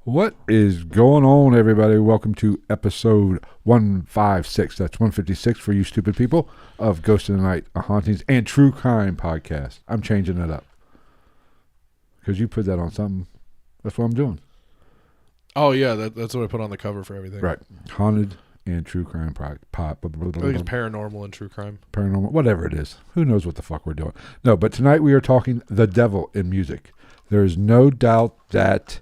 What is going on, everybody? Welcome to episode 156. That's 156 for you stupid people of Ghost in the Night, a hauntings and true crime podcast. I'm changing it up because you put that on something. That's what I'm doing. Oh, yeah, that's what I put on the cover for everything. Right. Haunted and true crime I think it's paranormal and true crime. Paranormal, whatever it is. Who knows what the fuck we're doing? No, but tonight we are talking the devil in music. There is no doubt that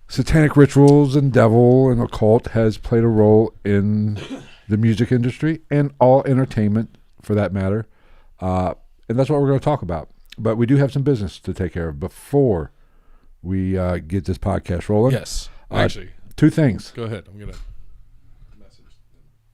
satanic rituals and devil and occult has played a role in the music industry and all entertainment for that matter. And that's what we're going to talk about. But we do have some business to take care of before we get this podcast rolling. Yes, actually. Two things. Go ahead. I'm going to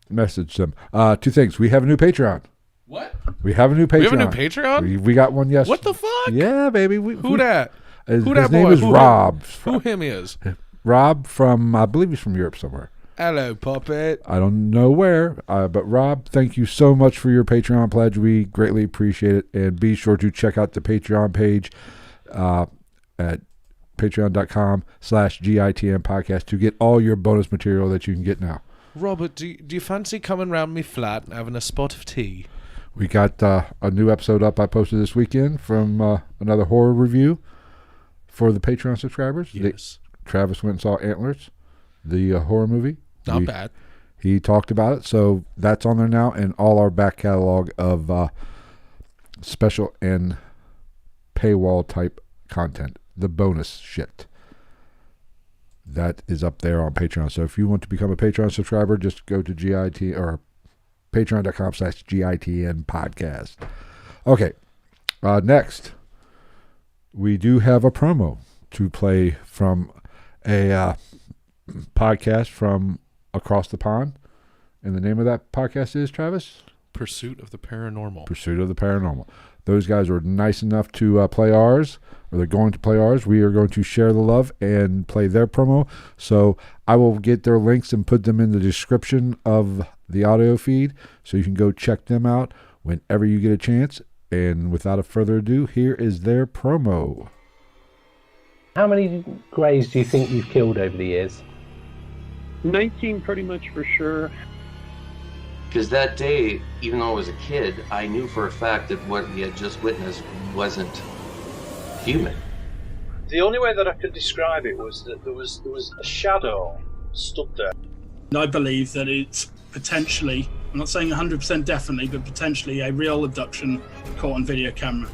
message them. Two things. We have a new Patreon. What? We have a new Patreon. We have a new Patreon? We got one yesterday. What the fuck? Yeah, baby. Who that? His that name boy? is Rob. Who him is? Rob from, I believe he's from Europe somewhere. Hello, puppet. I don't know where, but Rob, thank you so much for your Patreon pledge. We greatly appreciate it. And be sure to check out the Patreon page at patreon.com/GITM podcast to get all your bonus material that you can get now. Robert, do you fancy coming round me flat and having a spot of tea? We got a new episode up I posted this weekend from another horror review for the Patreon subscribers. Yes. Travis went and saw Antlers, the horror movie. Not bad. He talked about it, so that's on there now, and all our back catalog of special and paywall type content, the bonus shit. That is up there on Patreon. So if you want to become a Patreon subscriber, just go to GIT or patreon.com/GITN podcast. Okay. Next, we do have a promo to play from a podcast from across the pond. And the name of that podcast is, Travis? Pursuit of the Paranormal. Pursuit of the Paranormal. Those guys were nice enough to play ours, or they're going to play ours. We are going to share the love and play their promo. So I will get their links and put them in the description of the audio feed, so you can go check them out whenever you get a chance. And without further ado, here is their promo. How many greys do you think you've killed over the years? 19 pretty much for sure. Because that day, even though I was a kid, I knew for a fact that what we had just witnessed wasn't human. The only way that I could describe it was that there was a shadow stood there. I believe that it's potentially, I'm not saying 100% definitely, but potentially a real abduction caught on video camera.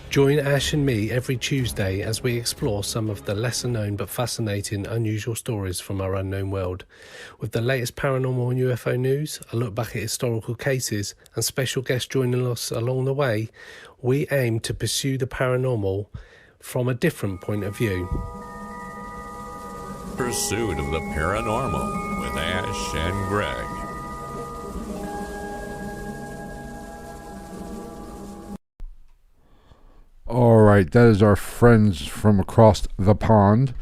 Join Ash and me every Tuesday as we explore some of the lesser known but fascinating unusual stories from our unknown world. With the latest paranormal and UFO news, a look back at historical cases, and special guests joining us along the way, we aim to pursue the paranormal from a different point of view. Pursuit of the Paranormal with Ash and Greg. All right, that is our friends from across the pond,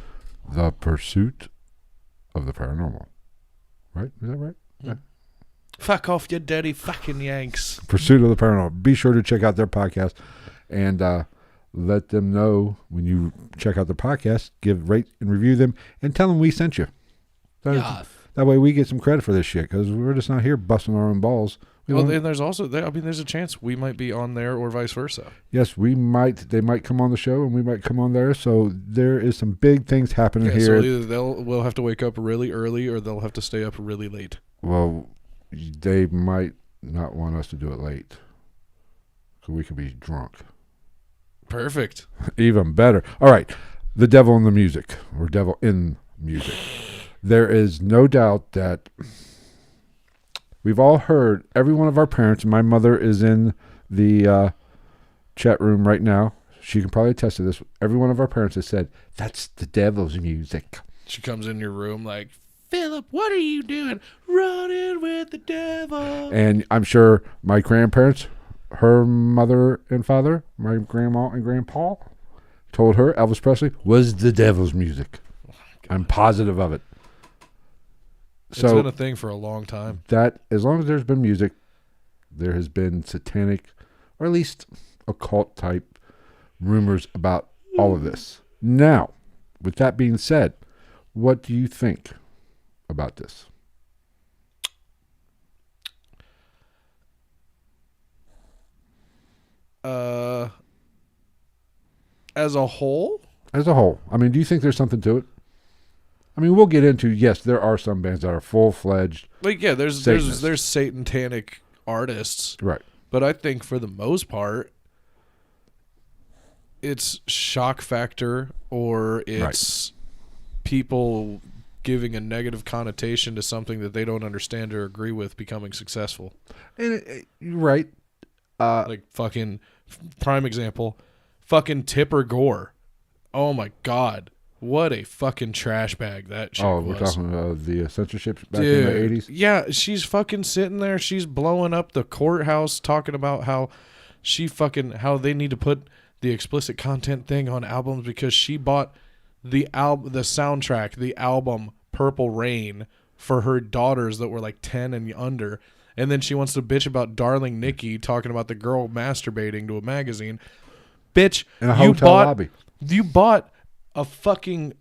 the Pursuit of the Paranormal. Right? Is that right? Yeah. Fuck off, you dirty fucking Yanks. Pursuit of the Paranormal. Be sure to check out their podcast and let them know when you check out the podcast. Rate and review them, and tell them we sent you. That way we get some credit for this shit, because we're just not here busting our own balls. Well, and there's also, there's a chance we might be on there or vice versa. Yes, we might. They might come on the show, and we might come on there. So there is some big things happening here. So either we'll have to wake up really early, or they'll have to stay up really late. Well, they might not want us to do it late, so we could be drunk. Perfect. Even better. All right, the devil in the music, or devil in music. There is no doubt that we've all heard, every one of our parents, and my mother is in the chat room right now. She can probably attest to this. Every one of our parents has said, that's the devil's music. She comes in your room like, Philip, what are you doing? Running with the devil. And I'm sure my grandparents, her mother and father, my grandma and grandpa, told her Elvis Presley was the devil's music. Oh, I'm positive of it. It's been a thing for a long time. That, as long as there's been music, there has been satanic, or at least occult type rumors about all of this. Now, with that being said, what do you think about this? As a whole? As a whole. I mean, do you think there's something to it? I mean, we'll get into, yes, there are some bands that are full-fledged. Like, yeah, there's satanic artists. Right. But I think for the most part, it's shock factor, or it's people giving a negative connotation to something that they don't understand or agree with becoming successful. And you're right. Like fucking prime example, fucking Tipper Gore. Oh my God. What a fucking trash bag that chick was. We're talking about the censorship back Dude, in the 80s? Yeah, she's fucking sitting there. She's blowing up the courthouse talking about how how they need to put the explicit content thing on albums because she bought the soundtrack, the album Purple Rain for her daughters that were like 10 and under. And then she wants to bitch about Darling Nikki talking about the girl masturbating to a magazine. Bitch, in a hotel lobby. You bought a fucking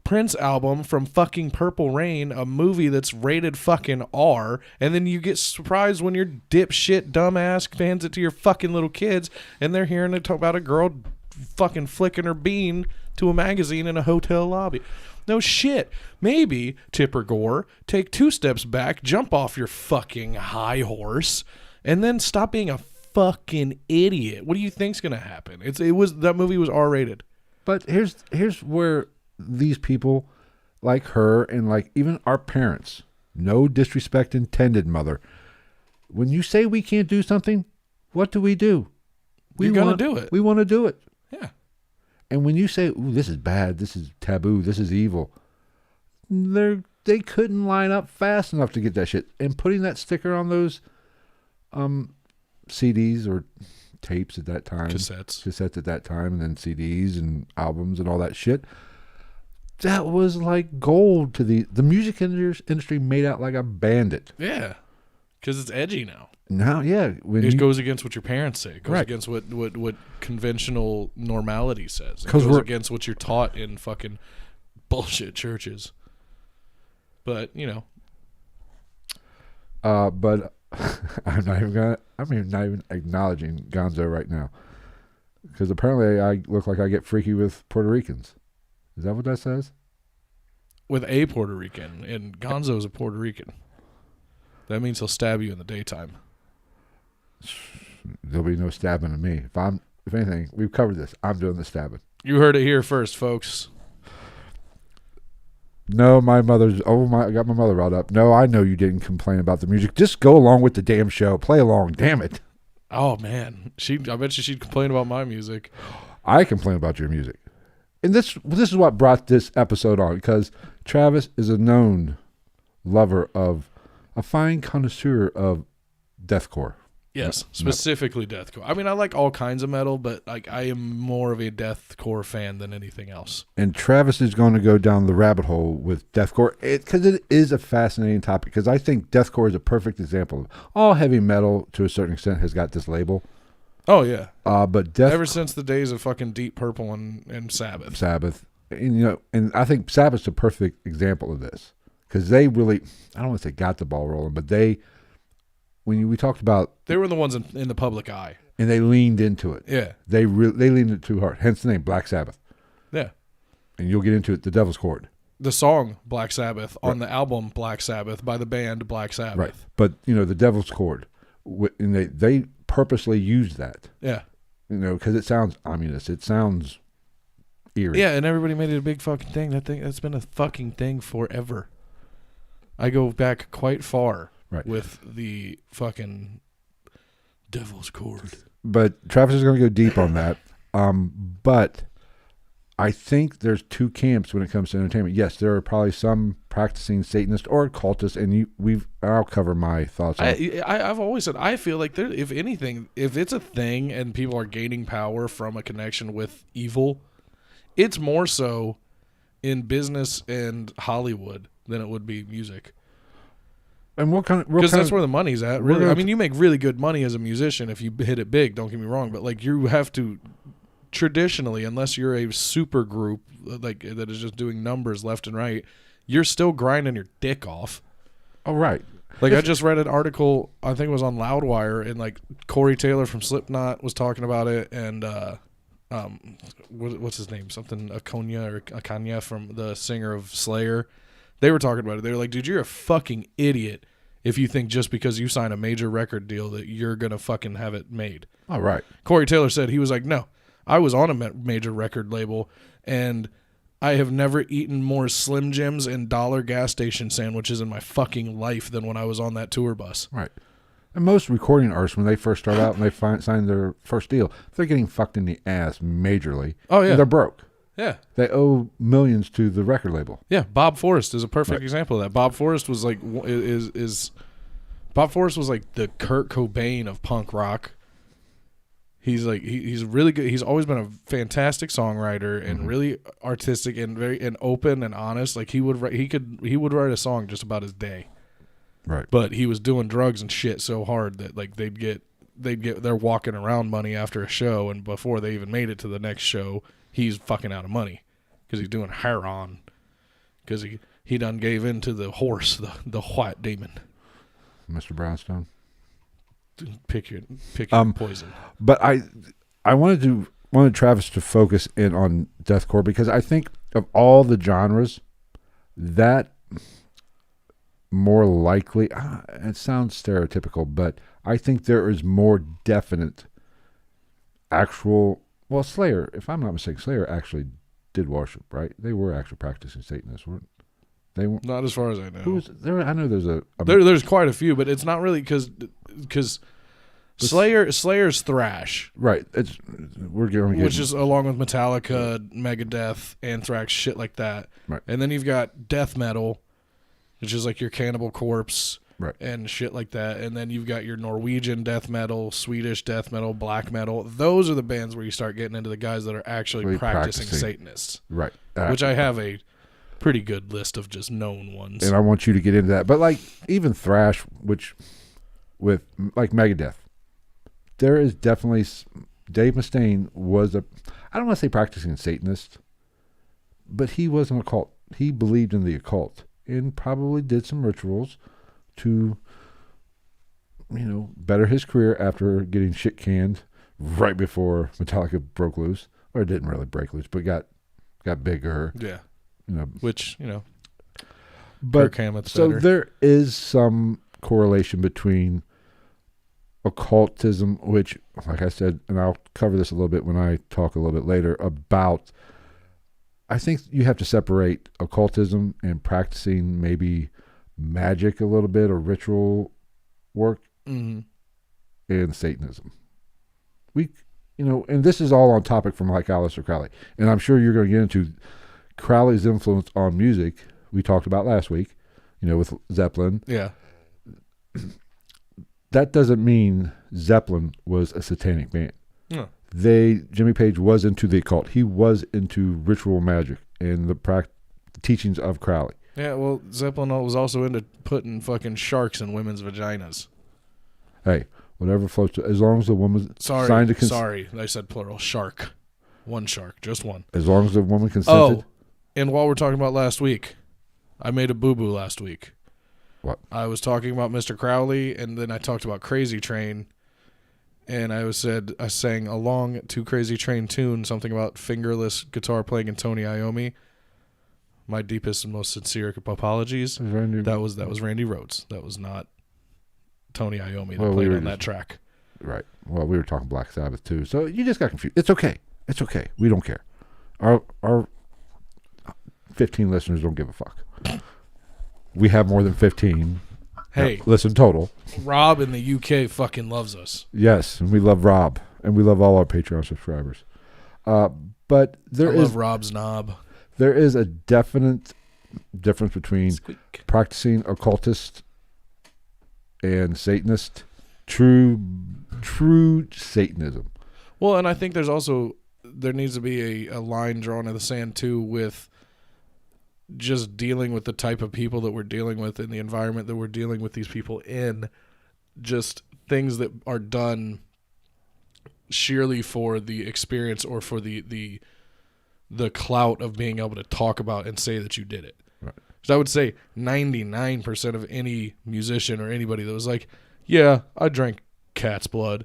Prince album from fucking Purple Rain, a movie that's rated fucking R, and then you get surprised when your dipshit dumbass fans it to your fucking little kids, and they're hearing it talk about a girl fucking flicking her bean to a magazine in a hotel lobby. No shit. Maybe, Tipper Gore, take 2 steps back, jump off your fucking high horse, and then stop being a fucking idiot. What do you think's gonna happen? That movie was R-rated. But here's where these people like her and like even our parents, no disrespect intended, mother, when you say we can't do something, what do? We You're gonna do it. We want to do it. Yeah. And when you say, ooh, this is bad, this is taboo, this is evil, they couldn't line up fast enough to get that shit. And putting that sticker on those CDs or tapes at that time. Cassettes at that time, and then CDs and albums and all that shit. That was like gold to the music industry made out like a bandit. Yeah. Because it's edgy now. Now, yeah. It goes against what your parents say. It goes against what conventional normality says. It goes against what you're taught in fucking bullshit churches. But, you know. But I'm not even acknowledging Gonzo right now. Because apparently I look like I get freaky with Puerto Ricans. Is that what that says? With a Puerto Rican. And Gonzo's a Puerto Rican. That means he'll stab you in the daytime. There'll be no stabbing of me. If anything, we've covered this. I'm doing the stabbing. You heard it here first, folks. No, I got my mother riled up. No, I know you didn't complain about the music. Just go along with the damn show. Play along, damn it. Oh man, I bet you she'd complain about my music. I complain about your music. And this is what brought this episode on, because Travis is a known lover of, a fine connoisseur of deathcore. Yes, specifically deathcore. I mean, I like all kinds of metal, but like I am more of a deathcore fan than anything else. And Travis is going to go down the rabbit hole with deathcore because it is a fascinating topic. Because I think deathcore is a perfect example. All heavy metal, to a certain extent, has got this label. Oh yeah, but ever since the days of fucking Deep Purple and Sabbath, and I think Sabbath's a perfect example of this because they really, I don't want to say got the ball rolling, but we talked about, they were the ones in the public eye, and they leaned into it. Yeah, they leaned into it too hard. Hence the name Black Sabbath. Yeah, and you'll get into it. The Devil's Chord, the song Black Sabbath on the album Black Sabbath by the band Black Sabbath. Right, but the Devil's Chord, and they purposely used that. Yeah, because it sounds ominous. It sounds eerie. Yeah, and everybody made it a big fucking thing. That's been a fucking thing forever. I go back quite far. Right. With the fucking Devil's Chord. But Travis is going to go deep on that. But I think there's 2 camps when it comes to entertainment. Yes, there are probably some practicing Satanists or occultists, and I'll cover my thoughts on it. I've always said, I feel like if anything, if it's a thing and people are gaining power from a connection with evil, it's more so in business and Hollywood than it would be music. And because that's where the money's at. Really, I mean, you make really good money as a musician if you hit it big. Don't get me wrong, but like you have to traditionally, unless you're a super group like that is just doing numbers left and right, you're still grinding your dick off. Oh, right. Like, I just read an article, I think it was on Loudwire, and like Corey Taylor from Slipknot was talking about it, and what's his name? Something Akanya from the singer of Slayer. They were talking about it. They were like, dude, you're a fucking idiot if you think just because you sign a major record deal that you're gonna fucking have it made. All right. Corey Taylor said, he was like, no, I was on a major record label, and I have never eaten more Slim Jims and dollar gas station sandwiches in my fucking life than when I was on that tour bus. Right. And most recording artists, when they first start out and they sign their first deal, they're getting fucked in the ass majorly. Oh, yeah. And they're broke. Yeah. They owe millions to the record label. Yeah, Bob Forrest is a perfect example of that. Bob Forrest was like Bob Forrest was like the Kurt Cobain of punk rock. He's like he's really good. He's always been a fantastic songwriter and really artistic and very open and honest. Like he would write a song just about his day. Right. But he was doing drugs and shit so hard that like they'd get their walking around money after a show, and before they even made it to the next show, he's fucking out of money because he's doing heroin because he done gave in to the horse, the white demon. Mr. Brownstone. Pick your poison. But I wanted Travis to focus in on deathcore because I think of all the genres, that more likely, it sounds stereotypical, but I think there is more definite Slayer, if I'm not mistaken, Slayer actually did worship, right? They were actually practicing Satanists, weren't they? Not as far as I know. Who was there? I know there's there's quite a few, but it's not really because Slayer's thrash, right? We're going to which is along with Metallica, Megadeth, Anthrax, shit like that. Right. And then you've got death metal, which is like your Cannibal Corpse, right, and shit like that. And then you've got your Norwegian death metal, Swedish death metal, black metal. Those are the bands where you start getting into the guys that are actually really practicing Satanists, right? Which I have a pretty good list of just known ones. And I want you to get into that. But like even thrash, which with like Megadeth, there is definitely Dave Mustaine was I don't want to say practicing Satanist, but he was an occult. He believed in the occult and probably did some rituals to, better his career after getting shit canned right before Metallica broke loose, or it didn't really break loose, but got bigger. Yeah. Which, but Kirk Hammett's so better. There is some correlation between occultism, which, like I said, and I'll cover this a little bit when I talk a little bit later about, I think you have to separate occultism and practicing maybe magic a little bit or ritual work and Satanism. And this is all on topic from like Aleister Crowley. And I'm sure you're going to get into Crowley's influence on music. We talked about last week, with Zeppelin. Yeah. That doesn't mean Zeppelin was a satanic band. No. Jimmy Page was into the occult. He was into ritual magic and the teachings of Crowley. Yeah, well, Zeppelin was also into putting fucking sharks in women's vaginas. Hey, whatever floats, as long as the woman signed a Sorry, I said plural. Shark. One shark, just one. As long as the woman consented. Oh, and while we're talking about last week, I made a boo-boo last week. What? I was talking about Mr. Crowley, and then I talked about Crazy Train, and I sang along to Crazy Train tune something about fingerless guitar playing in Tony Iommi. My deepest and most sincere apologies. That was Randy Rhoads. That was not Tony Iommi that played on that track. Right. Well, we were talking Black Sabbath too, so you just got confused. It's okay. It's okay. We don't care. Our 15 listeners don't give a fuck. We have more than 15. Hey, listen total. Rob in the UK fucking loves us. Yes, and we love Rob, and we love all our Patreon subscribers. But I love Rob's knob. There is a definite difference between practicing occultist and Satanist, true Satanism. Well, and I think there needs to be a line drawn in the sand too with just dealing with the type of people that we're dealing with in the environment that we're dealing with these people in, just things that are done sheerly for the experience or for the clout of being able to talk about and say that you did it. Right. So I would say 99% of any musician or anybody that was like, yeah, I drank cat's blood,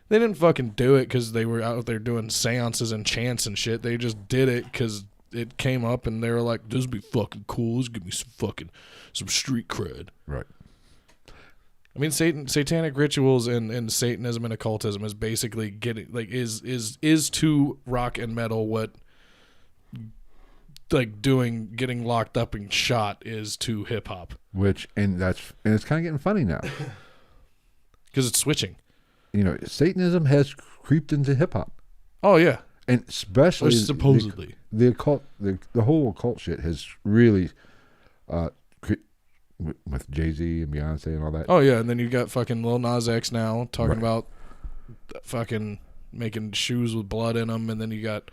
they didn't fucking do it because they were out there doing seances and chants and shit. They just did it because it came up and they were like, this would be fucking cool. Let's give me some street cred. Right. I mean, satanic rituals and Satanism and occultism is basically is to rock and metal what getting locked up and shot is to hip hop. And it's kind of getting funny now because it's switching. You know, Satanism has creeped into hip hop. Oh yeah, and especially or supposedly the occult, the whole occult shit has really, with Jay-Z and Beyonce and all that. Oh yeah, and then you got fucking Lil Nas X now talking about fucking making shoes with blood in them, and then you got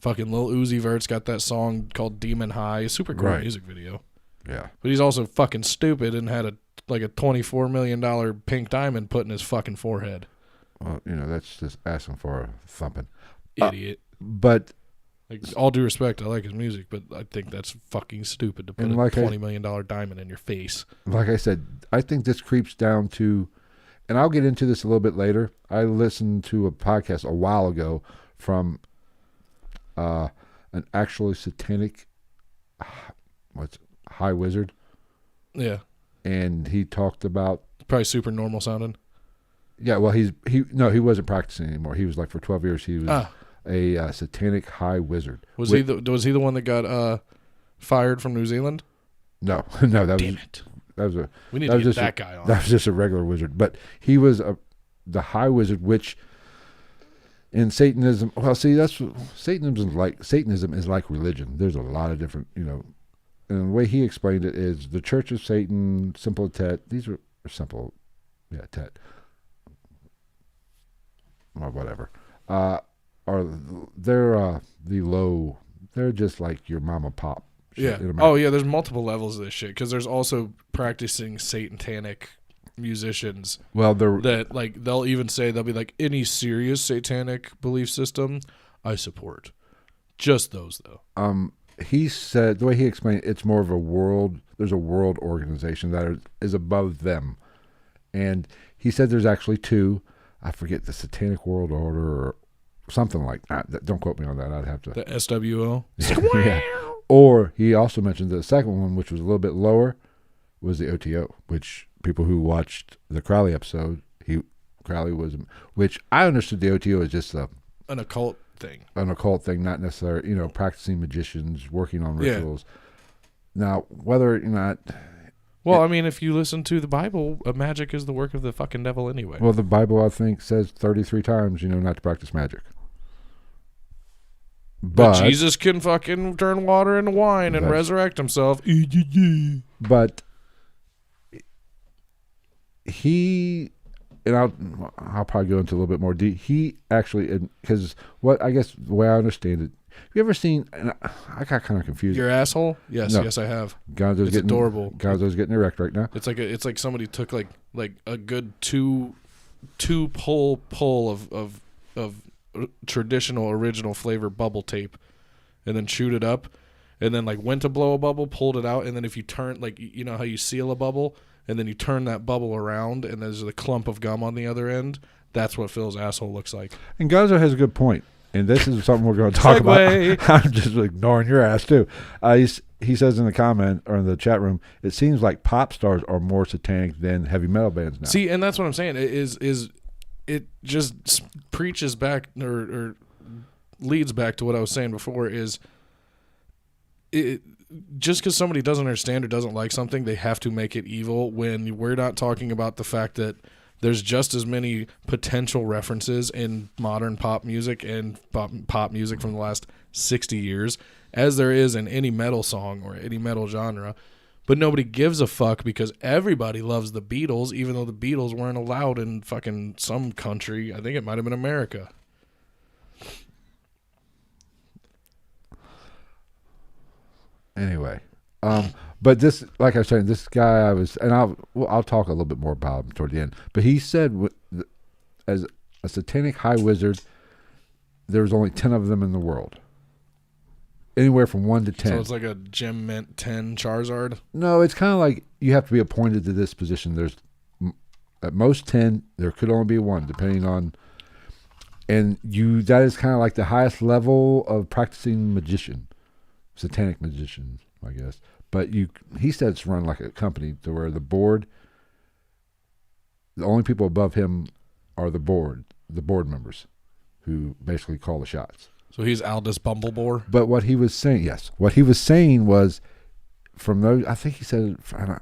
fucking Lil Uzi Vert's got that song called Demon High, super cool music video. Yeah, but he's also fucking stupid and had a $24 million pink diamond put in his fucking forehead. Well, you know, that's just asking for a thumping. Idiot. But all due respect, I like his music, but I think that's fucking stupid to put a $20 million diamond in your face. Like I said, I think this creeps down to, and I'll get into this a little bit later. I listened to a podcast a while ago from an actually satanic high wizard. Yeah. And he talked about probably super normal sounding. Yeah, well, he wasn't practicing anymore. He was like for 12 years he was a satanic high wizard. Was he the one that got fired from New Zealand? No, that was we need to get that guy on. That was just a regular wizard, but he was the high wizard, which in Satanism. Well, see, Satanism is like religion. There's a lot of different, you know. And the way he explained it is the Church of Satan, Simple Tet. These are simple, Tet. Or whatever. They're just like your mom and pop. Yeah. Oh yeah. There's multiple levels of this shit because there's also practicing satanic musicians. Well, they'll even say they'll be like, any serious satanic belief system, I support. Just those though. He said, the way he explained it, it's more of a world, there's a world organization that is above them. And he said there's actually two. I forget, the Satanic World Order or something like that. Don't quote me on that. I'd have to. The SWO? Yeah. Or he also mentioned the second one, which was a little bit lower, was the OTO, which people who watched the Crowley episode, Crowley was, which I understood the OTO as just an occult thing. An occult thing, not necessarily, you know, practicing magicians, working on rituals. Yeah. Now, whether or not... Well, I mean, if you listen to the Bible, magic is the work of the fucking devil anyway. Well, the Bible, I think, says 33 times, you know, not to practice magic. But Jesus can fucking turn water into wine and resurrect himself. But he... And I'll probably go into a little bit more deep. He actually, because I guess the way I understand it, have you ever seen? And I got kind of confused. Your asshole? Yes, yes, I have. It's adorable. Gonzo's getting erect right now. It's like somebody took like a good two pull of traditional original flavor bubble tape, and then chewed it up, and then like went to blow a bubble, pulled it out, and then if you turn, like, you know how you seal a bubble. And then you turn that bubble around, and there's a clump of gum on the other end. That's what Phil's asshole looks like. And Gonzo has a good point, and this is something we're going to talk about. I'm just ignoring your ass too. He says in the comment or in the chat room, it seems like pop stars are more satanic than heavy metal bands now. See, and that's what I'm saying. It just preaches back or leads back to what I was saying before. Is it? Just because somebody doesn't understand or doesn't like something, they have to make it evil, when we're not talking about the fact that there's just as many potential references in modern pop music and pop music from the last 60 years as there is in any metal song or any metal genre. But nobody gives a fuck because everybody loves the Beatles, even though the Beatles weren't allowed in fucking some country. I think it might have been America. Anyway, but this, like I was saying, this guy I'll talk a little bit more about him toward the end. But he said, as a satanic high wizard. There was only 10 of them in the world. Anywhere from 1 to 10. So it's like a Gem Mint 10 Charizard? No, it's kind of like you have to be appointed to this position. There's at most 10. There could only be 1, depending on. And that is kind of like the highest level of practicing magician, satanic magician, I guess. But he said it's run like a company to where the board, the only people above him are the board members, who basically call the shots. So he's Aldous Bumblebore? But what he was saying was, from those, I think he said,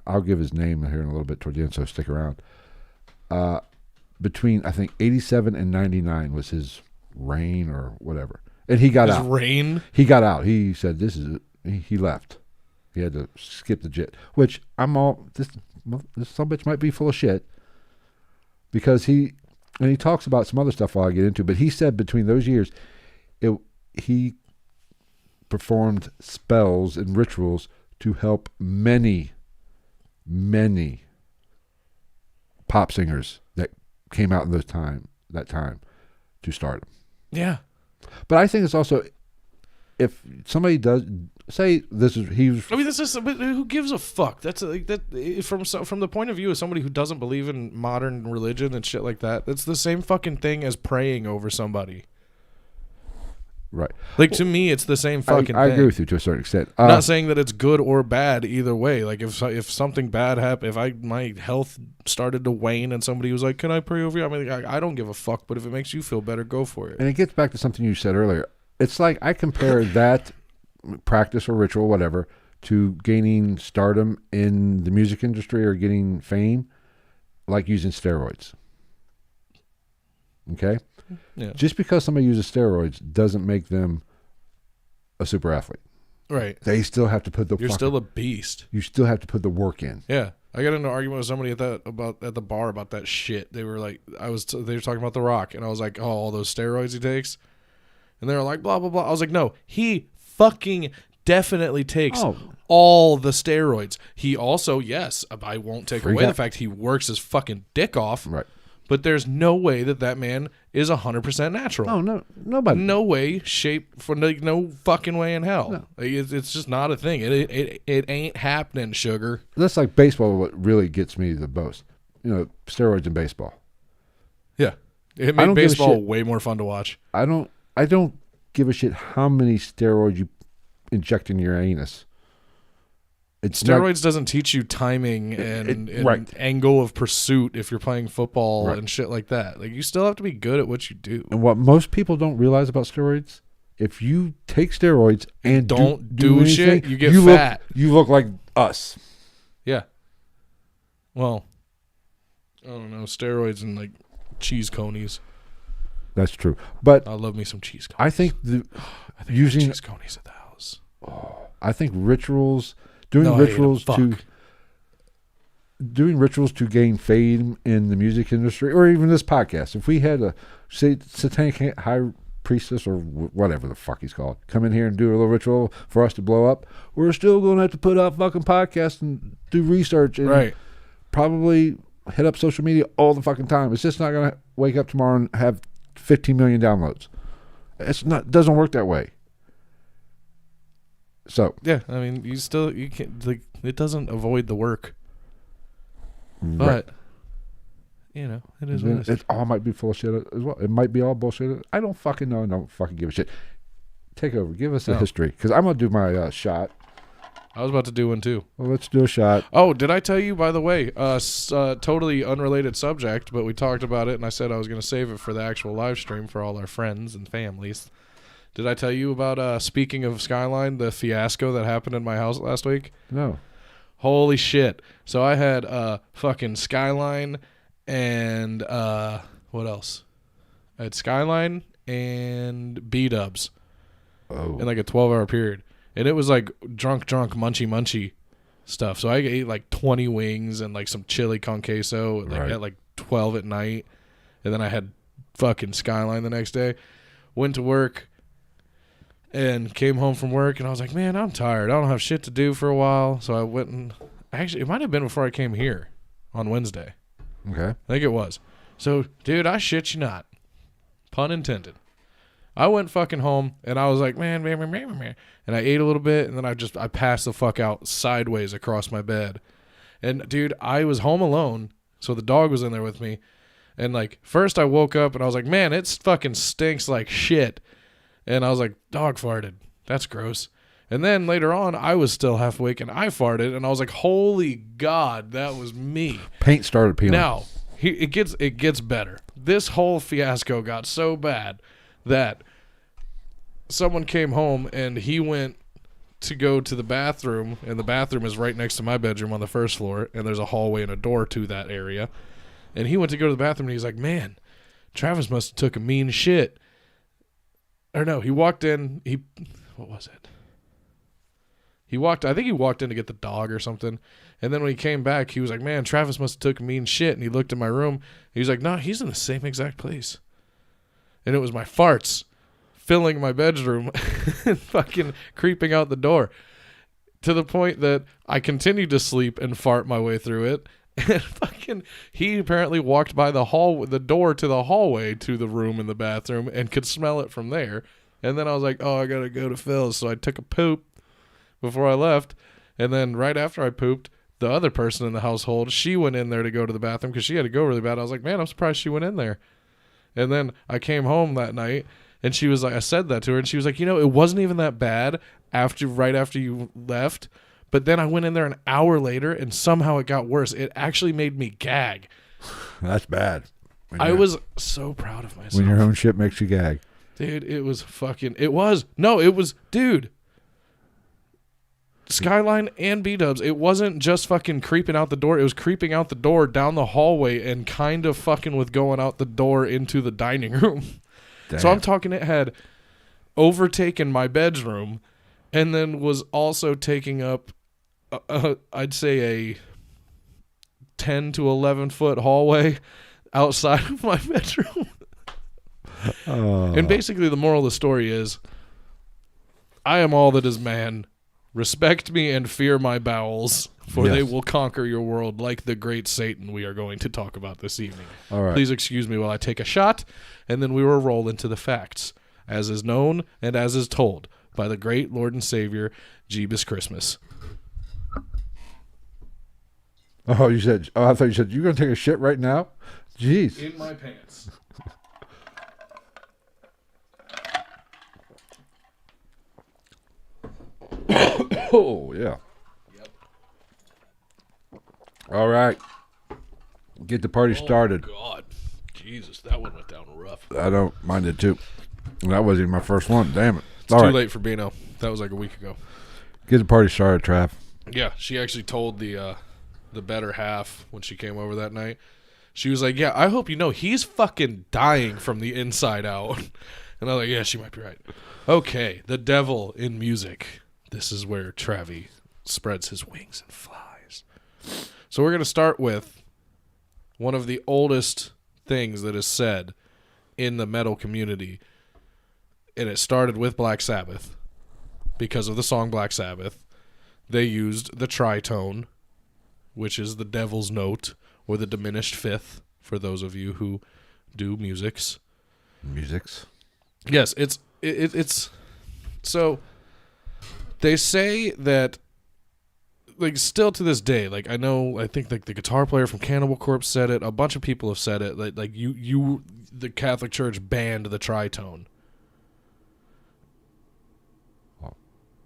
I'll give his name here in a little bit toward the end, so stick around. Between, I think, 87 and 99 was his reign or whatever. And he got out. His reign? He got out. He said, he left. He had to skip the jet, which this some bitch might be full of shit, because he talks about some other stuff I'll get into, but he said between those years, he performed spells and rituals to help many, many pop singers that came out in that time to stardom. Yeah. But I think it's also, if somebody does say this is but who gives a fuck? That's like that from the point of view of somebody who doesn't believe in modern religion and shit like that. That's the same fucking thing as praying over somebody. Right. Like, to me, it's the same fucking thing. I agree with you to a certain extent. Not saying that it's good or bad either way. Like, if something bad happened, if my health started to wane and somebody was like, "Can I pray over you?" I mean, I don't give a fuck. But if it makes you feel better, go for it. And it gets back to something you said earlier. It's like I compare that practice or ritual, whatever, to gaining stardom in the music industry or getting fame, like using steroids. Okay? Yeah. Just because somebody uses steroids doesn't make them a super athlete. Right. They still have to put You're still a beast. You still have to put the work in. Yeah. I got into an argument with somebody at the bar about that shit. They were like, they were talking about The Rock, and I was like, oh, all those steroids he takes, and they were like, blah blah blah. I was like, no, he fucking definitely takes all the steroids. He also, yes, I won't take away the fact he works his fucking dick off. Right. But there's no way that man is 100% natural. Oh, no, nobody. No way, shape, for no fucking way in hell. No. Like, it's just not a thing. It ain't happening, sugar. That's like baseball. What really gets me the most, steroids in baseball. Yeah, it made baseball way more fun to watch. I don't give a shit how many steroids you inject in your anus. Steroids doesn't teach you timing and angle of pursuit if you're playing football and shit like that. Like, you still have to be good at what you do. And what most people don't realize about steroids, if you take steroids and don't do anything, shit, you get fat. You look like us. Yeah. Well, I don't know, steroids and like cheese conies. That's true, but I love me some cheese conies. I think using cheese conies at the house. I think rituals. Doing rituals to gain fame in the music industry, or even this podcast. If we had a satanic high priestess or whatever the fuck he's called come in here and do a little ritual for us to blow up, we're still going to have to put out fucking podcasts and do research and probably hit up social media all the fucking time. It's just not going to wake up tomorrow and have 15 million downloads. It doesn't work that way. So yeah, I mean, you can't, like, it doesn't avoid the work, but it is what it is. It all might be full of shit as well. It might be all bullshit. I don't fucking know. Don't fucking give a shit. Take over. Give us a history, because I'm gonna do my shot. I was about to do one too. Well, let's do a shot. Oh, did I tell you, by the way, totally unrelated subject, but we talked about it, and I said I was gonna save it for the actual live stream for all our friends and families. Did I tell you about, speaking of Skyline, the fiasco that happened in my house last week? No. Holy shit. So I had fucking Skyline and what else? I had Skyline and B-dubs in like a 12-hour period. And it was like drunk, munchy stuff. So I ate like 20 wings and like some chili con queso at like 12 at night. And then I had fucking Skyline the next day. Went to work. And came home from work, and I was like, man, I'm tired. I don't have shit to do for a while. So I went and... Actually, it might have been before I came here on Wednesday. Okay. I think it was. So, dude, I shit you not. Pun intended. I went fucking home, and I was like, man, and I ate a little bit, and then I passed the fuck out sideways across my bed. And, dude, I was home alone, so the dog was in there with me. And, like, first I woke up, and I was like, man, it fucking stinks like shit. And I was like, dog farted. That's gross. And then later on, I was still half awake, and I farted, and I was like, holy God, that was me. Paint started peeling. Now, it gets better. This whole fiasco got so bad that someone came home, and he went to go to the bathroom, and the bathroom is right next to my bedroom on the first floor, and there's a hallway and a door to that area. And he went to go to the bathroom, and he's like, man, Travis must have took a mean shit. Or no, he walked in, what was it? I think he walked in to get the dog or something. And then when he came back, he was like, man, Travis must have took a mean shit. And he looked in my room. He was like, no, he's in the same exact place. And it was my farts filling my bedroom and fucking creeping out the door, to the point that I continued to sleep and fart my way through it. And fucking, he apparently walked by the door to the hallway to the room in the bathroom and could smell it from there. And then I was like, oh, I gotta go to Phil's. So I took a poop before I left. And then right after I pooped, the other person in the household, she went in there to go to the bathroom because she had to go really bad. I was like, man, I'm surprised she went in there. And then I came home that night, and she was like, I said that to her, and she was like, it wasn't even that bad right after you left. But then I went in there an hour later, and somehow it got worse. It actually made me gag. That's bad. I was so proud of myself. When your own shit makes you gag. Dude, dude. Skyline and B-dubs. It wasn't just fucking creeping out the door. It was creeping out the door down the hallway and kind of fucking with going out the door into the dining room. Damn. So I'm talking, it had overtaken my bedroom and then was also taking up, I'd say, a 10 to 11 foot hallway outside of my bedroom. And basically the moral of the story is, I am all that is man. Respect me and fear my bowels, for they will conquer your world like the great Satan we are going to talk about this evening. All right. Please excuse me while I take a shot, and then we will roll into the facts, as is known and as is told by the great Lord and Savior, Jeebus Christmas. I thought you said, you're going to take a shit right now? Jeez. In my pants. Oh, yeah. Yep. All right. Get the party started. Oh, God. Jesus, that one went down rough. I don't mind it, too. That wasn't even my first one. Damn it. It's too late for Bino. That was like a week ago. Get the party started, Trav. Yeah, she actually told the better half when she came over that night. She was like, yeah, I hope you know he's fucking dying from the inside out. And I was like, yeah, she might be right. Okay, the devil in music. This is where Travi spreads his wings and flies. So we're going to start with one of the oldest things that is said in the metal community. And it started with Black Sabbath. Because of the song Black Sabbath, they used the tritone, which is the devil's note, or the diminished fifth, for those of you who do musics. Yes, it's so they say that, like, still to this day, like, I think like the guitar player from Cannibal Corpse said it, a bunch of people have said it, like the Catholic Church banned the tritone.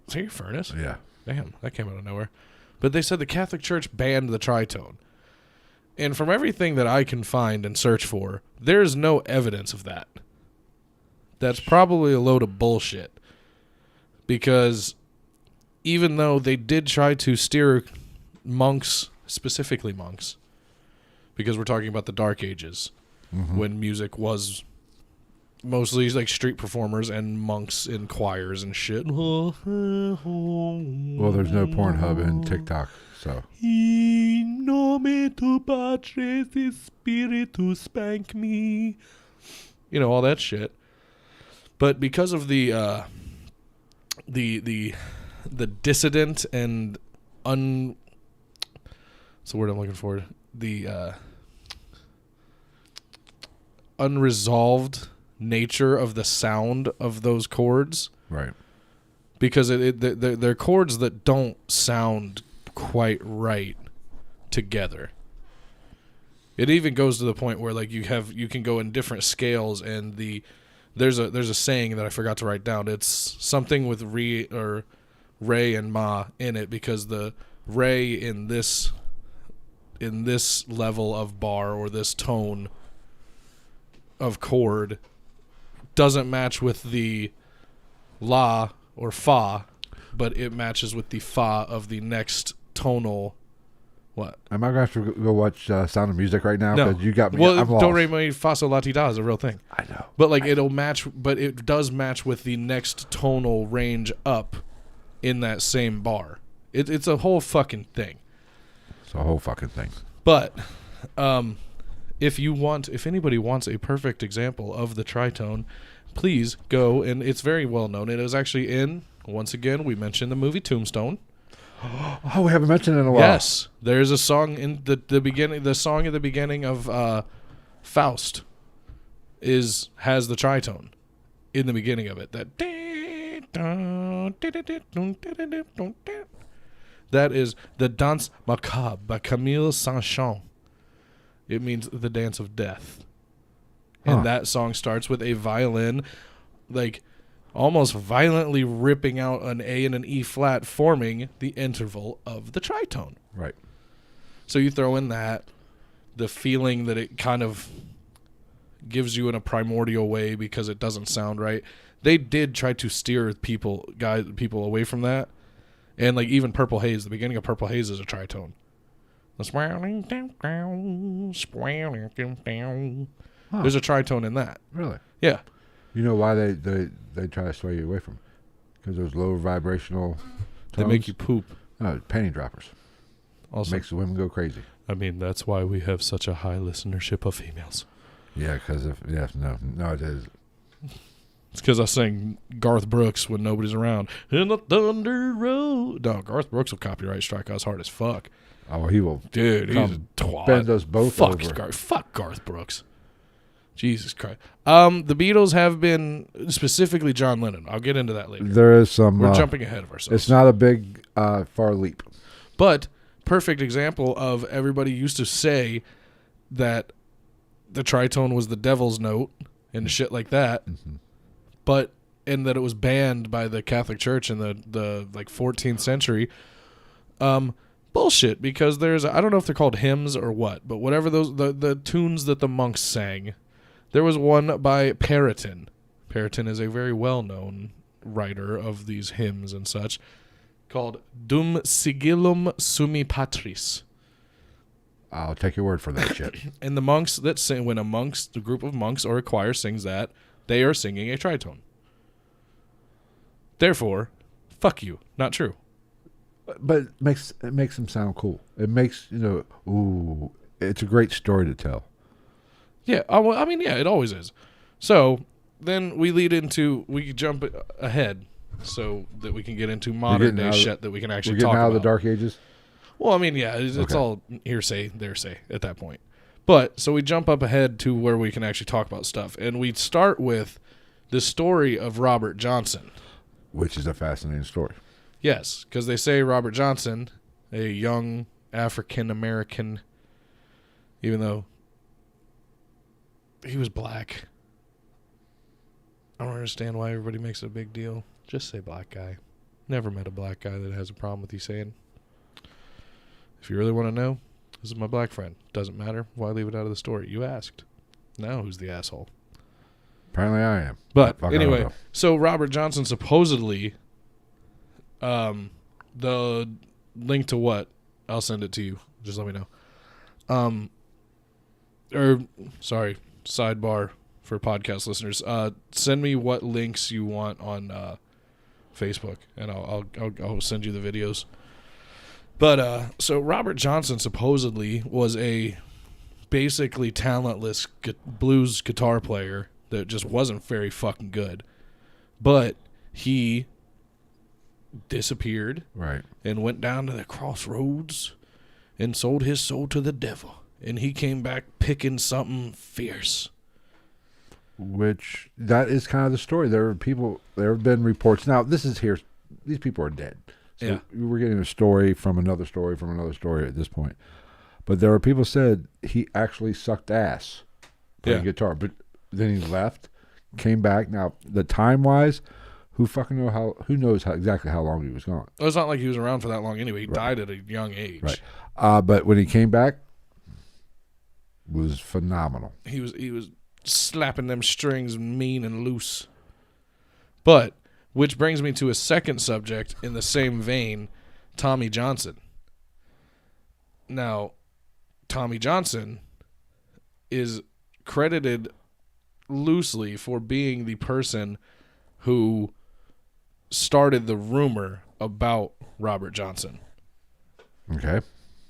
Is that your furnace? Yeah. Damn, that came out of nowhere. But they said the Catholic Church banned the tritone. And from everything that I can find and search for, there's no evidence of that. That's probably a load of bullshit. Because even though they did try to steer monks, specifically monks, because we're talking about the Dark Ages, when music was mostly like street performers and monks in choirs and shit. Well, there's no Pornhub and TikTok, so. In nome tu Patris et Spiritus spank me. You know, all that shit. But because of the dissident and what's the word I'm looking for? The unresolved nature of the sound of those chords. Right. Because they're chords that don't sound quite right together. It even goes to the point where like you can go in different scales, and there's a saying that I forgot to write down. It's something with re and ma in it, because the re in this level of bar or this tone of chord doesn't match with the la or fa, but it matches with the fa of the next tonal. What? Am I going to have to go watch Sound of Music right now? No. Because you got me. Well, I'm lost. Do re mi fa sol la ti da is a real thing. I know. But like it'll match, but it does match with the next tonal range up in that same bar. It's a whole fucking thing. It's a whole fucking thing. But if anybody wants a perfect example of the tritone, please go, and it's very well known. It was actually once again, we mentioned the movie Tombstone. Oh, we haven't mentioned it in a while. Yes, there's a song in the beginning. The song at the beginning of Faust has the tritone in the beginning of it. That is the Danse Macabre by Camille Saint-Saëns. It means the dance of death. And that song starts with a violin, like almost violently ripping out an A and an E flat, forming the interval of the tritone. Right. So you throw in that, the feeling that it kind of gives you in a primordial way because it doesn't sound right. They did try to steer people away from that. And like even Purple Haze, the beginning of Purple Haze is a tritone. There's a tritone in that. Really? Yeah. You know why they try to sway you away from it? Because those low vibrational tones. They make you poop. Panty droppers. Also makes the women go crazy. I mean, that's why we have such a high listenership of females. Yeah, because it is. It's because I sang Garth Brooks when nobody's around. In the Thunder Road. No, Garth Brooks will copyright strike us hard as fuck. Oh, he will. Dude, he's a twat. Bend us both over. Fuck Garth Brooks. Jesus Christ. The Beatles have been, specifically John Lennon. I'll get into that later. There is some. We're jumping ahead of ourselves. It's not a big far leap. But perfect example of everybody used to say that the tritone was the devil's note and shit like that. Mm-hmm. And that it was banned by the Catholic Church in the like 14th century. Bullshit, because I don't know if they're called hymns or what, but whatever the tunes that the monks sang, there was one by Periton. Periton is a very well-known writer of these hymns and such, called Dum Sigillum Summi Patris. I'll take your word for that shit. And the monks that sing, when the group of monks or a choir sings that, they are singing a tritone. Therefore, fuck you. Not true. But it makes them sound cool. It makes, ooh, it's a great story to tell. Yeah, I mean, yeah, it always is. So then we jump ahead so that we can get into modern day shit that we can actually talk about. We're getting out of the Dark Ages? Well, I mean, yeah, it's all hearsay, thearsay at that point. But so we jump up ahead to where we can actually talk about stuff. And we start with the story of Robert Johnson. Which is a fascinating story. Yes, because they say Robert Johnson, a young African-American, even though he was black. I don't understand why everybody makes a big deal. Just say black guy. Never met a black guy that has a problem with you saying. If you really want to know, this is my black friend. Doesn't matter. Why leave it out of the story? You asked. Now who's the asshole? Apparently I am. But anyway, so Robert Johnson supposedly, the link to what? I'll send it to you. Just let me know. Sidebar for podcast listeners. Send me what links you want on Facebook, and I'll send you the videos. But so Robert Johnson supposedly was a basically talentless blues guitar player that just wasn't very fucking good. But he disappeared, right, and went down to the crossroads and sold his soul to the devil. And he came back picking something fierce. Which that is kind of the story. There have been reports. Now this is here. These people are dead. So Yeah. we're getting a story from another story from another story at this point. But there are people said he actually sucked ass playing guitar. But then he left, came back. Now the time wise, who knows exactly how long he was gone. Well, it's not like he was around for that long anyway. He died at a young age. Right. But when he came back, was phenomenal. He was slapping them strings mean and loose. But, which brings me to a second subject in the same vein, Tommy Johnson. Now, Tommy Johnson is credited loosely for being the person who started the rumor about Robert Johnson. Okay.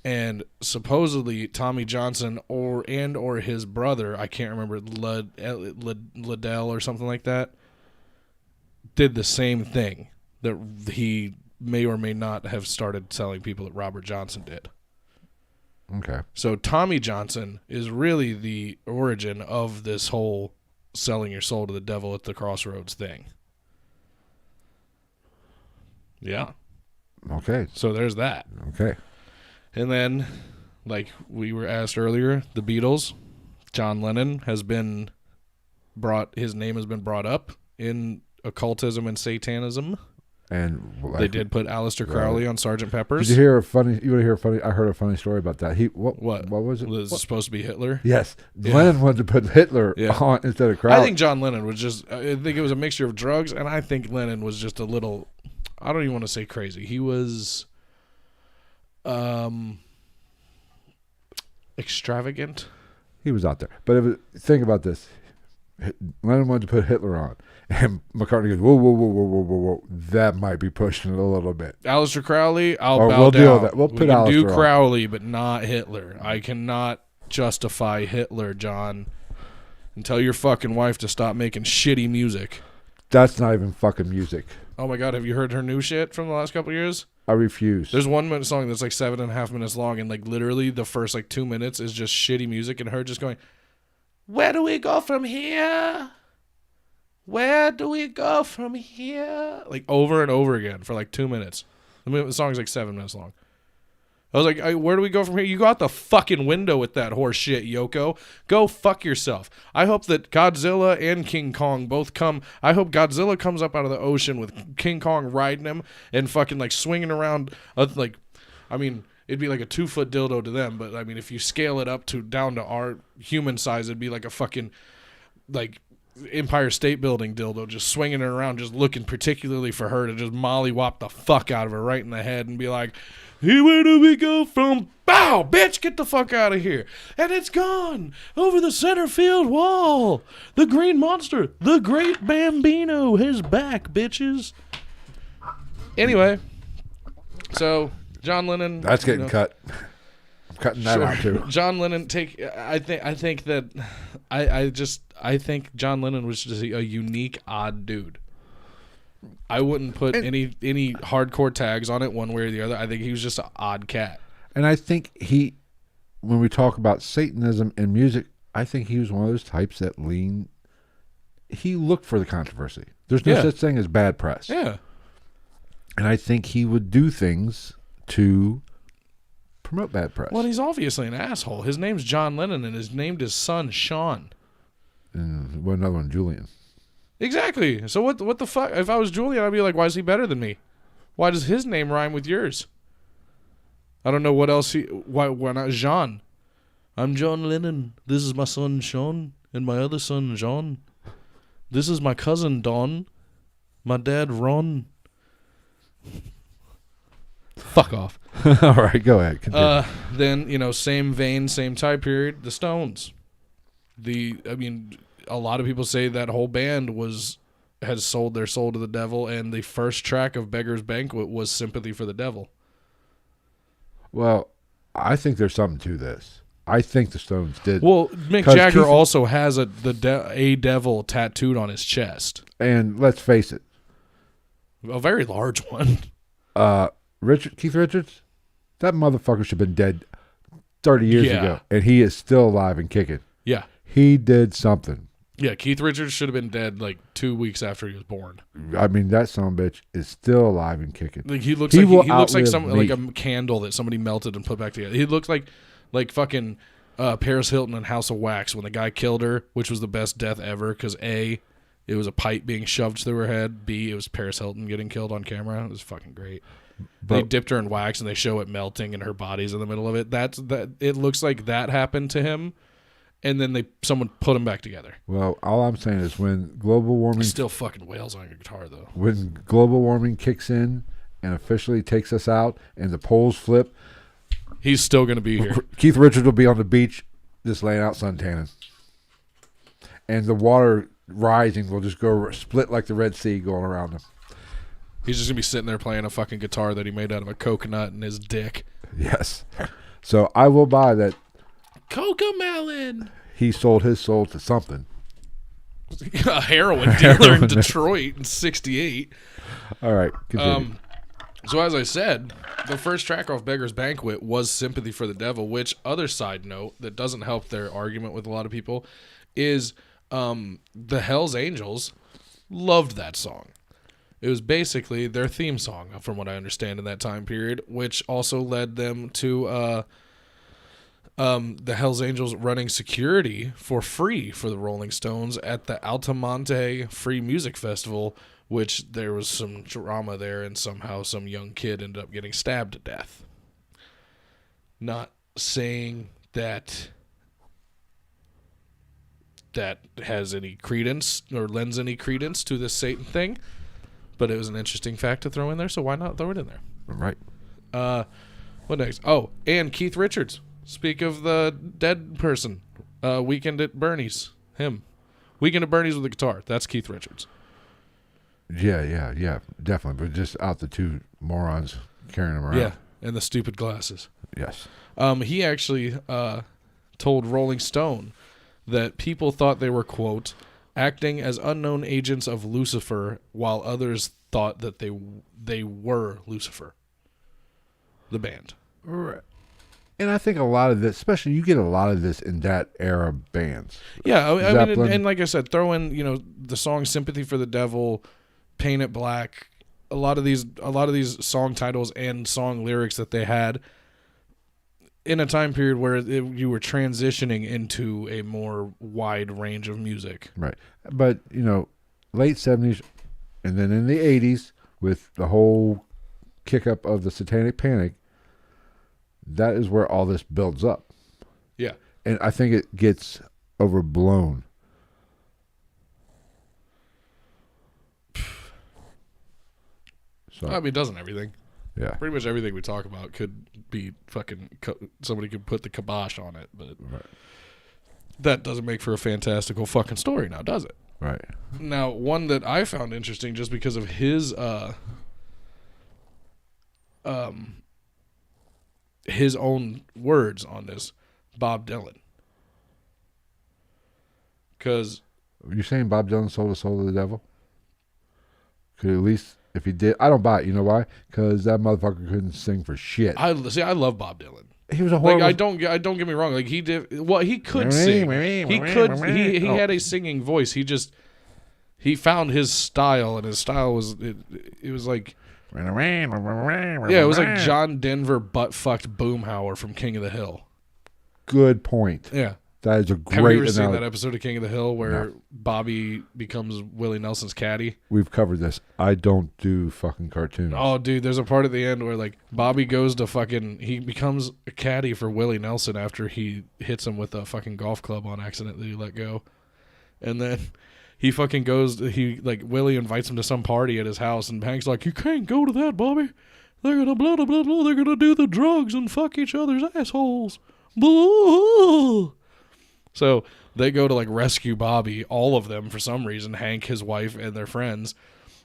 And supposedly Tommy Johnson or his brother, I can't remember, Liddell or something like that, did the same thing that he may or may not have started telling people that Robert Johnson did. Okay. So Tommy Johnson is really the origin of this whole selling your soul to the devil at the crossroads thing. Yeah. Okay. So there's that. Okay. And then, like we were asked earlier, the Beatles, John Lennon his name has been brought up in occultism and satanism. And they did put Aleister Crowley on Sgt. Pepper's. Did you hear a funny? You want to hear a funny? I heard a funny story about that. What was it? Was it supposed to be Hitler? Yes, Lennon wanted to put Hitler on instead of Crowley. I think John Lennon was just. I think it was a mixture of drugs, and I think Lennon was just a little. I don't even want to say crazy. He was, extravagant. He was out there, but think about this. Lennon wanted to put Hitler on, and McCartney goes, "Whoa! That might be pushing it a little bit." Aleister Crowley, We'll bow deal down. with that. We'll put we can do Aleister Crowley, but not Hitler. I cannot justify Hitler, John. And tell your fucking wife to stop making shitty music. That's not even fucking music. Oh my God, have you heard her new shit from the last couple of years? I refuse. There's 1 minute song that's like 7.5 minutes long, and like literally the first like 2 minutes is just shitty music and her just going, "Where do we go from here? Where do we go from here?" Like over and over again for like 2 minutes. The song's like 7 minutes long. I was like, where do we go from here? You go out the fucking window with that horse shit, Yoko. Go fuck yourself. I hope that Godzilla and King Kong both come. I hope Godzilla comes up out of the ocean with King Kong riding him and fucking like swinging around. It'd be like a 2-foot dildo to them. But I mean, if you scale it up down to our human size, it'd be like a fucking like Empire State Building dildo, just swinging it around, just looking particularly for her to just mollywop the fuck out of her right in the head and be like, "Hey, where do we go from? Bow, bitch, get the fuck out of here." And it's gone over the center field wall. The green monster, the great Bambino, is back, bitches. Anyway, so John Lennon. That's getting cut. I'm cutting that out too. John Lennon. I think John Lennon was just a unique, odd dude. I wouldn't put any hardcore tags on it one way or the other. I think he was just an odd cat. And I think when we talk about Satanism and music, I think he was one of those types that he looked for the controversy. There's no such thing as bad press. Yeah. And I think he would do things to promote bad press. Well, he's obviously an asshole. His name's John Lennon, and his named his son Sean. And another one, Julian. Exactly. So what the fuck? If I was Julian, I'd be like, why is he better than me? Why does his name rhyme with yours? I don't know what else why not Jean? I'm John Lennon. This is my son Sean and my other son Jean. This is my cousin Don. My dad Ron. Fuck off. All right, go ahead. Continue. Then, same vein, same time period, the Stones. A lot of people say that whole band has sold their soul to the devil, and the first track of Beggar's Banquet was Sympathy for the Devil. Well, I think there's something to this. I think the Stones did. Well, Mick Jagger also has a devil tattooed on his chest. And let's face it. A very large one. Keith Richards, that motherfucker should have been dead 30 years ago. And he is still alive and kicking. Yeah. He did something. Yeah, Keith Richards should have been dead like 2 weeks after he was born. I mean, that son of a bitch is still alive and kicking. Like he looks He like will he looks like outlive a me. candle that somebody melted and put back together. He looks like fucking Paris Hilton in House of Wax when the guy killed her, which was the best death ever because A, it was a pipe being shoved through her head. B, it was Paris Hilton getting killed on camera. It was fucking great. They dipped her in wax and they show it melting and her body's in the middle of it. It looks like that happened to him. And then someone put them back together. Well, all I'm saying is when global warming... Still fucking wails on your guitar, though. When global warming kicks in and officially takes us out and the poles flip... He's still going to be here. Keith Richards will be on the beach just laying out suntanning. And the water rising will just go split like the Red Sea going around him. He's just going to be sitting there playing a fucking guitar that he made out of a coconut and his dick. Yes. So I will buy that... Cocomelon. He sold his soul to something. A heroin dealer in Detroit in '68. All right, continue. So as I said, the first track off Beggar's Banquet was Sympathy for the Devil, which, other side note that doesn't help their argument with a lot of people, is the Hells Angels loved that song. It was basically their theme song, from what I understand, in that time period, which also led them to... the Hells Angels running security for free for the Rolling Stones at the Altamonte Free Music Festival, which there was some drama there and somehow some young kid ended up getting stabbed to death. Not saying that has any credence or lends any credence to this Satan thing, but it was an interesting fact to throw in there, so why not throw it in there? Right. What next? Oh, and Keith Richards. Speak of the dead person. Weekend at Bernie's. Him. Weekend at Bernie's with a guitar. That's Keith Richards. Yeah, definitely. But just out the two morons carrying him around. Yeah, and the stupid glasses. Yes. He actually told Rolling Stone that people thought they were, quote, acting as unknown agents of Lucifer, while others thought that they were Lucifer. The band. Right. And I think a lot of this, especially you get a lot of this in that era bands. Yeah, I mean, and like I said, throw in, the song "Sympathy for the Devil," "Paint It Black." A lot of these song titles and song lyrics that they had in a time period where you were transitioning into a more wide range of music. Right, but late 70s, and then in the 80s with the whole kick up of the Satanic Panic. That is where all this builds up. Yeah. And I think it gets overblown. So, I mean, doesn't everything? Yeah. Pretty much everything we talk about could be fucking... somebody could put the kibosh on it, but that doesn't make for a fantastical fucking story now, does it? Right. Now, one that I found interesting just because of his own words on this, Bob Dylan. Because... You're saying Bob Dylan sold the soul of the devil? Could at least, if he did... I don't buy it. You know why? Because that motherfucker couldn't sing for shit. I love Bob Dylan. He was a horrible... Like, don't get me wrong. Like, he did... Well, he could sing. He had a singing voice. He found his style, and his style was... It was like... Yeah, it was like John Denver butt-fucked Boomhauer from King of the Hill. Good point. Yeah. That is a great Have you ever analogy. seen that episode of King of the Hill where Bobby becomes Willie Nelson's caddy? We've covered this. I don't do fucking cartoons. Oh, dude, there's a part at the end where, like, Bobby goes to fucking... He becomes a caddy for Willie Nelson after he hits him with a fucking golf club on accident that he let go. And then... He fucking goes, Willie invites him to some party at his house, and Hank's like, you can't go to that, Bobby. They're gonna blah, blah, blah, blah. They're gonna do the drugs and fuck each other's assholes. Blah. So they go to, rescue Bobby, all of them, for some reason, Hank, his wife, and their friends.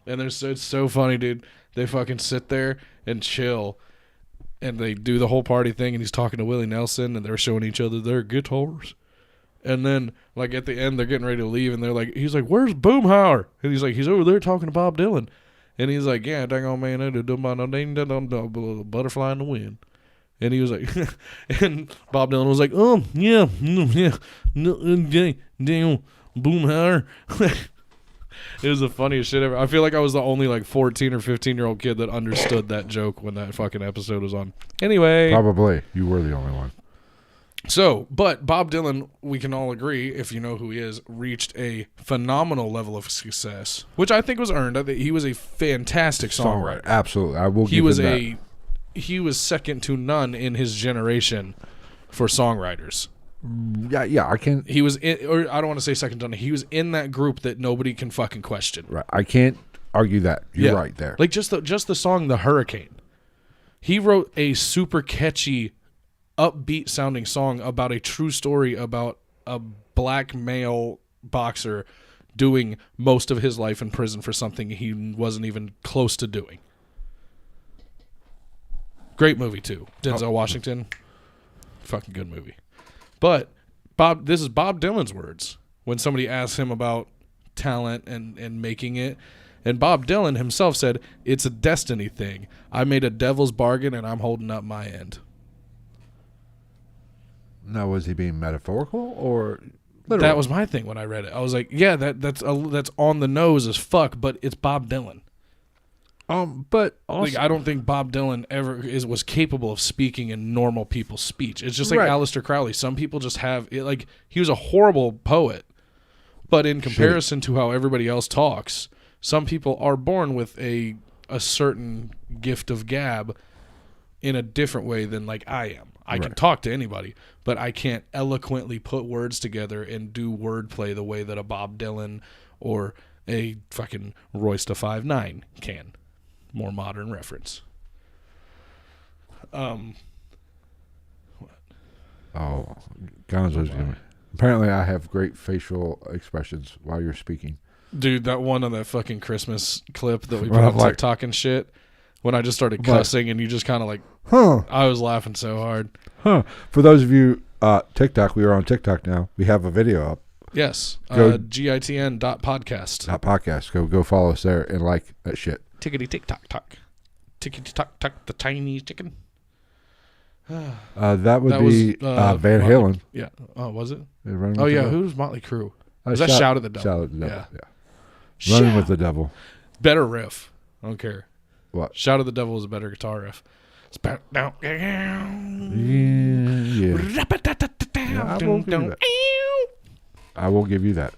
And it's so funny, dude. They fucking sit there and chill, and they do the whole party thing, and he's talking to Willie Nelson, and they're showing each other their guitars. And then, at the end, they're getting ready to leave, and he's like, where's Boomhauer? And he's like, he's over there talking to Bob Dylan. And he's like, yeah, dang on man, butterfly in the wind. And he was like, and Bob Dylan was like, oh, yeah, Boom hair. It was the funniest shit ever. I feel like I was the only like 14 or 15-year-old kid that understood that joke when that fucking episode was on. Anyway. Probably. You were the only one. So, but Bob Dylan, we can all agree, if you know who he is, reached a phenomenal level of success, which I think was earned. I think he was a fantastic songwriter. Absolutely. I will give him that. He was second to none in his generation for songwriters. Yeah, I can't. He was in, or I don't want to say second to none. He was in that group that nobody can fucking question. Right. I can't argue that. You're right there. Like just the song "The Hurricane." He wrote a super catchy, upbeat sounding song about a true story about a black male boxer doing most of his life in prison for something he wasn't even close to doing. Great movie too. Denzel Washington. Fucking good movie. But this is Bob Dylan's words when somebody asks him about talent and making it. And Bob Dylan himself said, "It's a destiny thing. I made a devil's bargain and I'm holding up my end." Now, was he being metaphorical or literal? That was my thing when I read it. I was like, yeah, that's on the nose as fuck, but it's Bob Dylan. But also, like, I don't think Bob Dylan ever was capable of speaking in normal people's speech. It's just like Aleister Crowley. Some people just have it. Like, he was a horrible poet, but in comparison to how everybody else talks, some people are born with a certain gift of gab in a different way than like I am. I can talk to anybody, but I can't eloquently put words together and do wordplay the way that a Bob Dylan or a fucking Royce da 5'9" can. More modern reference. What? Oh, Gonzo's doing. Apparently, I have great facial expressions while you're speaking. Dude, that one on that fucking Christmas clip that we put on TikTok and shit, when I just started cussing and you just kind of like, I was laughing so hard. For those of you, TikTok, we are on TikTok now. We have a video up. Yes. GITN.podcast. Podcast. Go follow us there and like that shit. Tickety tick tock tock. Tickety tock tock, the tiny chicken. That would be Van Halen. Yeah. Oh, was it? Oh, yeah. Who's Motley Crue? Was that Shout at the Devil? Shout at the Devil, yeah. Running with the Devil. Better riff. I don't care. What? Shout at the Devil is a better guitar riff. Yeah. I will give you that.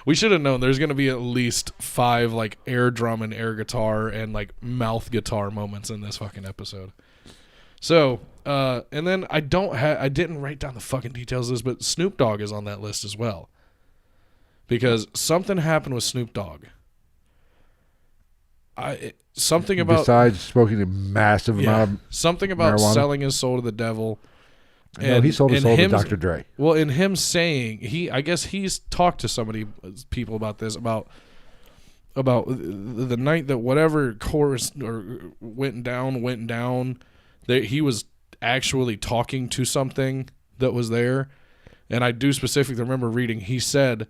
We should have known there's going to be at least 5 like air drum and air guitar and like mouth guitar moments in this fucking episode. So, and then I didn't write down the fucking details of this, but Snoop Dogg is on that list as well. Because something happened with Snoop Dogg. Something about, besides smoking a massive amount of something about marijuana? Selling his soul to the devil. No, he sold his soul to Dr. Dre. Well, in him saying I guess he's talked to people about this about the night that whatever chorus or went down. That he was actually talking to something that was there, and I do specifically remember reading. He said,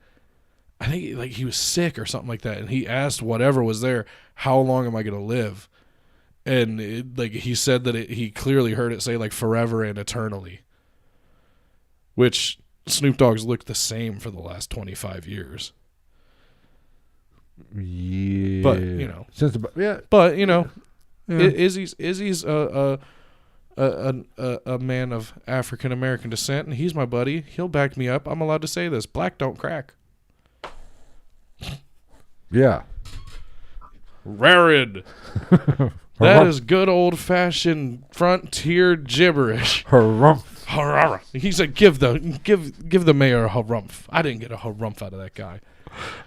I think like he was sick or something like that, and he asked whatever was there, "How long am I going to live?" And he said that he clearly heard it say like forever and eternally. Which Snoop Dogg's looked the same for the last 25 years. Yeah. But, you know. Izzy's a man of African American descent, and he's my buddy. He'll back me up. I'm allowed to say this. Black don't crack. Yeah. Rarid. That is good old-fashioned frontier gibberish. Harumph. He said, give the mayor a harumph. I didn't get a harumph out of that guy.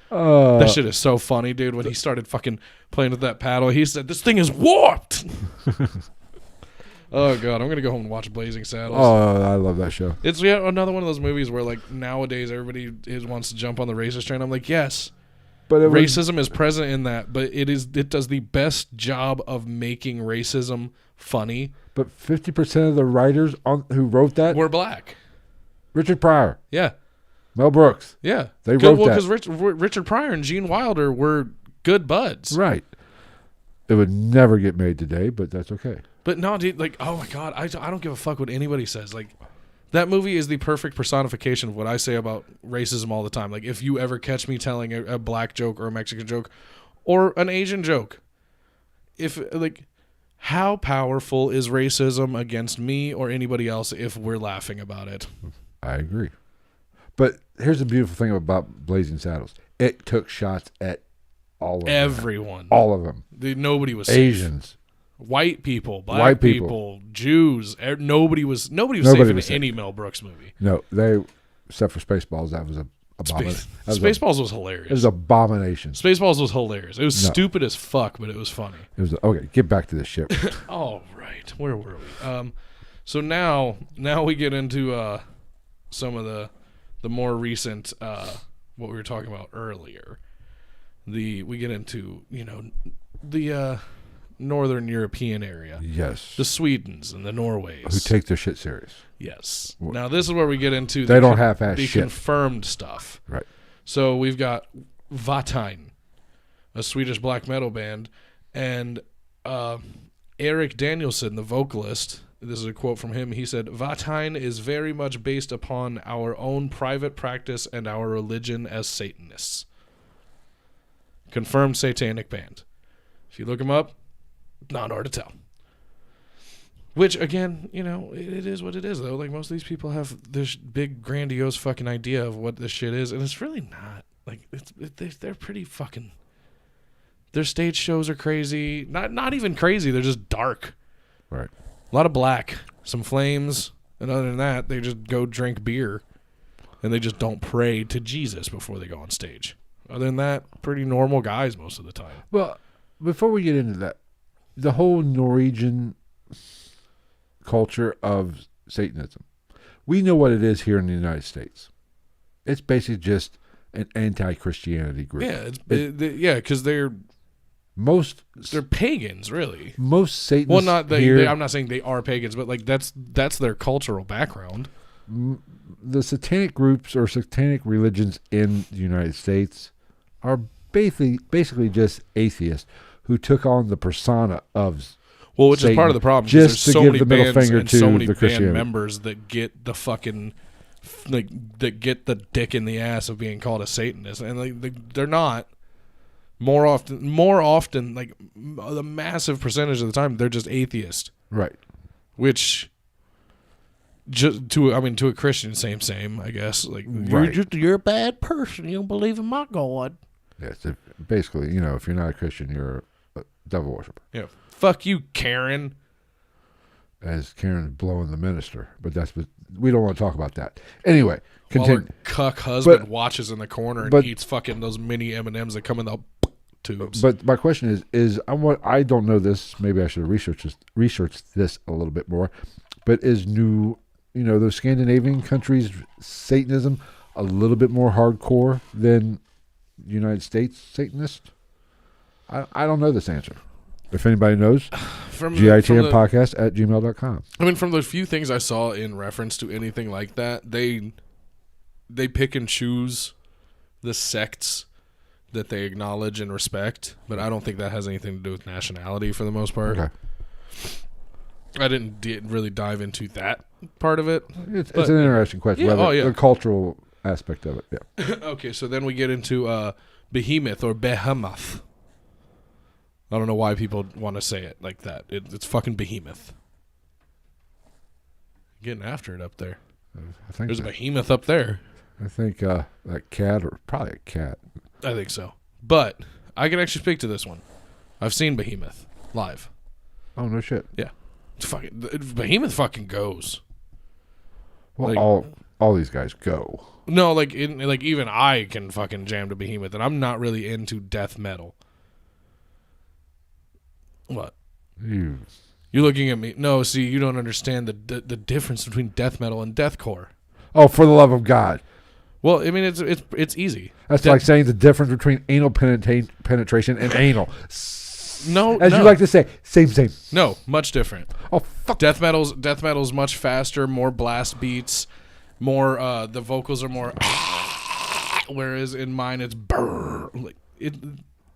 That shit is so funny, dude. When he started fucking playing with that paddle, he said, "This thing is warped." Oh, God. I'm going to go home and watch Blazing Saddles. Oh, I love that show. It's yet another one of those movies where, like, nowadays everybody wants to jump on the racist train. I'm like, yes. But racism is present in that, but it does the best job of making racism funny. But 50% of the writers who wrote that were black. Richard Pryor. Yeah. Mel Brooks. Yeah. They wrote that. Because Richard Pryor and Gene Wilder were good buds. Right. It would never get made today, but that's okay. But no, dude, like, oh my God, I don't give a fuck what anybody says. Like, That movie is the perfect personification of what I say about racism all the time. Like, if you ever catch me telling a black joke or a Mexican joke or an Asian joke, how powerful is racism against me or anybody else if we're laughing about it? I agree. But here's the beautiful thing about Blazing Saddles. It took shots at all of everyone. Them. All of them. Nobody was Asians. Safe. White people, black people, Jews. Nobody was safe in any Mel Brooks movie. No, except for Spaceballs, that was a abomination. Spaceballs was hilarious. It was abomination. Spaceballs was hilarious. It was stupid as fuck, but it was funny. It was okay. Get back to this shit. All right, where were we? So now we get into some of the more recent what we were talking about earlier. We get into the Northern European area. Yes. The Swedens and the Norways. Who take their shit serious. Yes. Now this is where we get into they don't half-ass the shit. Confirmed stuff. Right. So we've got Vatain, a Swedish black metal band, and Eric Danielsson, the vocalist. This is a quote from him. He said, "Vatain is very much based upon our own private practice and our religion as Satanists." Confirmed satanic band. If you look them up, not hard to tell. Which, again, it is what it is, though. Like, most of these people have this big, grandiose fucking idea of what this shit is, and it's really not. Like, they're pretty fucking... Their stage shows are crazy. Not even crazy, they're just dark. Right. A lot of black, some flames, and other than that, they just go drink beer, and they just don't pray to Jesus before they go on stage. Other than that, pretty normal guys most of the time. Well, before we get into that, the whole Norwegian culture of Satanism, we know what it is here in the United States. It's basically just an anti-Christianity group. Yeah, because they're pagans, really. Most Satanists I'm not saying they are pagans, but like that's their cultural background. The satanic groups or satanic religions in the United States are basically just atheists who took on the persona of which Satan is part of the problem. Just there's to so give many the middle bands finger and to so many the Christianity. band members that get the fucking that get the dick in the ass of being called a Satanist, and they're not. More often, like the massive percentage of the time, they're just atheist. Right. Which, to a Christian, same, I guess. Like, right. you're a bad person. You don't believe in my God. Yes, basically, if you're not a Christian, you're a devil worshiper. Yeah. Fuck you, Karen. As Karen's blowing the minister, but we don't want to talk about that. Anyway, continue. While her cuck husband watches in the corner and eats fucking those mini M&Ms that come in the tubes. But my question is I don't know this. Maybe I should have researched this a little bit more. But is those Scandinavian countries' Satanism a little bit more hardcore than United States Satanist? I don't know this answer. If anybody knows, gitmpodcast@gmail.com. I mean, from the few things I saw in reference to anything like that, they pick and choose the sects that they acknowledge and respect, but I don't think that has anything to do with nationality for the most part. Okay. I didn't really dive into that part of it. It's an interesting question. The cultural aspect of it. Yeah. Okay, so then we get into Behemoth or Behemoth. I don't know why people want to say it like that. It's fucking Behemoth. Getting after it up there. I think there's a behemoth up there. I think that cat, or probably a cat. I think so. But I can actually speak to this one. I've seen Behemoth live. Oh, no shit. Yeah. Behemoth fucking goes. Well, all these guys go. No, even I can fucking jam to Behemoth, and I'm not really into death metal. What? You're looking at me. No, see, you don't understand the difference between death metal and deathcore. Oh, for the love of God! Well, I mean, it's easy. That's like saying the difference between anal penetration and anal. No, you like to say, same. No, much different. Oh, fuck. Death metal's much faster, more blast beats, more. The vocals are more. Whereas in mine, it's brrr.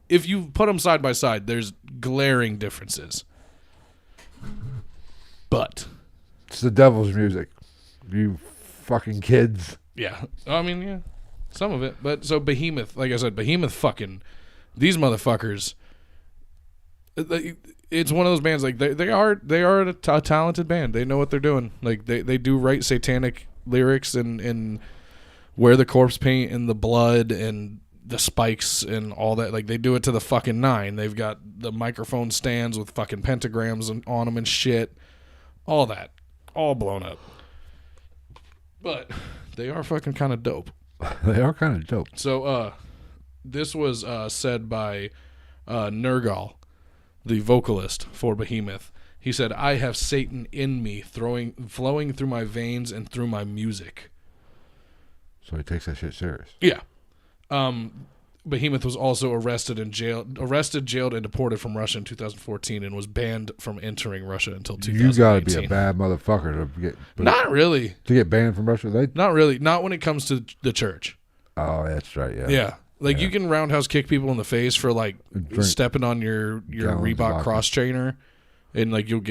If you put them side by side, there's glaring differences. But it's the devil's music. You fucking kids. Yeah. I mean, yeah. Some of it. But so Behemoth, like I said, Behemoth fucking, these motherfuckers, it's one of those bands, like they are a talented band. They know what they're doing. Like they do write satanic lyrics and wear the corpse paint and the blood and the spikes and all that. Like they do it to the fucking nine. They've got the microphone stands with fucking pentagrams on them and shit. All that. All blown up. But they are fucking kind of dope. They are kind of dope. So this was said by Nergal, the vocalist for Behemoth. He said, "I have Satan in me, flowing through my veins and through my music." So he takes that shit serious. Yeah. Behemoth was also arrested, jailed, and deported from Russia in 2014, and was banned from entering Russia until 2018. You gotta be a bad motherfucker to get. Not really. To get banned from Russia, not really. Not when it comes to the church. Oh, that's right. Yeah. Yeah. Like you can roundhouse kick people in the face for like stepping on your Reebok cross trainer, and like you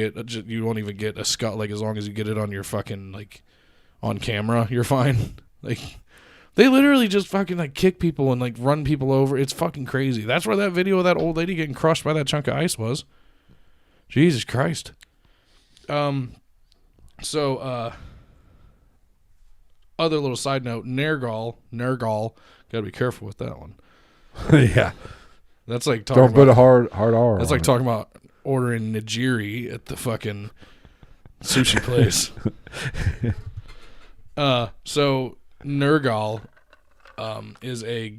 won't even get a scut. Like as long as you get it on your fucking like on camera, you're fine. Like. They literally just fucking like kick people and like run people over. It's fucking crazy. That's where that video of that old lady getting crushed by that chunk of ice was. Jesus Christ. So other little side note, Nergal, gotta be careful with that one. Yeah. That's like talking Don't put a hard R. That's like talking about ordering nigiri at the fucking sushi place. So Nergal is a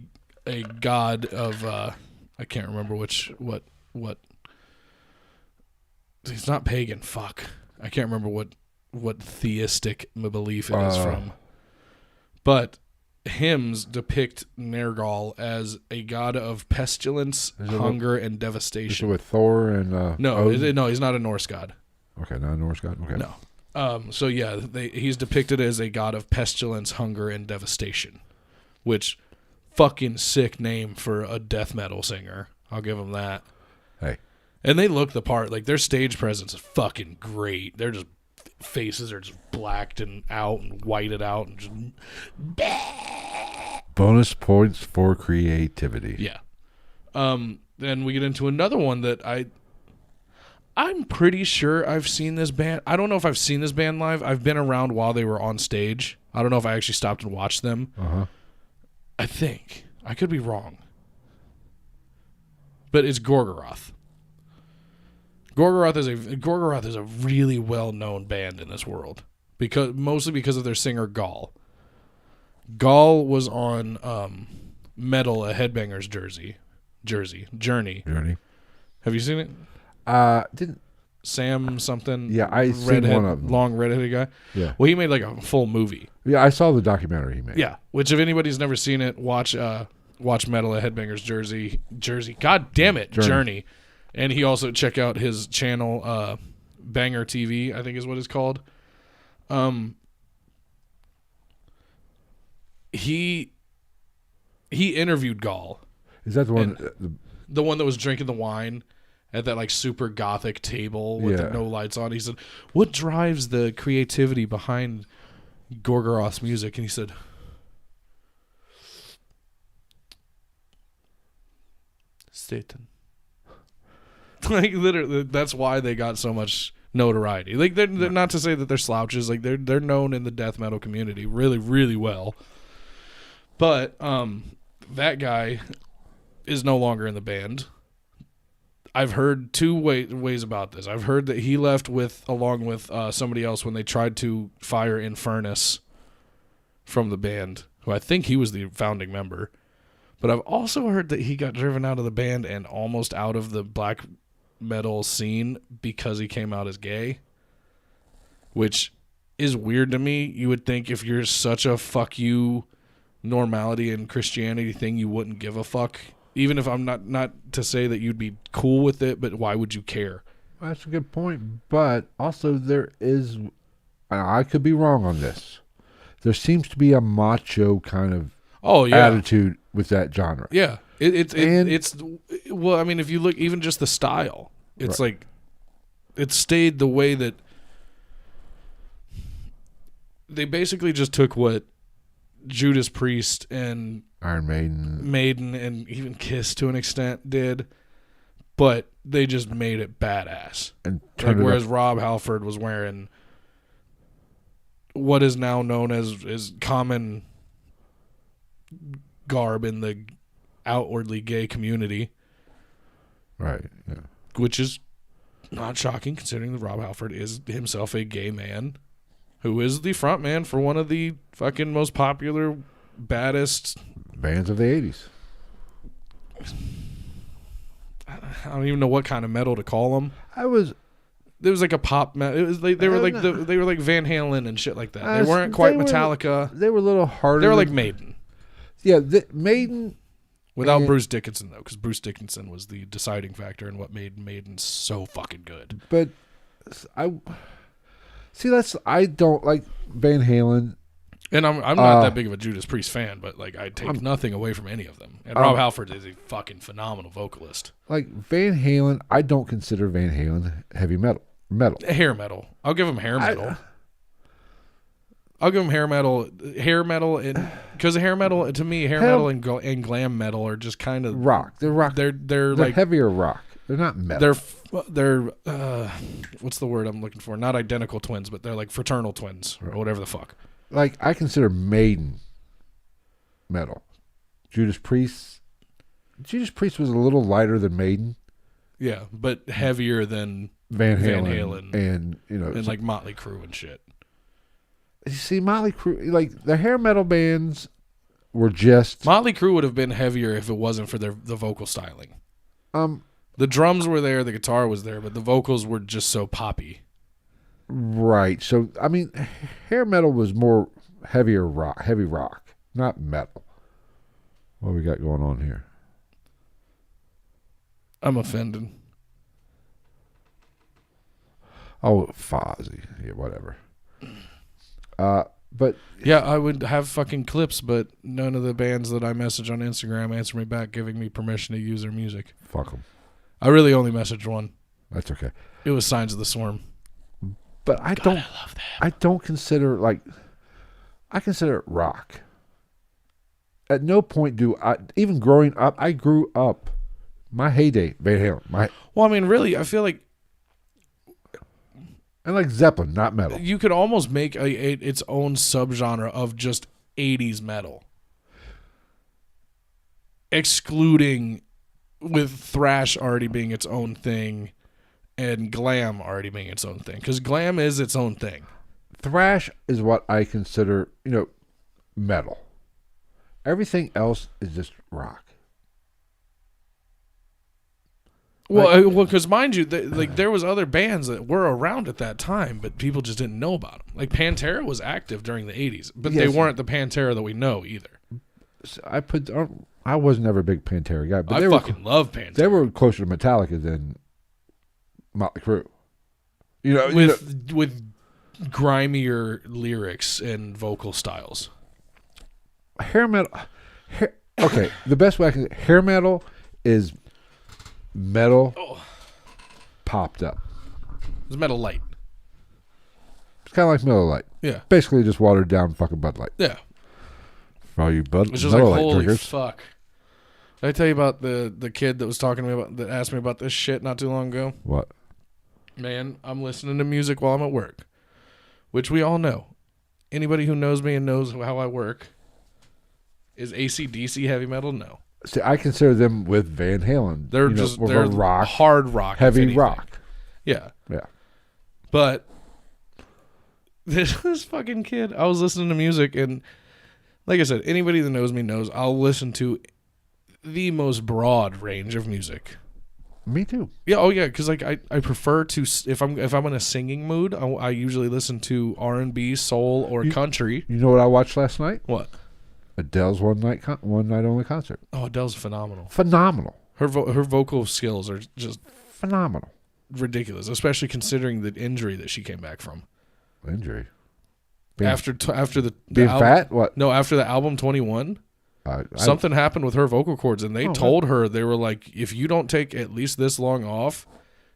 god of I can't remember what he's not pagan, fuck. I can't remember what theistic belief it is from. But hymns depict Nergal as a god of pestilence, hunger, and devastation. Is it with Thor and no, he's not a Norse god. Okay, not a Norse god. Okay. No. So yeah, he's depicted as a god of pestilence, hunger, and devastation, which fucking sick name for a death metal singer. I'll give them that. Hey. And they look the part. Like their stage presence is fucking great. Their just faces are just blacked and out and whited out and just bonus points for creativity. Yeah. Then we get into another one that I'm pretty sure I've seen this band. I don't know if I've seen this band live. I've been around while they were on stage. I don't know if I actually stopped and watched them. Uh-huh. I think. I could be wrong. But it's Gorgoroth. Gorgoroth is a really well-known band in this world. Mostly because of their singer Gall. Gall was on Metal, a Headbangers Journey. Have you seen it? Didn't Sam something? Yeah, I seen one of them. Long redheaded guy. Yeah. Well, he made like a full movie. Yeah, I saw the documentary he made. Yeah, which if anybody's never seen it, watch Metal at Headbangers Jersey. God damn it, Journey. And he also check out his channel, Banger TV, I think is what it's called. He interviewed Gall. Is that the one? The one that was drinking the wine at that like super gothic table with no lights on. He said, "What drives the creativity behind Gorgoroth's music?" And he said, "Satan." Like literally, that's why they got so much notoriety. Like they're not to say that they're slouches. Like they're known in the death metal community really, really well. But that guy is no longer in the band. I've heard two ways about this. I've heard that he left along with somebody else when they tried to fire Infernus from the band, who I think he was the founding member. But I've also heard that he got driven out of the band and almost out of the black metal scene because he came out as gay, which is weird to me. You would think if you're such a fuck you normality and Christianity thing, you wouldn't give a fuck. Even if I'm not to say that you'd be cool with it, but why would you care? That's a good point. But also there is, I could be wrong on this, there seems to be a macho kind of attitude with that genre. Yeah. It's well, I mean, if you look, even just the style, it's like, it stayed the way that they basically just took what Judas Priest and Iron Maiden and even Kiss to an extent did, but they just made it badass. And like, whereas Rob Halford was wearing what is now known as common garb in the outwardly gay community. Right, yeah. Which is not shocking considering that Rob Halford is himself a gay man who is the front man for one of the fucking most popular, baddest bands of the 80s. I don't even know what kind of metal to call them. There was like a pop metal. It was like they were like Van Halen and shit like that. They weren't quite Metallica. They were a little harder. They were like Maiden. Yeah, Maiden. Without Bruce Dickinson, though, because Bruce Dickinson was the deciding factor in what made Maiden so fucking good. But I don't like Van Halen. And I'm not that big of a Judas Priest fan, but like I take nothing away from any of them. And Rob Halford is a fucking phenomenal vocalist. Like Van Halen, I don't consider Van Halen heavy metal. Hair metal. I'll give him hair metal. I'll give him hair metal, and because hair metal to me, metal and glam metal are just kind of rock. They're rock. They're like heavier rock. They're not metal. They're what's the word I'm looking for? Not identical twins, but they're like fraternal twins or whatever the fuck. Like I consider Maiden metal. Judas Priest was a little lighter than Maiden. Yeah, but heavier than Van Halen and and like Motley Crue and shit. You see, Motley Crue, like the hair metal bands were just Motley Crue would have been heavier if it wasn't for the vocal styling. The drums were there, the guitar was there, but the vocals were just so poppy. Right. So I mean, hair metal was more heavy rock, not metal. What we got going on here? I'm offended. Oh, Fozzy. Yeah, whatever. But yeah, I would have fucking clips, but none of the bands that I message on Instagram answer me back giving me permission to use their music. Fuck them. I really only messaged one. That's okay. It was Signs of the Swarm. But I don't consider I consider it rock. At no point do I, even growing up, I grew up, my heyday, Van Halen. Well, I mean, really, I feel like and like Zeppelin, not metal. You could almost make its own subgenre of just 80s metal. Excluding with thrash already being its own thing and glam already being its own thing. Because glam is its own thing. Thrash is what I consider, metal. Everything else is just rock. Well, because mind you, there was other bands that were around at that time, but people just didn't know about them. Like Pantera was active during the 80s, but they weren't the Pantera that we know either. I was never a big Pantera guy, but I fucking love Pantera. They were closer to Metallica than Motley Crue. With grimier lyrics and vocal styles. Hair metal. Okay, the best way I can hair metal is metal popped up. It's Metal Light. It's kind of like Miller Lite. Yeah. Basically just watered down fucking Bud Light. Yeah. For all you It's just Miller like, Lite holy drinkers. fuck. Did I tell you about the kid that was talking to me that asked me about this shit not too long ago? What? Man, I'm listening to music while I'm at work, which we all know. Anybody who knows me and knows how I work, is AC/DC heavy metal? No. See, I consider them with Van Halen. They're they're rock, hard rock, heavy rock. Yeah. Yeah. But this fucking kid, I was listening to music, and like I said, anybody that knows me knows I'll listen to the most broad range of music. Me too. Yeah. Oh yeah. Because like I prefer to, if I'm in a singing mood, I usually listen to R&B, soul, or country. You know what I watched last night? What? Adele's one night only concert. Oh, Adele's phenomenal. Phenomenal. Her vocal skills are just phenomenal. Ridiculous, especially considering the injury that she came back from. Injury. After the being album, fat? What? No, after the album 21. Something happened with her vocal cords, and they told her, they were like, if you don't take at least this long off,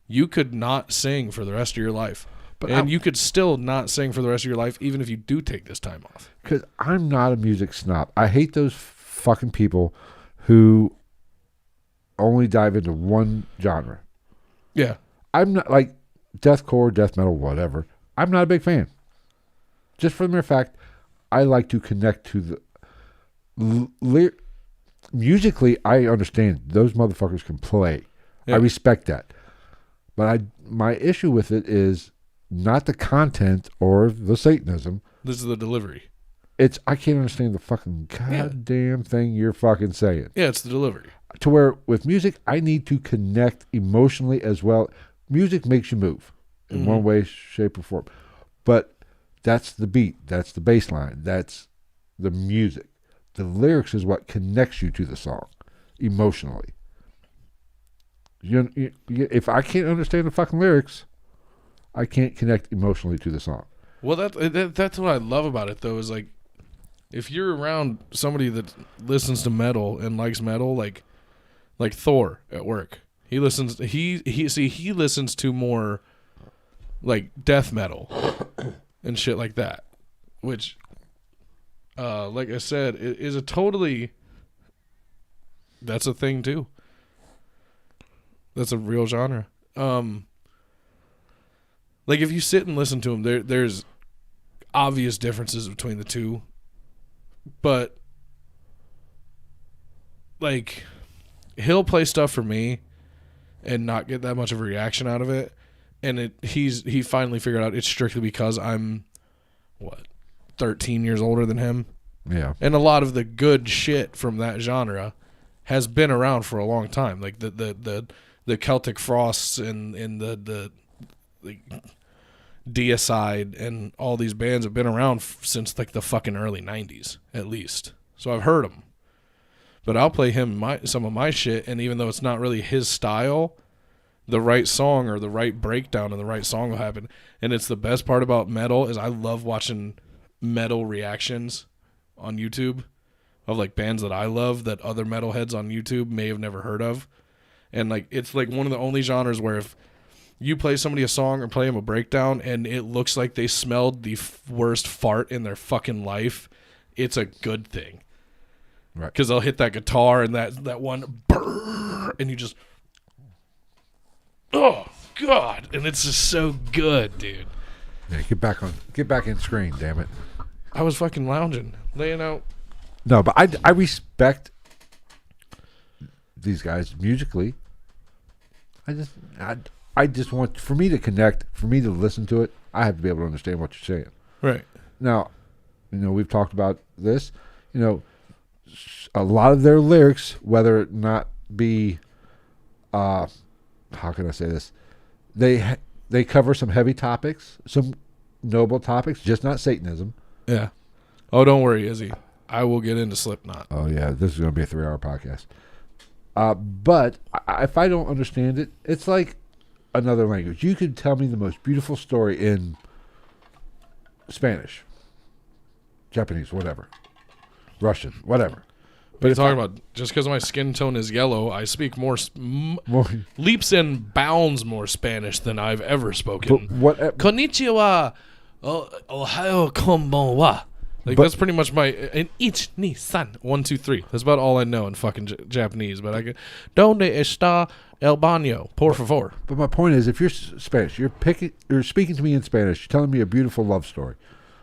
you could not sing for the rest of your life. And you could still not sing for the rest of your life, even if you do take this time off. Because I'm not a music snob. I hate those fucking people who only dive into one genre. Yeah. I'm not like deathcore, death metal, whatever. I'm not a big fan. Just for the mere fact, I like to connect to the musically. I understand those motherfuckers can play. Yeah. I respect that, but my issue with it is not the content or the Satanism. This is the delivery. I can't understand the fucking goddamn thing you're fucking saying. Yeah, it's the delivery. To where with music, I need to connect emotionally as well. Music makes you move in one way, shape, or form. But that's the beat. That's the bass line. That's the music. The lyrics is what connects you to the song emotionally. If I can't understand the fucking lyrics, I can't connect emotionally to the song. Well, that's what I love about it, though, is like, if you're around somebody that listens to metal and likes metal, like Thor at work, he listens to more like death metal and shit like that, which, like I said, it is that's a thing too. That's a real genre. Like if you sit and listen to him, there's obvious differences between the two, but like he'll play stuff for me and not get that much of a reaction out of it, and he finally figured out it's strictly because I'm 13 years older than him. Yeah. And a lot of the good shit from that genre has been around for a long time, like the Celtic Frosts and the Deicide and all these bands have been around since like the fucking early 90s at least. So I've heard them. But I'll play him some of my shit, and even though it's not really his style, the right song or the right breakdown and the right song will happen. And it's the best part about metal is I love watching metal reactions on YouTube of like bands that I love that other metalheads on YouTube may have never heard of. And like it's like one of the only genres where if you play somebody a song or play them a breakdown and it looks like they smelled the worst fart in their fucking life, it's a good thing. Right. Because they'll hit that guitar and that one brrr, and you just, oh God, and it's just so good, dude. Yeah, get back in screen, damn it. I was fucking lounging, laying out. No, but I respect these guys musically. I just want, for me to connect, for me to listen to it, I have to be able to understand what you're saying. Right. Now, we've talked about this, a lot of their lyrics, whether it not be, how can I say this? They cover some heavy topics, some noble topics, just not Satanism. Yeah. Oh, don't worry, Izzy. I will get into Slipknot. Oh, yeah. This is going to be a 3-hour podcast. But if I don't understand it, it's like another language. You could tell me the most beautiful story in Spanish, Japanese, whatever, Russian, whatever. But you're talking about just because my skin tone is yellow, I speak more leaps and bounds more Spanish than I've ever spoken. Konnichiwa, ohayo konbanwa. That's pretty much my ich ni san 1 2 3. That's about all I know in fucking Japanese. But I get donde está el baño, por favor. But my point is, if you're Spanish, you're speaking to me in Spanish, you're telling me a beautiful love story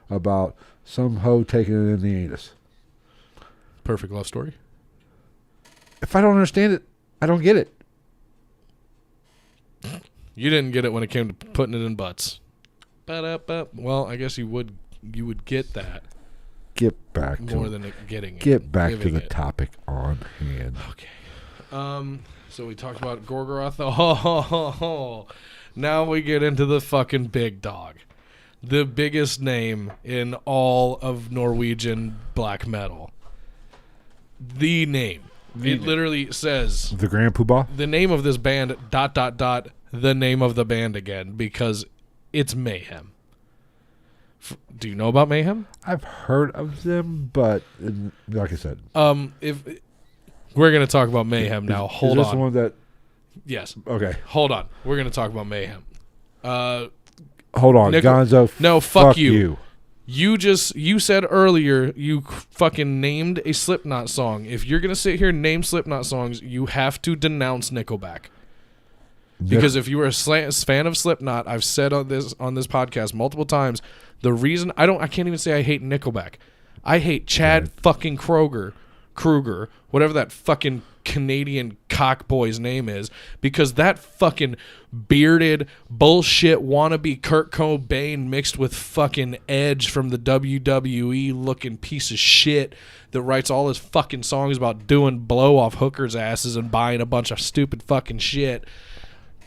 about some hoe taking it in the anus. Perfect love story. If I don't understand it, I don't get it. You didn't get it when it came to putting it in butts. Well, I guess you would get that. Get back more than getting it. Get back to the topic on hand. Okay. So we talked about Gorgoroth. Oh, now we get into the fucking big dog. The biggest name in all of Norwegian black metal. The name. It literally says the Grand Poobah. The name of this band, ... the name of the band again, because it's Mayhem. Do you know about Mayhem? I've heard of them, but like I said, if we're gonna talk about Mayhem now, hold on. Is this the one that? Yes. Okay. Hold on. We're gonna talk about Mayhem. Hold on, Gonzo. No, fuck you. you. You said earlier you fucking named a Slipknot song. If you're gonna sit here and name Slipknot songs, you have to denounce Nickelback. Because if you were a fan of Slipknot, I've said on this podcast multiple times, the reason I can't even say I hate Nickelback. I hate Chad fucking Kruger, whatever that fucking Canadian cockboy's name is, because that fucking bearded bullshit wannabe Kurt Cobain mixed with fucking Edge from the WWE looking piece of shit that writes all his fucking songs about doing blow off hookers' asses and buying a bunch of stupid fucking shit.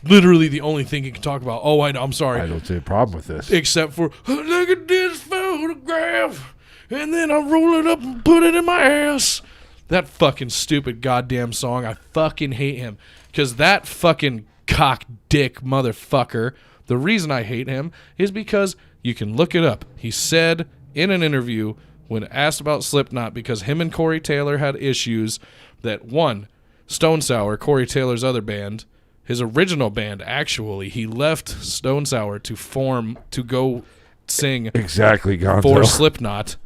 Literally the only thing he can talk about. Oh, I'm sorry. I don't see a problem with this. Except for, look at this photograph, and then I roll it up and put it in my ass. That fucking stupid goddamn song. I fucking hate him. Because that fucking cock dick motherfucker, the reason I hate him is because you can look it up. He said in an interview when asked about Slipknot, because him and Corey Taylor had issues, that one, Stone Sour, Corey Taylor's other band, his original band, actually, he left Stone Sour to go sing exactly Gonzo. For Slipknot,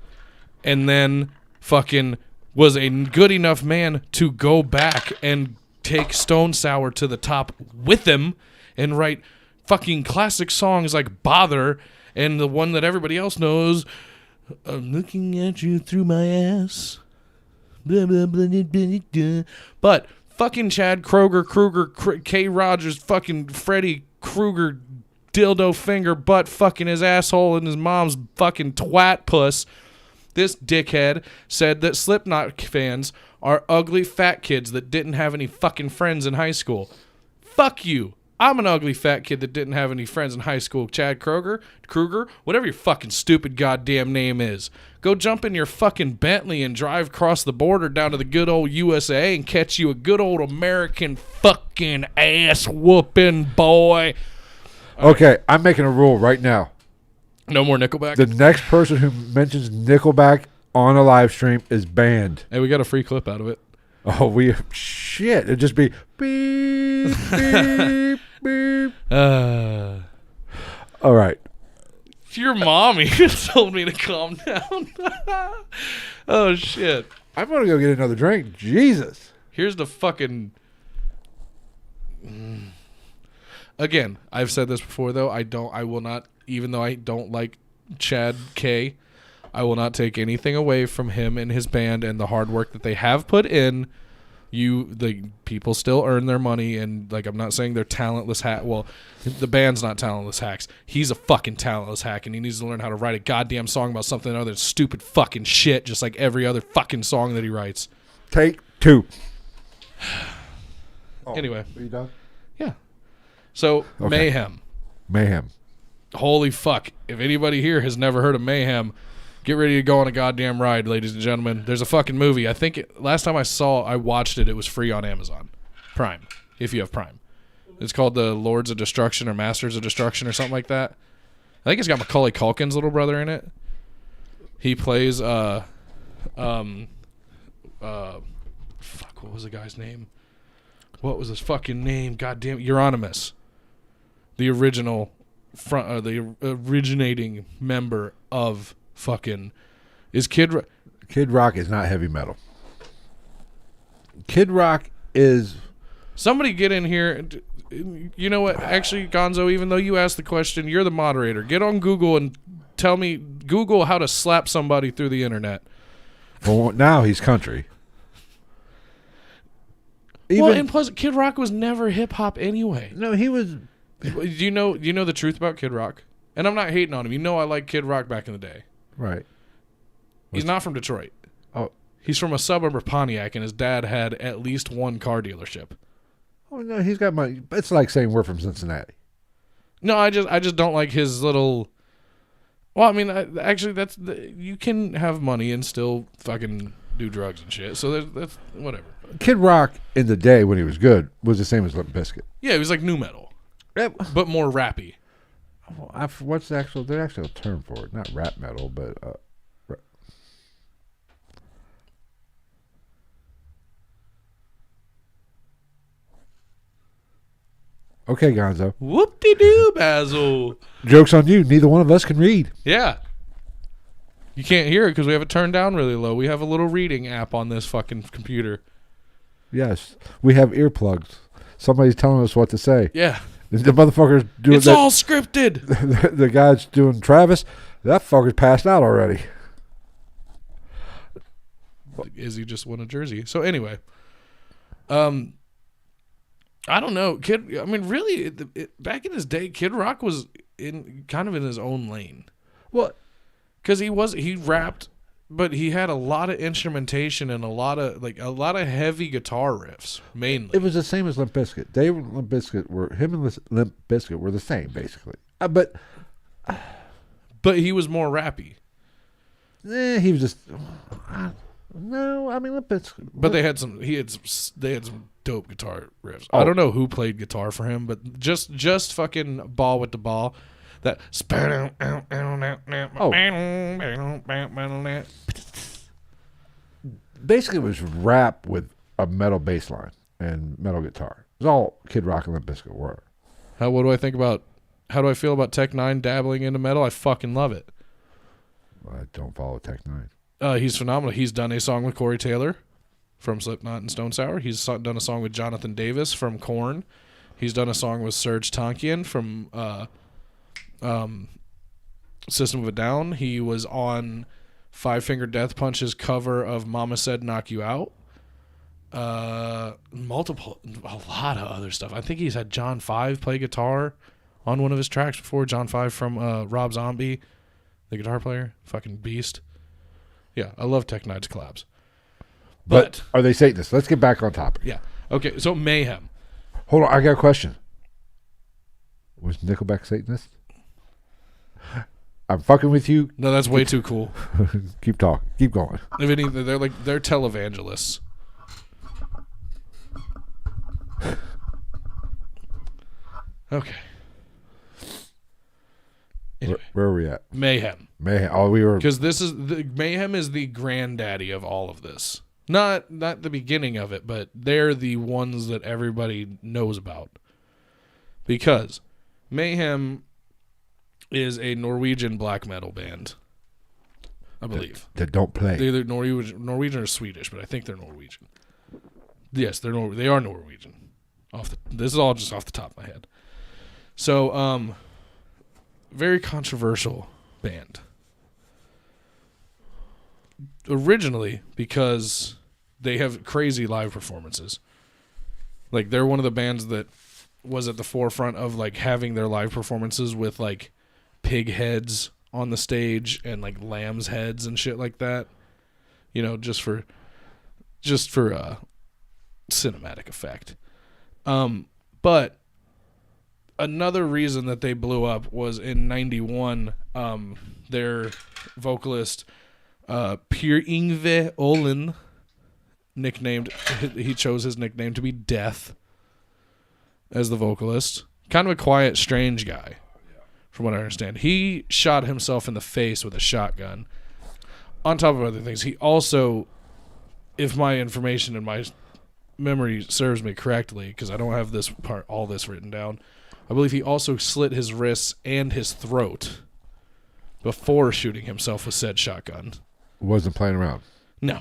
and then fucking was a good enough man to go back and take Stone Sour to the top with him and write fucking classic songs like Bother and the one that everybody else knows, I'm looking at you through my ass. Blah, blah, blah, blah, blah, blah. But fucking Chad Kruger, K. Rogers, fucking Freddy Krueger, dildo finger, butt fucking his asshole and his mom's fucking twat puss. This dickhead said that Slipknot fans are ugly fat kids that didn't have any fucking friends in high school. Fuck you. I'm an ugly fat kid that didn't have any friends in high school. Chad Kruger, whatever your fucking stupid goddamn name is. Go jump in your fucking Bentley and drive across the border down to the good old USA and catch you a good old American fucking ass whooping, boy. Okay, I'm making a rule right now. No more Nickelback? The next person who mentions Nickelback on a live stream is banned. Hey, we got a free clip out of it. Oh, shit. It'd just be beep, beep, beep. All right. Your mommy told me to calm down. Oh, shit. I'm going to go get another drink. Jesus. Here's the fucking... Again, I've said this before, though. I will not, even though I don't like Chad K., I will not take anything away from him and his band and the hard work that they have put in. The people still earn their money, and like I'm not saying they're talentless well, the band's not talentless hacks. He's a fucking talentless hack, and he needs to learn how to write a goddamn song about something other than stupid fucking shit, just like every other fucking song that he writes. Take two. Anyway. Are you done? Yeah. So, okay. Mayhem. Holy fuck. If anybody here has never heard of Mayhem, get ready to go on a goddamn ride, ladies and gentlemen. There's a fucking movie. I think last time I watched it, it was free on Amazon Prime, if you have Prime. It's called The Lords of Destruction or Masters of Destruction or something like that. I think it's got Macaulay Culkin's little brother in it. He plays, fuck, what was the guy's name? What was his fucking name? Goddamn, Euronymous. The original the originating member of fucking is Kid Rock is not heavy metal. Kid Rock is... Somebody get in here. You know what? Actually, Gonzo, even though you asked the question, you're the moderator. Get on Google and tell me, Google how to slap somebody through the internet. Well, now he's country. And plus, Kid Rock was never hip hop anyway. No, he was... Do you know the truth about Kid Rock? And I'm not hating on him. You know I liked Kid Rock back in the day. Right. He's not from Detroit. Oh. He's from a suburb of Pontiac, and his dad had at least one car dealership. Oh, no, he's got money. It's like saying we're from Cincinnati. No, I just don't like his little... Well, I mean, actually, you can have money and still fucking do drugs and shit. So that's whatever. Kid Rock in the day when he was good was the same as Limp Bizkit. Yeah, he was like nu metal. But more rappy. What's the actual term for it? Not rap metal, but Okay, Gonzo. Whoop-de-doo, Basil. Joke's on you. Neither one of us can read. Yeah. You can't hear it because we have it turned down really low. We have a little reading app on this fucking computer. Yes. We have earplugs. Somebody's telling us what to say. Yeah. The motherfucker's doing It's all scripted. The guy's doing Travis. That fucker's passed out already. Izzy just won a jersey. So anyway, I don't know. Really, back in his day, Kid Rock was in his own lane. Well, because he rapped, but he had a lot of instrumentation and a lot of heavy guitar riffs mainly. It was the same as Limp Bizkit. Dave and Limp Bizkit Limp Bizkit were the same basically. But he was more rappy. He was just no. I mean Limp Bizkit. But they had some dope guitar riffs. I don't know who played guitar for him, but just fucking Ball with the Ball. That basically it was rap with a metal bass line and metal guitar. It was all Kid Rock and Limp Bizkit were. How do I feel about Tech Nine dabbling into metal? I fucking love it. I don't follow Tech Nine. He's phenomenal. He's done a song with Corey Taylor from Slipknot and Stone Sour. He's done a song with Jonathan Davis from Korn. He's done a song with Serge Tankian from System of a Down. He was on Five Finger Death Punch's cover of Mama Said Knock You Out. A lot of other stuff. I think he's had John 5 play guitar on one of his tracks before. John 5 from Rob Zombie, the guitar player, fucking beast. Yeah, I love Tech Nine's collabs. But are they Satanists? Let's get back on topic. Yeah. Okay, so Mayhem. Hold on, I got a question. Was Nickelback Satanist? I'm fucking with you. No, that's way too cool. Keep talking. Keep going. If anything, they're televangelists. Okay. Anyway, where are we at? Mayhem. Oh, we were because Mayhem is the granddaddy of all of this. Not the beginning of it, but they're the ones that everybody knows about. Because Mayhem is a Norwegian black metal band, I believe. That don't play. They're either Norwegian or Swedish, but I think they're Norwegian. Yes, they are Norwegian. This is all just off the top of my head. So, very controversial band. Originally, because they have crazy live performances. Like, they're one of the bands that was at the forefront of, like, having their live performances with, like, pig heads on the stage and, like, lamb's heads and shit like that. You know, just for cinematic effect. But another reason that they blew up was in 91, their vocalist Per Yngve Olin he chose his nickname to be Death as the vocalist. Kind of a quiet, strange guy, from what I understand. He shot himself in the face with a shotgun. On top of other things, he also, if my information and my memory serves me correctly, because I don't have all this written down, I believe he also slit his wrists and his throat before shooting himself with said shotgun. Wasn't playing around. No.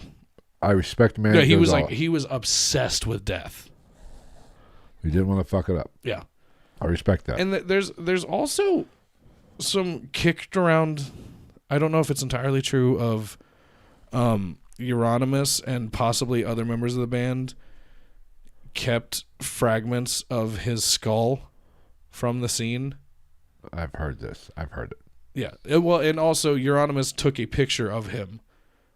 I respect the man. No, he was obsessed with death. He didn't want to fuck it up. Yeah. I respect that. And there's also some kicked around, I don't know if it's entirely true, of Euronymous and possibly other members of the band kept fragments of his skull from the scene. I've heard this. I've heard it. Yeah. And also Euronymous took a picture of him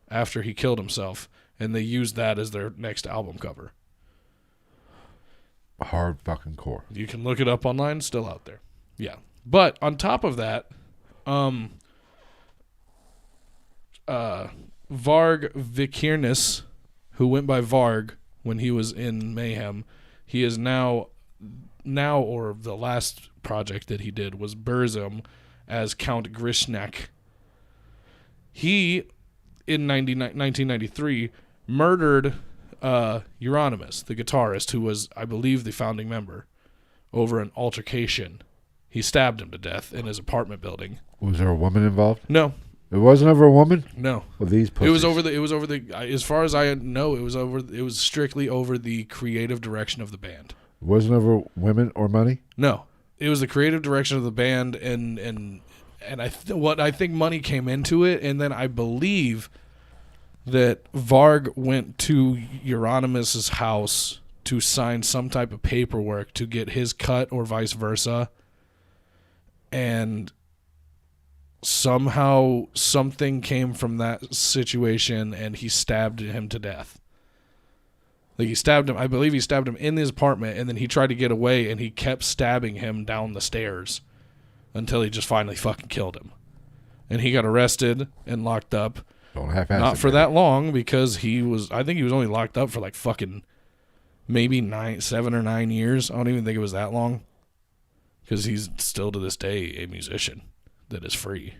after he killed himself, and they used that as their next album cover. Hard fucking core. You can look it up online, still out there. Yeah. But on top of that, Varg Vikernes, who went by Varg when he was in Mayhem, he is now, or the last project that he did was Burzum as Count Grishnak. He, in 1993, murdered Euronymous, the guitarist, who was, I believe, the founding member, over an altercation. He stabbed him to death in his apartment building. Was there a woman involved? No. It wasn't over a woman? No. Well, these pussies. It was over the as far as I know, it was strictly over the creative direction of the band. It wasn't over women or money? No. It was the creative direction of the band and what I think money came into it, and then I believe that Varg went to Euronymous' house to sign some type of paperwork to get his cut or vice versa. And somehow something came from that situation and he stabbed him to death. Like he stabbed him, I believe he stabbed him in his apartment, and then he tried to get away and he kept stabbing him down the stairs until he just finally fucking killed him. And he got arrested and locked up. Not for that long, because I think he was only locked up for like fucking maybe 7 or 9 years. I don't even think it was that long. Because he's still to this day a musician that is free.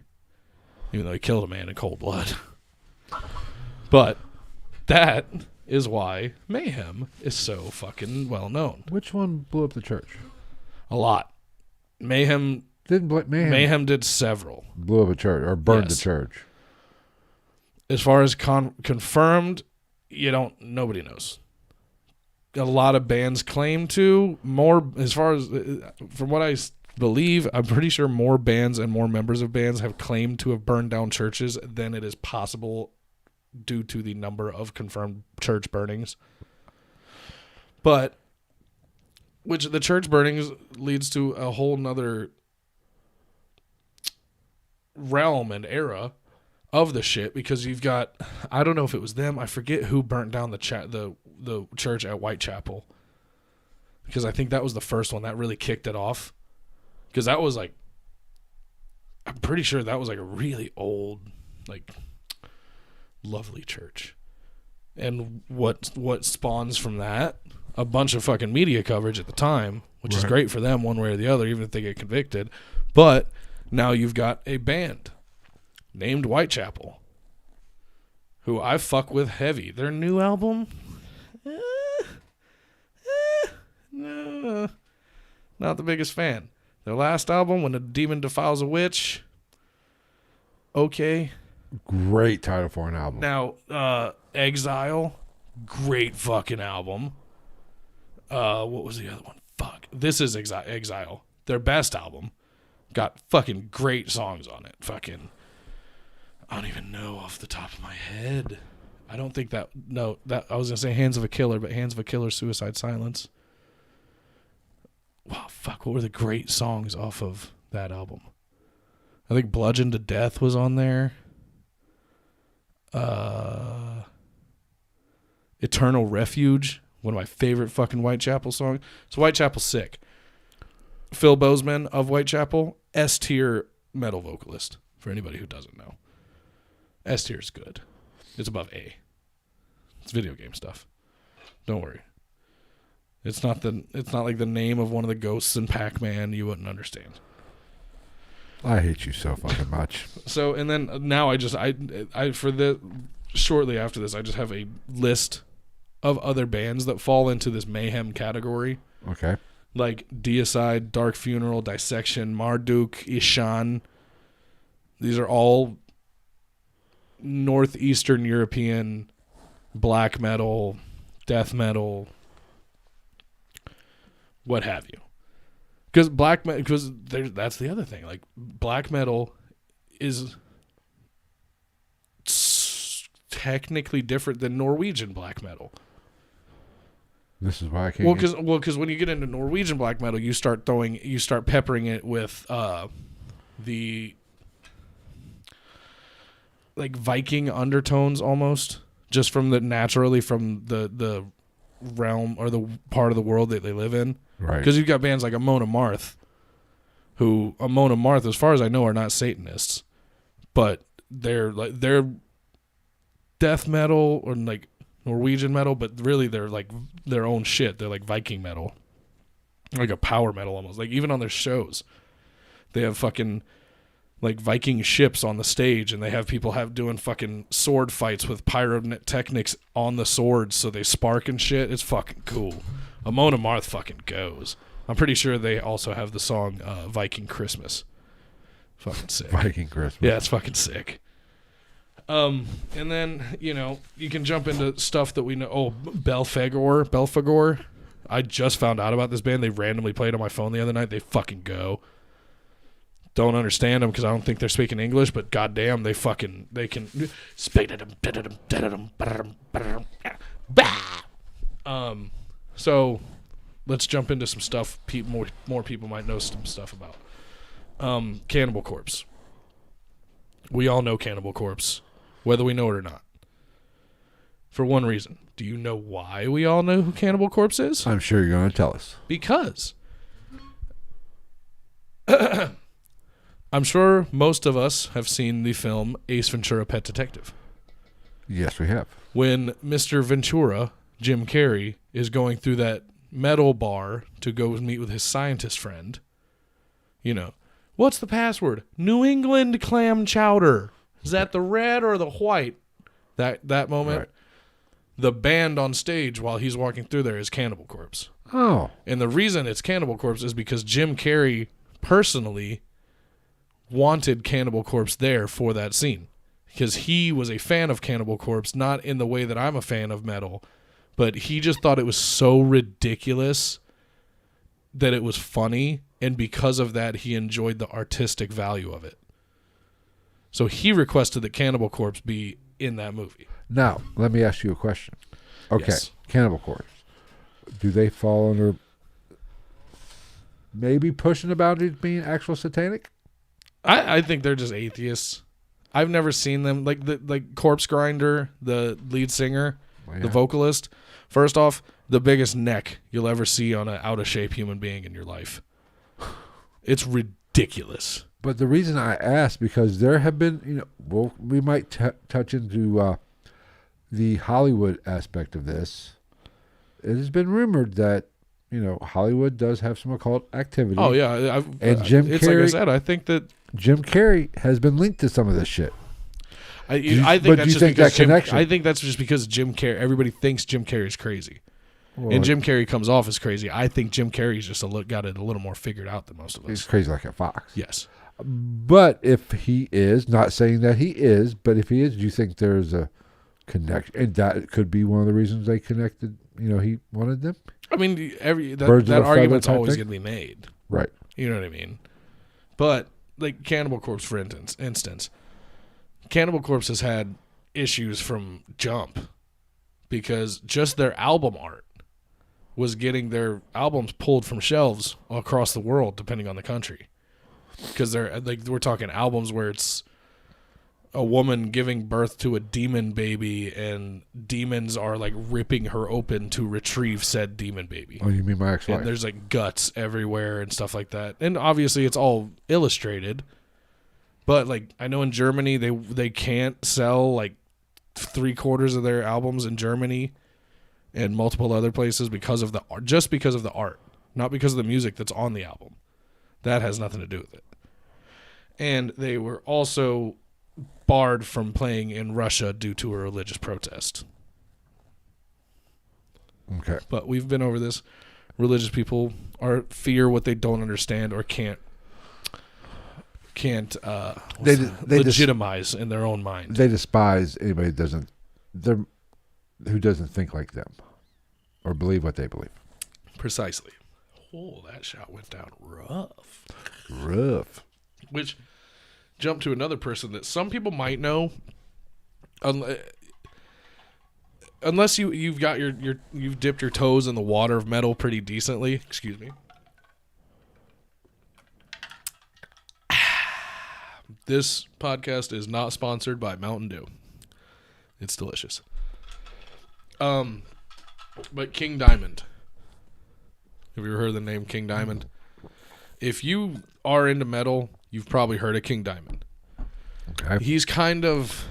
Even though he killed a man in cold blood. But that is why Mayhem is so fucking well known. Which one blew up the church? A lot. Mayhem did several. Blew up a church or burned the church. As far as confirmed, nobody knows. A lot of bands claim to. More, as far as, from what I believe, I'm pretty sure more bands and more members of bands have claimed to have burned down churches than it is possible due to the number of confirmed church burnings. But, which the church burnings leads to a whole nother realm and era of the shit, because you've got, I don't know if it was them, I forget who burnt down the church at Whitechapel, because I think that was the first one that really kicked it off, because that was like, I'm pretty sure that was like a really old, like, lovely church. And what spawns from that, a bunch of fucking media coverage at the time, which is great for them one way or the other, even if they get convicted. But now you've got a band named Whitechapel, who I fuck with heavy. Their new album, no, not the biggest fan. Their last album, When a Demon Defiles a Witch, okay. Great title for an album. Now, Exile, great fucking album. What was the other one? Fuck. This is Exile. Their best album. Got fucking great songs on it. Fucking, I don't even know off the top of my head. I don't think that I was gonna say Hands of a Killer, but Hands of a Killer, Suicide Silence. Wow, fuck, what were the great songs off of that album? I think Bludgeoned to Death was on there. Eternal Refuge, one of my favorite fucking Whitechapel songs. So Whitechapel's sick. Phil Bozeman of Whitechapel, S-tier metal vocalist, for anybody who doesn't know. S-tier is good. It's above A. It's video game stuff. Don't worry. It's not like the name of one of the ghosts in Pac-Man. You wouldn't understand. I hate you so fucking much. So, and then now shortly after this, I just have a list of other bands that fall into this Mayhem category. Okay. Like Deicide, Dark Funeral, Dissection, Marduk, Ishan. These are all northeastern European black metal, death metal, what have you. Because that's the other thing. Like, black metal is technically different than Norwegian black metal. This is why I can't. Because when you get into Norwegian black metal, you start peppering it with the like Viking undertones almost, just from the realm or the part of the world that they live in. Right. Because you've got bands like Amon Amarth, who Amon Amarth, as far as I know, are not Satanists, but they're death metal or like Norwegian metal, but really they're like their own shit. They're like Viking metal, like a power metal almost. Like even on their shows, they have fucking like Viking ships on the stage, and they have people doing fucking sword fights with pyrotechnics on the swords, so they spark and shit. It's fucking cool. Amon Amarth fucking goes. I'm pretty sure they also have the song Viking Christmas. Fucking sick. Viking Christmas. Yeah, it's fucking sick. And then, you can jump into stuff that we know. Oh, Belphegor. I just found out about this band. They randomly played on my phone the other night. They fucking go. Don't understand them because I don't think they're speaking English, but goddamn, they can. So let's jump into some stuff. More people might know some stuff about. Cannibal Corpse. We all know Cannibal Corpse, whether we know it or not. For one reason. Do you know why we all know who Cannibal Corpse is? I'm sure you're going to tell us. Because I'm sure most of us have seen the film Ace Ventura: Pet Detective. Yes, we have. When Mr. Ventura, Jim Carrey, is going through that metal bar to go meet with his scientist friend, what's the password? New England clam chowder. Is that the red or the white? That moment, right. The band on stage while he's walking through there is Cannibal Corpse. Oh. And the reason it's Cannibal Corpse is because Jim Carrey personally wanted Cannibal Corpse there for that scene. Because he was a fan of Cannibal Corpse, not in the way that I'm a fan of metal, but he just thought it was so ridiculous that it was funny, and because of that, he enjoyed the artistic value of it. So he requested that Cannibal Corpse be in that movie. Now, let me ask you a question. Okay, yes. Cannibal Corpse. Do they fall under maybe pushing about it being actual satanic? I think they're just atheists. I've never seen them. Like Corpse Grinder, the lead singer, the vocalist. First off, the biggest neck you'll ever see on an out-of-shape human being in your life. It's ridiculous. But the reason I ask, because there have been, we might touch into the Hollywood aspect of this. It has been rumored that, Hollywood does have some occult activity. Oh, yeah. And Jim Carrey, like I said, I think that Jim Carrey has been linked to some of this shit. I think that's just because Jim Carrey, everybody thinks Jim Carrey's crazy. Well, and Jim Carrey comes off as crazy. I think Jim Carrey's just got it a little more figured out than most of us. He's crazy like a fox. Yes. But if he is, not saying that he is, but if he is, do you think there's a connection? And that could be one of the reasons they connected, he wanted them? I mean, that argument's always going to be made. Right. You know what I mean? But, like Cannibal Corpse, for instance, Cannibal Corpse has had issues from jump because just their album art was getting their albums pulled from shelves across the world, depending on the country. Because we're talking albums where it's a woman giving birth to a demon baby, and demons are ripping her open to retrieve said demon baby. Oh, you mean my ex-wife? And there's guts everywhere and stuff like that. And obviously, it's all illustrated. But I know in Germany they can't sell 3/4 of their albums in Germany and multiple other places because of the art, just because of the art, not because of the music that's on the album. That has nothing to do with it. And they were also barred from playing in Russia due to a religious protest. Okay. But we've been over this. Religious people fear what they don't understand or can't legitimize in their own mind. They despise anybody who doesn't think like them or believe what they believe. Precisely. Oh, that shot went down rough. Rough. Which jumped to another person that some people might know, unless you've got you've dipped your toes in the water of metal pretty decently. Excuse me. This podcast is not sponsored by Mountain Dew. It's delicious. But King Diamond. Have you ever heard the name King Diamond? If you are into metal, you've probably heard of King Diamond. Okay. He's kind of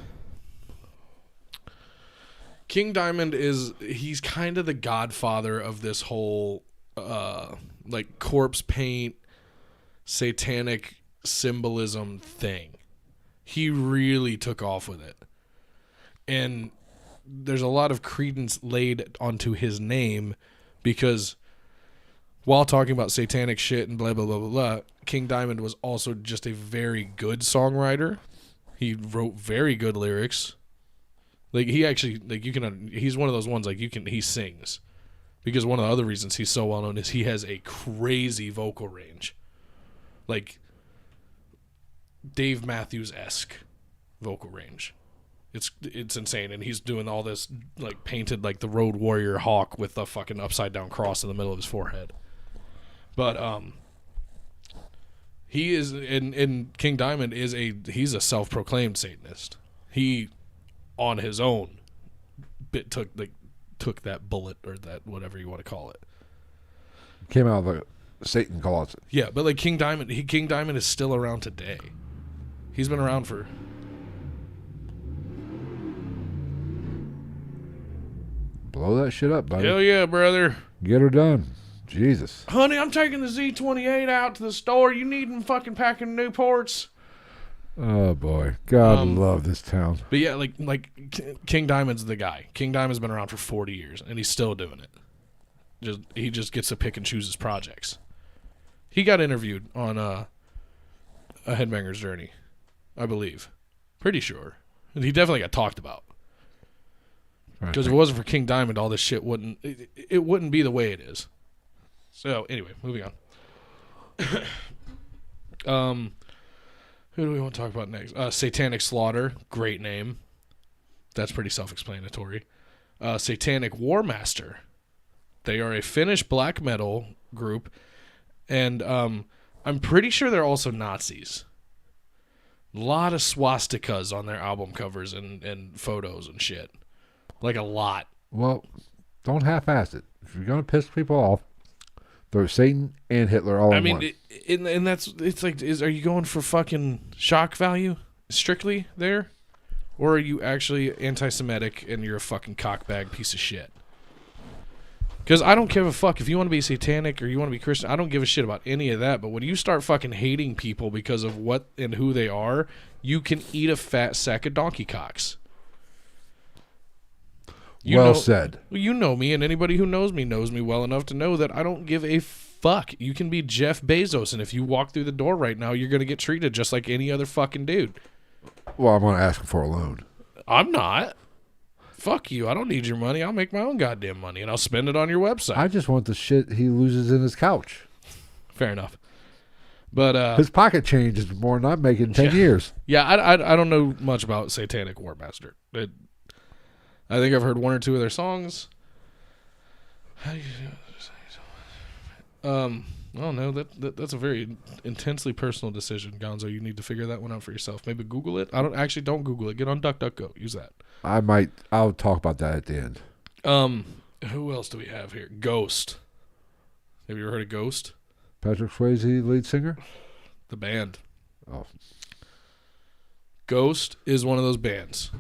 the godfather of this whole corpse paint, satanic symbolism thing. He really took off with it. And there's a lot of credence laid onto his name because while talking about satanic shit and blah, blah, blah, blah, blah, King Diamond was also just a very good songwriter. He wrote very good lyrics. Like, he actually, like, he's one of those ones, like, he sings. Because one of the other reasons he's so well known is he has a crazy vocal range. Like, Dave Matthews-esque vocal range. It's insane, and he's doing all this, like, painted like the Road Warrior hawk with the fucking upside down cross in the middle of his forehead. But he is, and King Diamond he's a self-proclaimed Satanist. He, on his own, took that bullet, or that whatever you want to call it. Came out of the Satan closet. Yeah, but like King Diamond is still around today. He's been around for. Blow that shit up, buddy. Hell yeah, brother. Get her done. Jesus. Honey, I'm taking the Z28 out to the store. You need them fucking packing Newports. Oh boy, God love this town. But yeah, like King Diamond's the guy. King Diamond's been around for 40 years, and he's still doing it. He just gets to pick and choose his projects. He got interviewed on A Headbanger's Journey, I believe. Pretty sure. And he definitely got talked about. Because if it wasn't for King Diamond, all this shit wouldn't be the way it is. So anyway, moving on. Who do we want to talk about next? Satanic Slaughter, great name. That's pretty self-explanatory. Satanic War Master. They are a Finnish black metal group, and I'm pretty sure they're also Nazis. A lot of swastikas on their album covers and photos and shit. Like, a lot. Well, don't half-ass it. If you're going to piss people off, throw Satan and Hitler all in one. And it's like, are you going for fucking shock value strictly there? Or are you actually anti-Semitic and you're a fucking cockbag piece of shit? Because I don't give a fuck if you want to be satanic or you want to be Christian. I don't give a shit about any of that. But when you start fucking hating people because of what and who they are, you can eat a fat sack of donkey cocks. Said. You know me, and anybody who knows me well enough to know that I don't give a fuck. You can be Jeff Bezos, and if you walk through the door right now, you're going to get treated just like any other fucking dude. Well, I'm going to ask him for a loan. I'm not. Fuck you. I don't need your money. I'll make my own goddamn money, and I'll spend it on your website. I just want the shit he loses in his couch. Fair enough. But his pocket change is more than I'm making in 10 years. Yeah, I don't know much about Satanic War Master. I think I've heard one or two of their songs. Oh no, that's a very intensely personal decision, Gonzo. You need to figure that one out for yourself. Maybe Google it. Don't Google it. Get on DuckDuckGo. Use that. I'll talk about that at the end. Who else do we have here? Ghost. Have you ever heard of Ghost? Patrick Swayze, lead singer? The band. Oh. Ghost is one of those bands.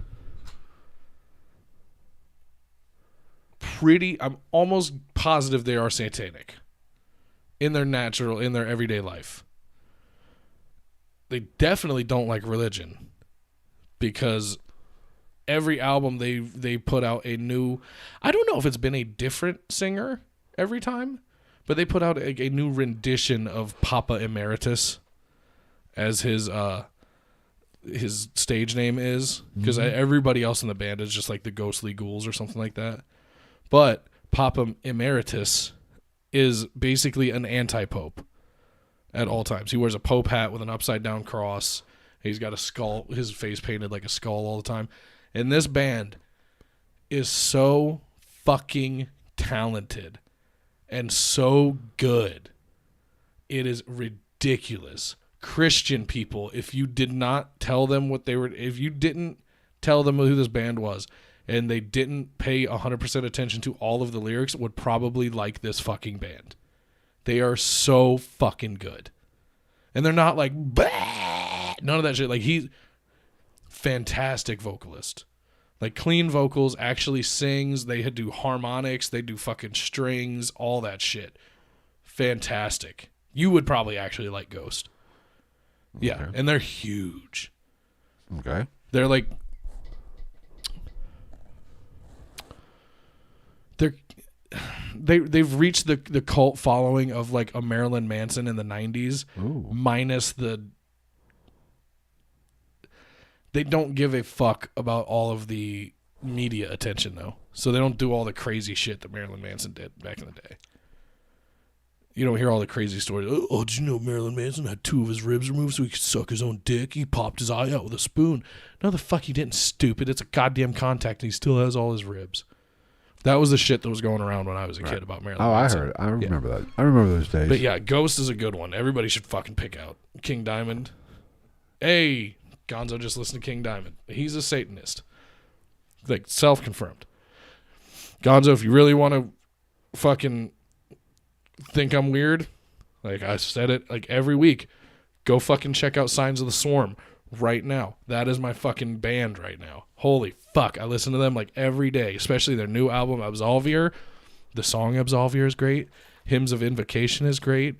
I'm almost positive they are satanic in their everyday life. They definitely don't like religion, because every album they put out a new, I don't know if it's been a different singer every time, but they put out a new rendition of Papa Emeritus as his stage name is, because everybody else in the band is just like the Ghostly Ghouls or something like that. But Papa Emeritus is basically an anti-pope at all times. He wears a pope hat with an upside-down cross. He's got a skull, his face painted like a skull all the time. And this band is so fucking talented and so good. It is ridiculous. Christian people, if you didn't tell them who this band was, and they didn't pay 100% attention to all of the lyrics, would probably like this fucking band. They are so fucking good. And they're not like, bah! None of that shit. Like, he's fantastic vocalist. Like, clean vocals, actually sings. They do harmonics. They do fucking strings, all that shit. Fantastic. You would probably actually like Ghost. Yeah, okay. And they're huge. Okay. They're like... they've reached the cult following of like a Marilyn Manson in the 90s, Ooh. minus they don't give a fuck about all of the media attention though. So they don't do all the crazy shit that Marilyn Manson did back in the day. You don't hear all the crazy stories. Oh, did you know Marilyn Manson had 2 of his ribs removed so he could suck his own dick? He popped his eye out with a spoon. No, the fuck he didn't, stupid. It's a goddamn contact and he still has all his ribs. That was the shit that was going around when I was a kid about Marilyn Manson. I heard it. I remember that. I remember those days. But yeah, Ghost is a good one. Everybody should fucking pick out. King Diamond. Hey, Gonzo just listened to King Diamond. He's a Satanist. Like, self-confirmed. Gonzo, if you really want to fucking think I'm weird, like I said it like every week, go fucking check out Signs of the Swarm right now. That is my fucking band right now. Holy fuck, I listen to them like every day, especially their new album Absolvier. The song Absolvier is great. Hymns of Invocation is great.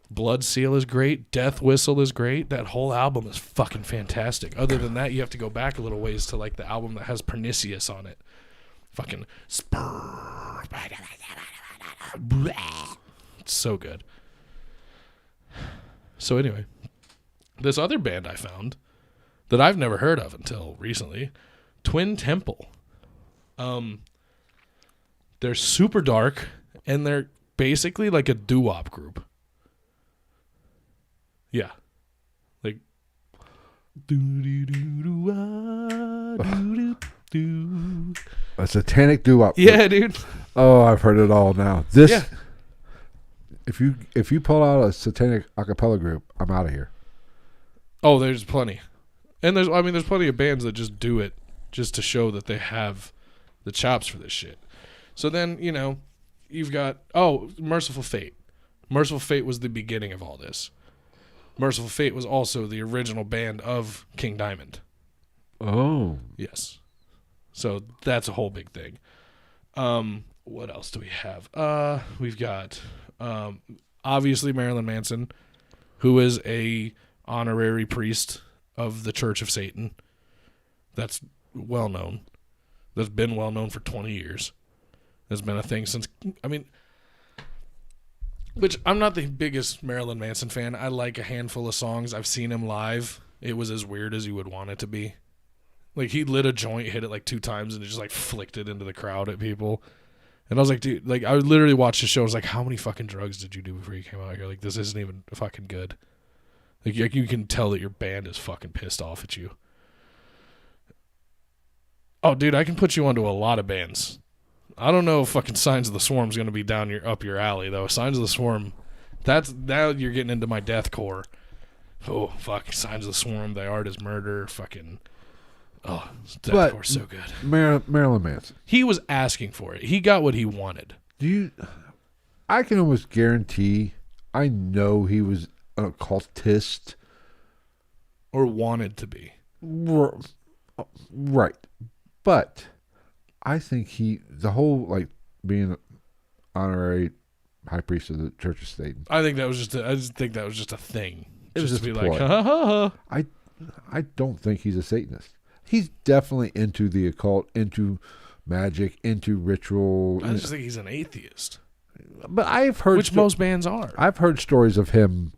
Blood Seal is great. Death Whistle is great. That whole album is fucking fantastic. Other than that, you have to go back a little ways to like the album that has Pernicious on it. Fucking it's so good. So anyway, this other band I found that I've never heard of until recently, Twin Temple. They're super dark and they're basically like a doo-wop group. Yeah. Like a satanic doo-wop. Yeah, dude. Oh, I've heard it all now. This Yeah. If you pull out a satanic a cappella group, I'm out of here. Oh, there's plenty. And there's plenty of bands that just do it just to show that they have the chops for this shit. So then, you've got, Merciful Fate. Merciful Fate was the beginning of all this. Merciful Fate was also the original band of King Diamond. Oh. Yes. So that's a whole big thing. What else do we have? We've got, obviously Marilyn Manson, who is a honorary priest of the Church of Satan. That's well known. That's been well known for 20 years. That's been a thing since, which I'm not the biggest Marilyn Manson fan. I like a handful of songs. I've seen him live. It was as weird as you would want it to be. Like, he lit a joint, hit it like 2 times, and it just like flicked it into the crowd at people. And I was like, dude, like I literally watched the show. I was like, how many fucking drugs did you do before you came out here? Like, this isn't even fucking good. Like you can tell that your band is fucking pissed off at you. Oh, dude, I can put you onto a lot of bands. I don't know if fucking Signs of the Swarm is going to be up your alley, though. Signs of the Swarm, now you're getting into my deathcore. Oh, fuck, Signs of the Swarm, Thy Art is Murder, fucking, deathcore's so good. Marilyn Manson. He was asking for it. He got what he wanted. I can almost guarantee, I know he was an occultist. Or wanted to be. Right. But I think the whole, like, being honorary high priest of the Church of Satan. I just think that was just a thing. It was just to be a ploy. like, ha ha ha. I don't think he's a Satanist. He's definitely into the occult, into magic, into ritual. I just think he's an atheist. But I've heard... Which most bands are. I've heard stories of him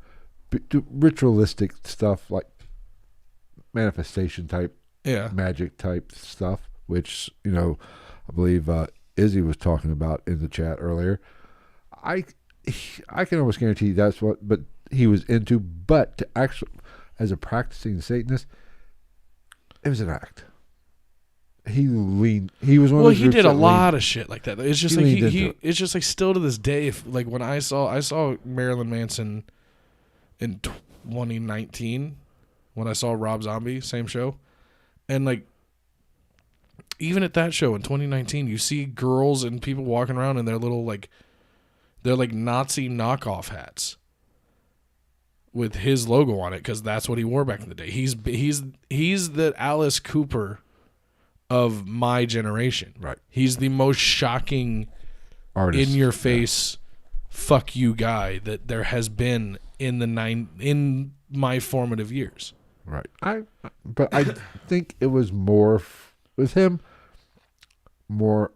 do ritualistic stuff, like manifestation type, magic type stuff, which, I believe Izzy was talking about in the chat earlier. I can almost guarantee that's what he was into, but to actually, as a practicing Satanist, it was an act. He was one of those he did a that lot of shit like that. It's just like he it's just like still to this day. Like when I saw Marilyn Manson in 2019 when I saw Rob Zombie, same show, and like even at that show in 2019, you see girls and people walking around in their little they're like Nazi knockoff hats with his logo on it because that's what he wore back in the day. He's the Alice Cooper of my generation. Right. He's the most shocking artist, in your face fuck you guy that there has been in my formative years. Right. But I think it was more with him more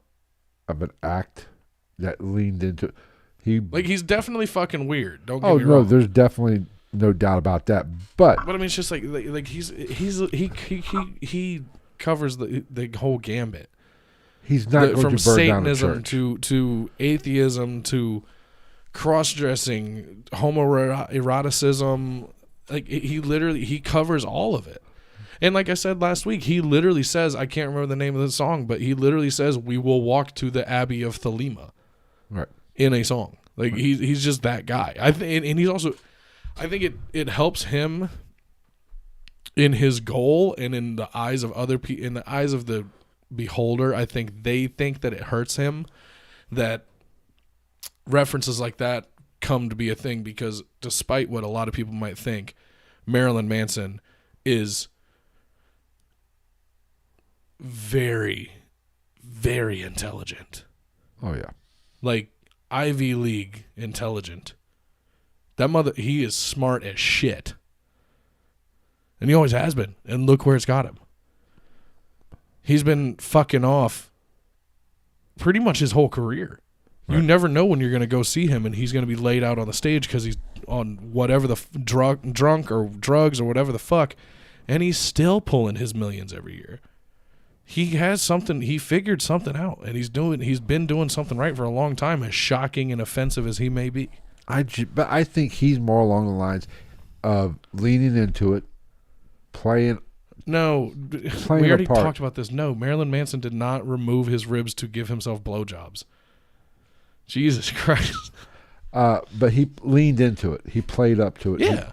of an act that leaned into. He he's definitely fucking weird. Don't get oh me no, wrong. there's definitely no doubt about that. But I mean, it's just like he covers the whole gambit. he's not going from to burn down a Satanism church. to atheism to cross-dressing, homoeroticism. Like he covers all of it. And like I said last week, he literally says, I can't remember the name of the song, but he literally says, "We will walk to the Abbey of Thelema," Right. in a song. Like he's just that guy. I think, and he's also, I think it helps him in his goal and in the eyes of other people, in the eyes of the beholder. I think they think that it hurts him that references like that come to be a thing, because despite what a lot of people might think, Marilyn Manson is very, very intelligent. Oh yeah. Like Ivy League intelligent. He is smart as shit. And he always has been. And look where it's got him. He's been fucking off pretty much his whole career. Right. You never know when you're going to go see him and he's going to be laid out on the stage because he's on whatever the drunk or drugs or whatever the fuck. And he's still pulling his millions every year. He has something. He figured something out, and he's been doing something right for a long time, as shocking and offensive as he may be. But I think he's more along the lines of leaning into it, playing. No, we already talked about this. No, Marilyn Manson did not remove his ribs to give himself blowjobs. Jesus Christ. But he leaned into it. He played up to it. Yeah,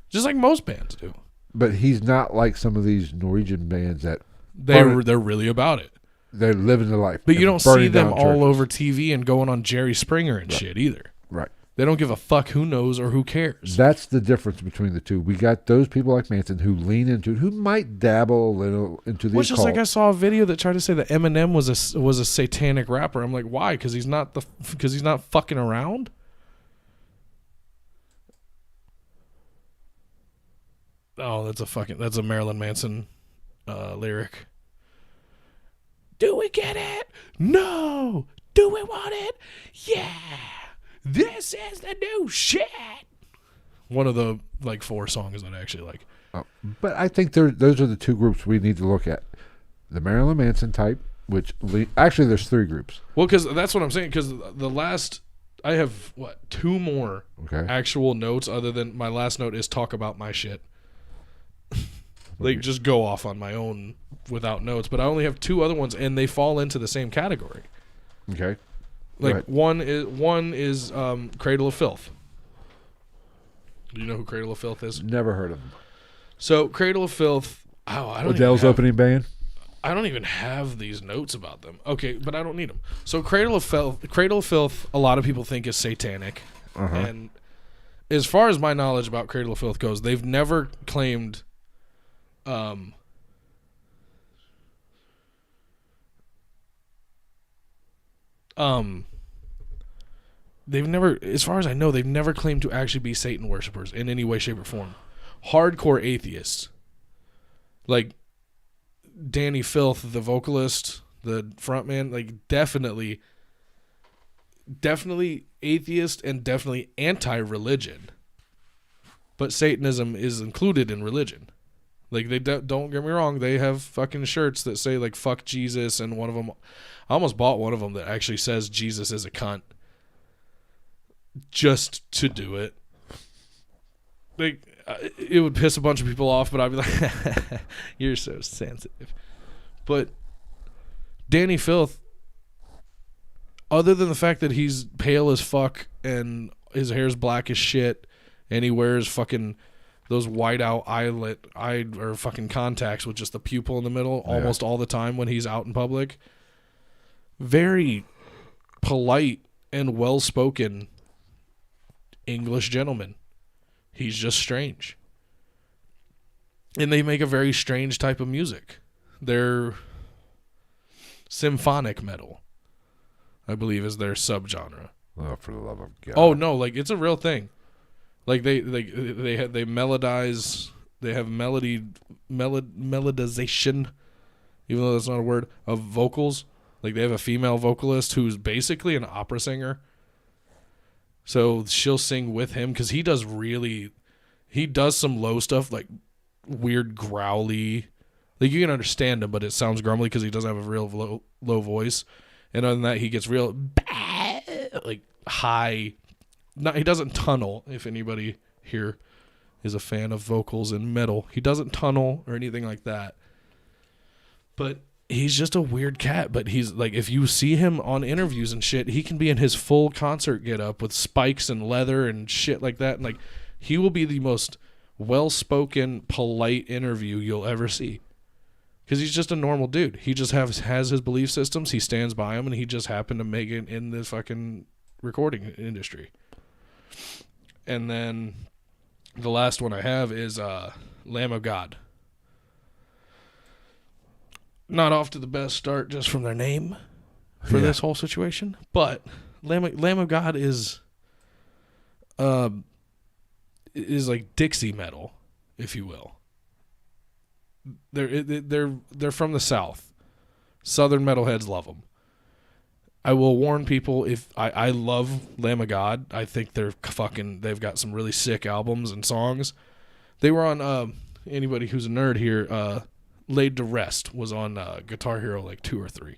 just like most bands do. But he's not like some of these Norwegian bands that. They're really about it. They're living the life. But you don't see them all over TV and going on Jerry Springer and shit either. Right. They don't give a fuck who knows or who cares. That's the difference between the two. We got those people like Manson who lean into it, who might dabble a little into the occult. Just like I saw a video that tried to say that Eminem was a satanic rapper. I'm like, why? Because he's not fucking around. Oh, that's a Marilyn Manson lyric. Do we get it? No. Do we want it? Yeah. This is the new shit. One of the 4 songs that I actually like. But I think those are the two groups we need to look at. The Marilyn Manson type, which actually there's 3 groups. Well, because that's what I'm saying. Because I have 2 more actual notes other than my last note is talk about my shit. Just go off on my own without notes. But I only have 2 other ones, and they fall into the same category. Okay. One is Cradle of Filth. Do you know who Cradle of Filth is? Never heard of them. So Cradle of Filth. Oh, I don't. Adele's opening band. I don't even have these notes about them. Okay, but I don't need them. So Cradle of Filth. A lot of people think is satanic, and as far as my knowledge about Cradle of Filth goes, they've never claimed. They've never, as far as I know, they've never claimed to actually be Satan worshipers in any way, shape, or form. Hardcore atheists, like Danny Filth, the vocalist, the frontman, definitely atheist and definitely anti-religion. But Satanism is included in religion. They don't get me wrong, they have fucking shirts that say fuck Jesus, and one of them, I almost bought one of them that actually says Jesus is a cunt. Just to do it. It would piss a bunch of people off, but I'd be like, you're so sensitive. But Danny Filth, other than the fact that he's pale as fuck and his hair's black as shit and he wears fucking those whiteout eye or fucking contacts with just the pupil in the middle almost all the time when he's out in public. Very polite and well-spoken English gentleman. He's just strange. And they make a very strange type of music. They're symphonic metal, I believe, is their subgenre. Oh, for the love of God. Oh, no, it's a real thing. They melodize, they have melodization, even though that's not a word, of vocals. Like, they have a female vocalist who's basically an opera singer. So she'll sing with him because he does some low stuff, like weird growly. Like, you can understand him, but it sounds grumbly because he doesn't have a real low voice. And other than that, he gets real, like, high. He doesn't tunnel, if anybody here is a fan of vocals and metal. He doesn't tunnel or anything like that. But he's just a weird cat. But he's, like, if you see him on interviews and shit, he can be in his full concert get-up with spikes and leather and shit like that. And, like, he will be the most well-spoken, polite interview you'll ever see. Because he's just a normal dude. He just has his belief systems. He stands by them, and he just happened to make it in the fucking recording industry. And then the last one I have is Lamb of God. Not off to the best start just from their name for this whole situation. But Lamb of God is like Dixie metal, if you will. They're from the South. Southern metalheads love them. I will warn people, if I love Lamb of God. I think they've got some really sick albums and songs. They were on anybody who's a nerd here, Laid to Rest was on Guitar Hero like 2 or 3.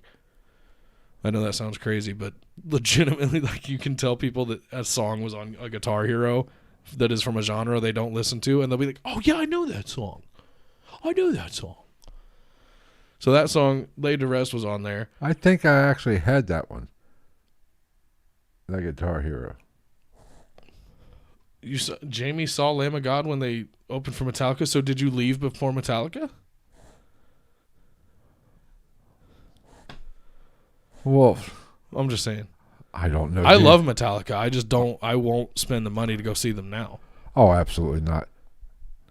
I know that sounds crazy, but legitimately, like, you can tell people that a song was on a Guitar Hero that is from a genre they don't listen to, and they'll be like, "Oh yeah, I know that song. I know that song." So that song, Laid to Rest, was on there. I think I actually had that one. That Guitar Hero. Jamie saw Lamb of God when they opened for Metallica, so did you leave before Metallica? Well, I'm just saying. I don't know. I love Metallica. I won't spend the money to go see them now. Oh, absolutely not.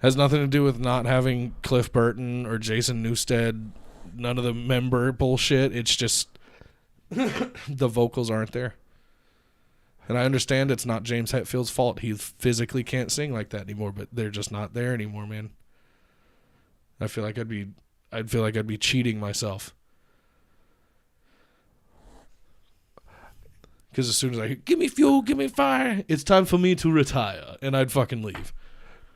Has nothing to do with not having Cliff Burton or Jason Newsted, none of the member bullshit. It's just the vocals aren't there. And I understand it's not James Hetfield's fault. He physically can't sing like that anymore, but they're just not there anymore, man. I'd feel like I'd be cheating myself. Because as soon as I hear, "Give me fuel, give me fire, it's time for me to retire," and I'd fucking leave.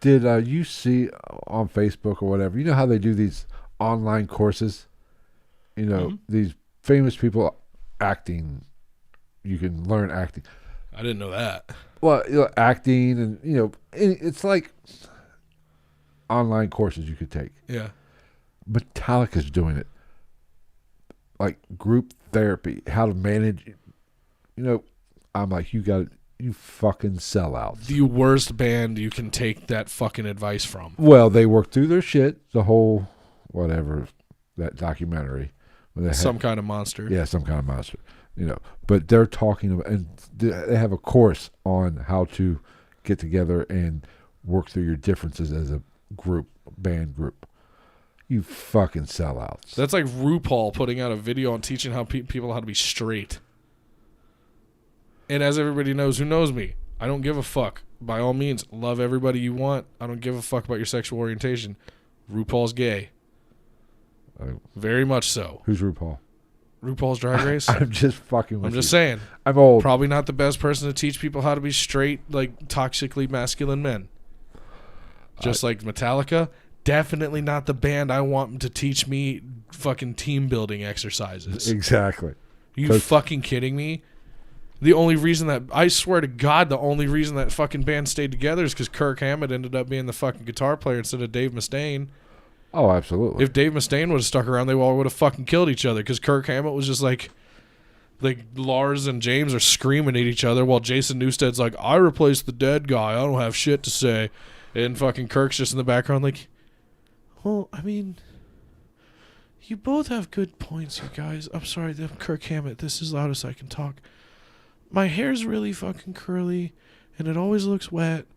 Did you see on Facebook or whatever, you know how they do these online courses? You know, these famous people acting. You can learn acting. I didn't know that. Well, acting and, it's like online courses you could take. Yeah. Metallica's doing it. Like group therapy, how to manage. I'm like, you fucking sellouts. The worst band you can take that fucking advice from. Well, they worked through their shit, the whole, whatever, that documentary. Some kind of monster. Yeah, some kind of monster. But they're talking about, and they have a course on how to get together and work through your differences as a group, band group. You fucking sellouts. That's like RuPaul putting out a video on teaching how people how to be straight. And as everybody knows who knows me, I don't give a fuck. By all means, love everybody you want. I don't give a fuck about your sexual orientation. RuPaul's gay. Very much so. Who's RuPaul? RuPaul's Drag Race? I'm just fucking with you. I'm just saying. I'm old. Probably not the best person to teach people how to be straight, like toxically masculine men. Just like Metallica, definitely not the band I want to teach me fucking team building exercises. Exactly. Are you fucking kidding me? The only reason that, I swear to God, the only reason that fucking band stayed together is because Kirk Hammett ended up being the fucking guitar player instead of Dave Mustaine. Oh, absolutely. If Dave Mustaine would have stuck around, they all would have fucking killed each other because Kirk Hammett was just like Lars and James are screaming at each other while Jason Newsted's like, "I replaced the dead guy. I don't have shit to say." And fucking Kirk's just in the background like, "Well, I mean, you both have good points, you guys. I'm sorry, I'm Kirk Hammett. This is loud as I can talk. My hair's really fucking curly, and it always looks wet,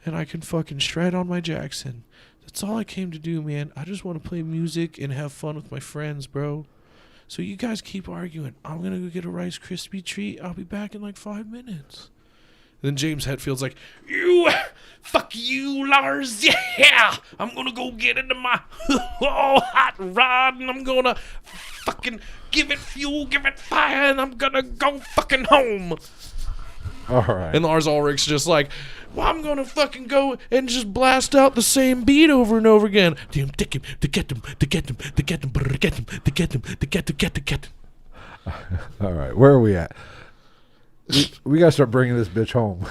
and I can fucking shred on my Jackson. That's all I came to do, man. I just want to play music and have fun with my friends, bro. So you guys keep arguing. I'm going to go get a Rice Krispie treat. I'll be back in like 5 minutes." Then James Hetfield's like, "Fuck you, Lars. Yeah, I'm going to go get into my hot rod, and I'm going to fucking give it fuel, give it fire, and I'm gonna go fucking home. All right. And Lars Ulrich's just like, well, I'm gonna fucking go and just blast out the same beat over and over again. All right, where are we at? We gotta start bringing this bitch home.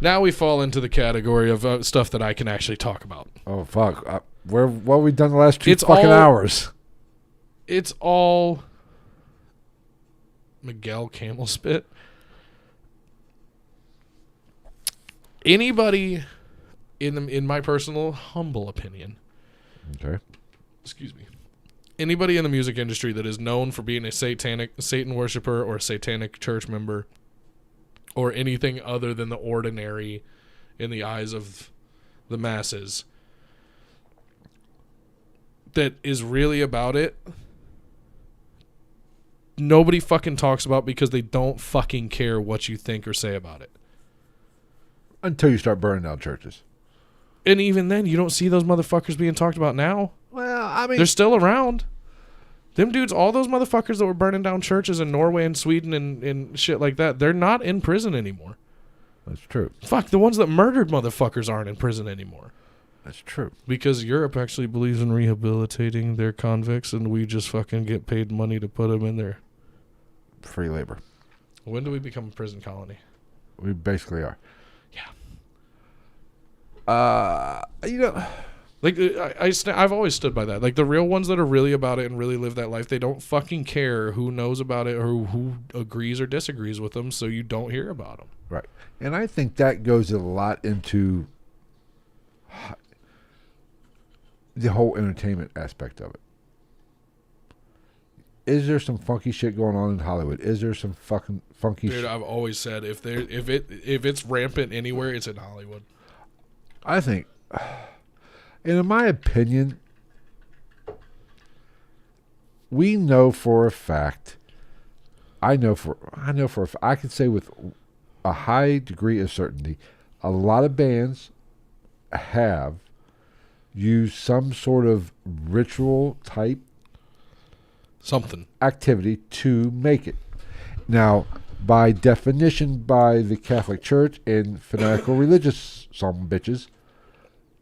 Now we fall into the category of stuff that I can actually talk about. Oh fuck! What have we done the last two It's fucking all- hours? It's all Miguel Camel spit. Anybody, in my personal humble opinion, Okay. excuse me, anybody in the music industry that is known for being a Satan worshiper or a satanic church member or anything other than the ordinary in the eyes of the masses that is really about it, nobody fucking talks about because they don't fucking care what you think or say about it. Until you start burning down churches. And even then, you don't see those motherfuckers being talked about now. Well, I mean, They're still around. Them dudes, all those motherfuckers that were burning down churches in Norway and Sweden and shit like that, they're not in prison anymore. that's true. Fuck, the ones that murdered motherfuckers aren't in prison anymore. That's true. Because Europe actually believes in rehabilitating their convicts, and we just fucking get paid money to put them in there. Free labor. When do we become a prison colony? We basically are. Yeah. Like, I've always stood by that. Like, the real ones that are really about it and really live that life, they don't fucking care who knows about it or who agrees or disagrees with them, so you don't hear about them. Right. And I think that goes a lot into the whole entertainment aspect of it. Is there some funky shit going on in Hollywood? Is there some fucking funky Dude, I've always said if it's rampant anywhere, it's in Hollywood. I think, and in my opinion, we know for a fact, I can say with a high degree of certainty, a lot of bands have used some sort of ritual type Something. activity to make it. Now, by definition, by the Catholic Church and fanatical religious some bitches,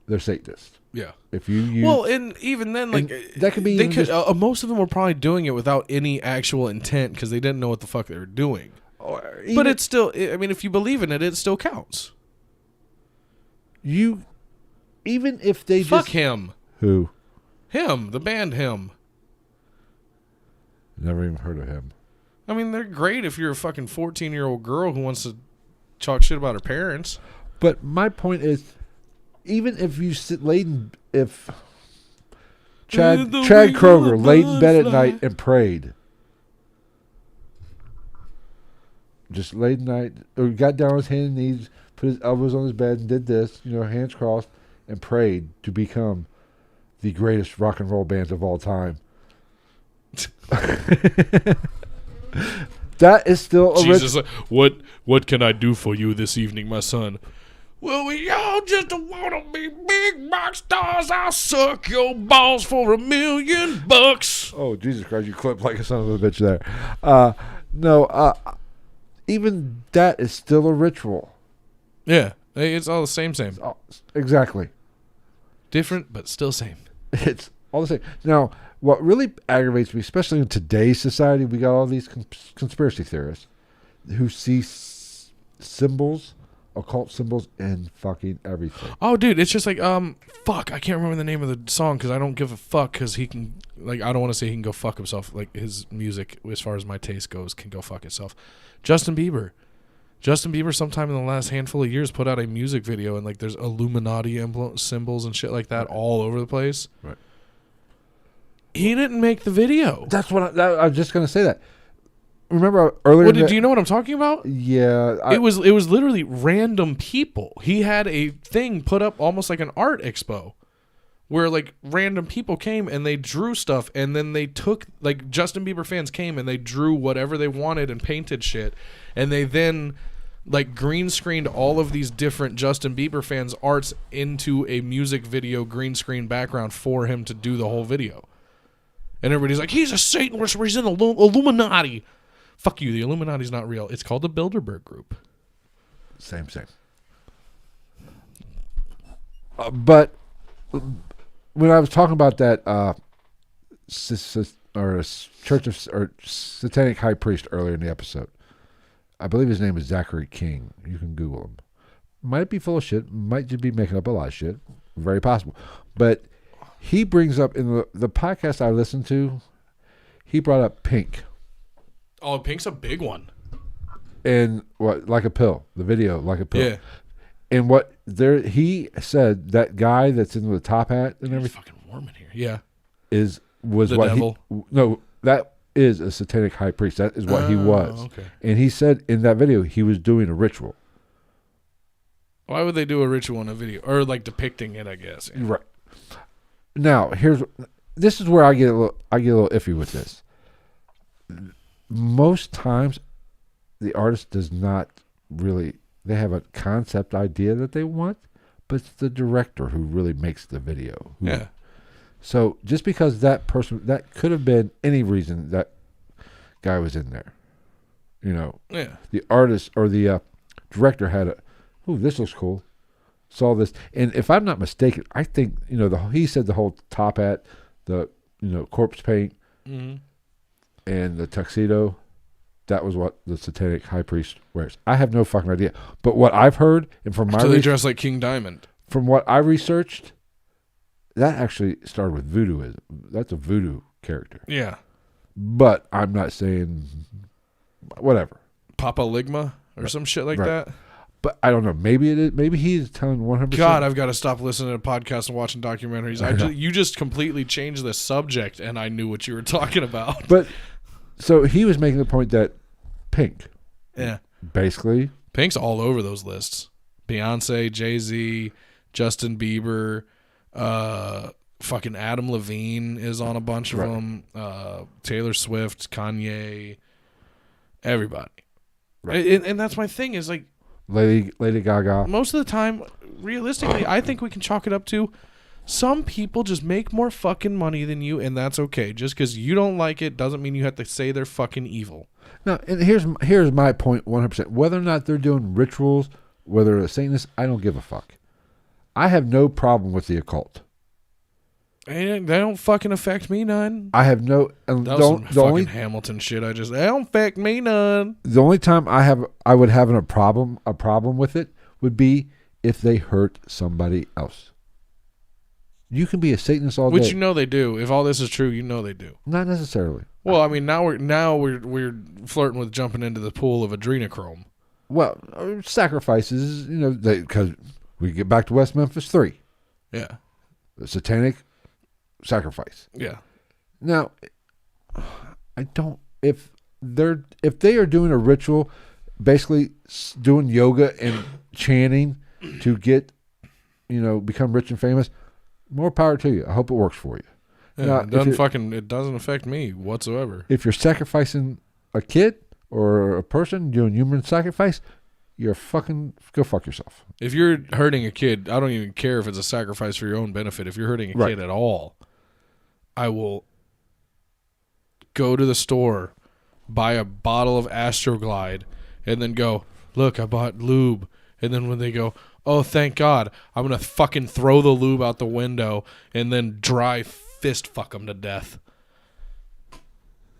they're Satanists. Yeah. If you use, Well, and even then, like, that could be they even could, just- most of them were probably doing it without any actual intent because they didn't know what the fuck they were doing. or But even it's still, I mean, if you believe in it, it still counts. even if they Fuck just him. who Him, the band Him. never even heard of him. I mean, they're great if you're a fucking 14-year-old girl who wants to talk shit about her parents. But my point is, even if you if Chad Kroger laid in bed at night and prayed, just laid at night, or got down on his hands and knees, put his elbows on his bed and did this, hands crossed, and prayed to become the greatest rock and roll band of all time. That is still a Jesus, what can I do for you this evening, my son? Well, we all just want to be big rock stars. I'll suck your balls for $1 million. Oh, Jesus Christ, you clipped like a son of a bitch there. No, even that is still a ritual. Yeah, it's all the same. Exactly. Different, but still same. It's all the same. Now, what really aggravates me, especially in today's society, we got all these conspiracy theorists who see symbols, occult symbols, in fucking everything. Oh, dude, it's just like, fuck, I can't remember the name of the song because I don't give a fuck because he can, like, I don't want to say he can go fuck himself. Like, his music, as far as my taste goes, can go fuck itself. Justin Bieber, sometime in the last handful of years, put out a music video and, like, there's Illuminati symbols and shit like that all over the place. Right. He didn't make the video. That's what I was just going to say that. Remember earlier? Do you know what I'm talking about? Yeah. It was literally random people. He had a thing put up almost like an art expo where like random people came and they drew stuff and then they took, like, Justin Bieber fans came and they drew whatever they wanted and painted shit and they then like green screened all of these different Justin Bieber fans' arts into a music video green screen background for him to do the whole video. And everybody's like, he's a Satan worshiper, he's in the Illuminati. Fuck you, the Illuminati's not real. It's called the Bilderberg Group. Same. But when I was talking about that Church of or Satanic High Priest earlier in the episode, I believe his name is Zachary King. You can Google him. Might be full of shit. Might just be making up a lot of shit. Very possible. But he brings up in the podcast I listened to, he brought up Pink. Oh, Pink's a big one. And what, Like a Pill, the video, Like a Pill. Yeah. And what there, he said that guy that's in the top hat and everything. It's fucking warm in here. Yeah. Was the what devil. No, that is a satanic high priest. That is what he was. Okay. And he said in that video he was doing a ritual. Why would they do a ritual in a video or like depicting it? I guess. Yeah. Right. Now this is where I get a little iffy with this. Most times, the artist does not really. They have a concept idea that they want, but it's the director who really makes the video. Yeah. So just because that person, that could have been any reason that guy was in there, Yeah. the artist or the director had this looks cool, saw this, and if I'm not mistaken, I think he said the whole top hat, the corpse paint, and the tuxedo, that was what the satanic high priest wears. I have no fucking idea, but what I've heard and from my they dress like King Diamond. From what I researched. That actually started with voodooism. That's a voodoo character. Yeah. But I'm not saying whatever. Papa Ligma or some shit like that. But I don't know. Maybe it is. Maybe he's telling 100%. God, I've got to stop listening to podcasts and watching documentaries. You just completely changed the subject, and I knew what you were talking about. But so he was making the point that Pink. Yeah. Basically. Pink's all over those lists. Beyonce, Jay-Z, Justin Bieber. Fucking Adam Levine is on a bunch of them. Taylor Swift, Kanye, everybody. Right. And that's my thing is like Lady Gaga. Most of the time, realistically, I think we can chalk it up to some people just make more fucking money than you, and that's okay. Just because you don't like it doesn't mean you have to say they're fucking evil. No, and here's my point 100%. Whether or not they're doing rituals, whether they're a Satanist, I don't give a fuck. I have no problem with the occult. And they don't fucking affect me none. I have no. That was some fucking Hamilton shit. They don't affect me none. The only time I would have a problem with it would be if they hurt somebody else. You can be a Satanist all day. Which they do. If all this is true, they do. Not necessarily. Well, I mean, now we're flirting with jumping into the pool of adrenochrome. Well, sacrifices, because we get back to West Memphis 3. Yeah. The satanic sacrifice. Yeah. Now, I don't. If they are doing a ritual, basically doing yoga and chanting to get, become rich and famous, more power to you. I hope it works for you. Yeah, now, it doesn't affect me whatsoever. If you're sacrificing a kid or a person doing human sacrifice, you're fucking go fuck yourself. If you're hurting a kid, I don't even care if it's a sacrifice for your own benefit. If you're hurting a kid at all, I will go to the store, buy a bottle of Astroglide, and then go, look, I bought lube. And then when they go, oh, thank God, I'm going to fucking throw the lube out the window and then dry fist fuck them to death.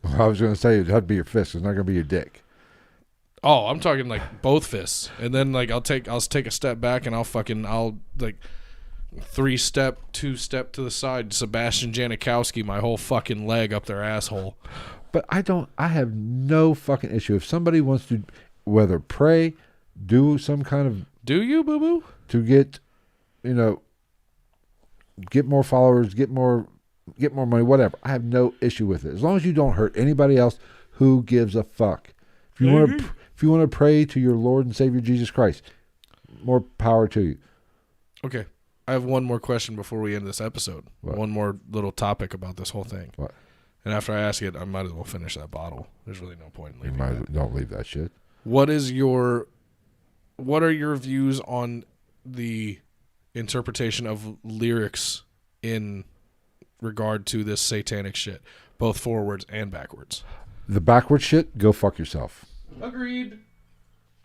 I was going to say it'd have to be your fist. It's not going to be your dick. Oh, I'm talking like both fists. And then like I'll take a step back and I'll 3-step, 2-step to the side, Sebastian Janikowski, my whole fucking leg up their asshole. But I have no fucking issue. If somebody wants to, whether pray, do some kind of... Do you, boo-boo? To get, get more followers, get more money, whatever. I have no issue with it. As long as you don't hurt anybody else, who gives a fuck? If you want to pray to your Lord and Savior Jesus Christ, more power to you. Okay. I have one more question before we end this episode. What? One more little topic about this whole thing. What? And after I ask it, I might as well finish that bottle. There's really no point in leaving it. Don't leave that shit. What is your what are your views on the interpretation of lyrics in regard to this satanic shit, both forwards and backwards? The backward shit, go fuck yourself. Agreed.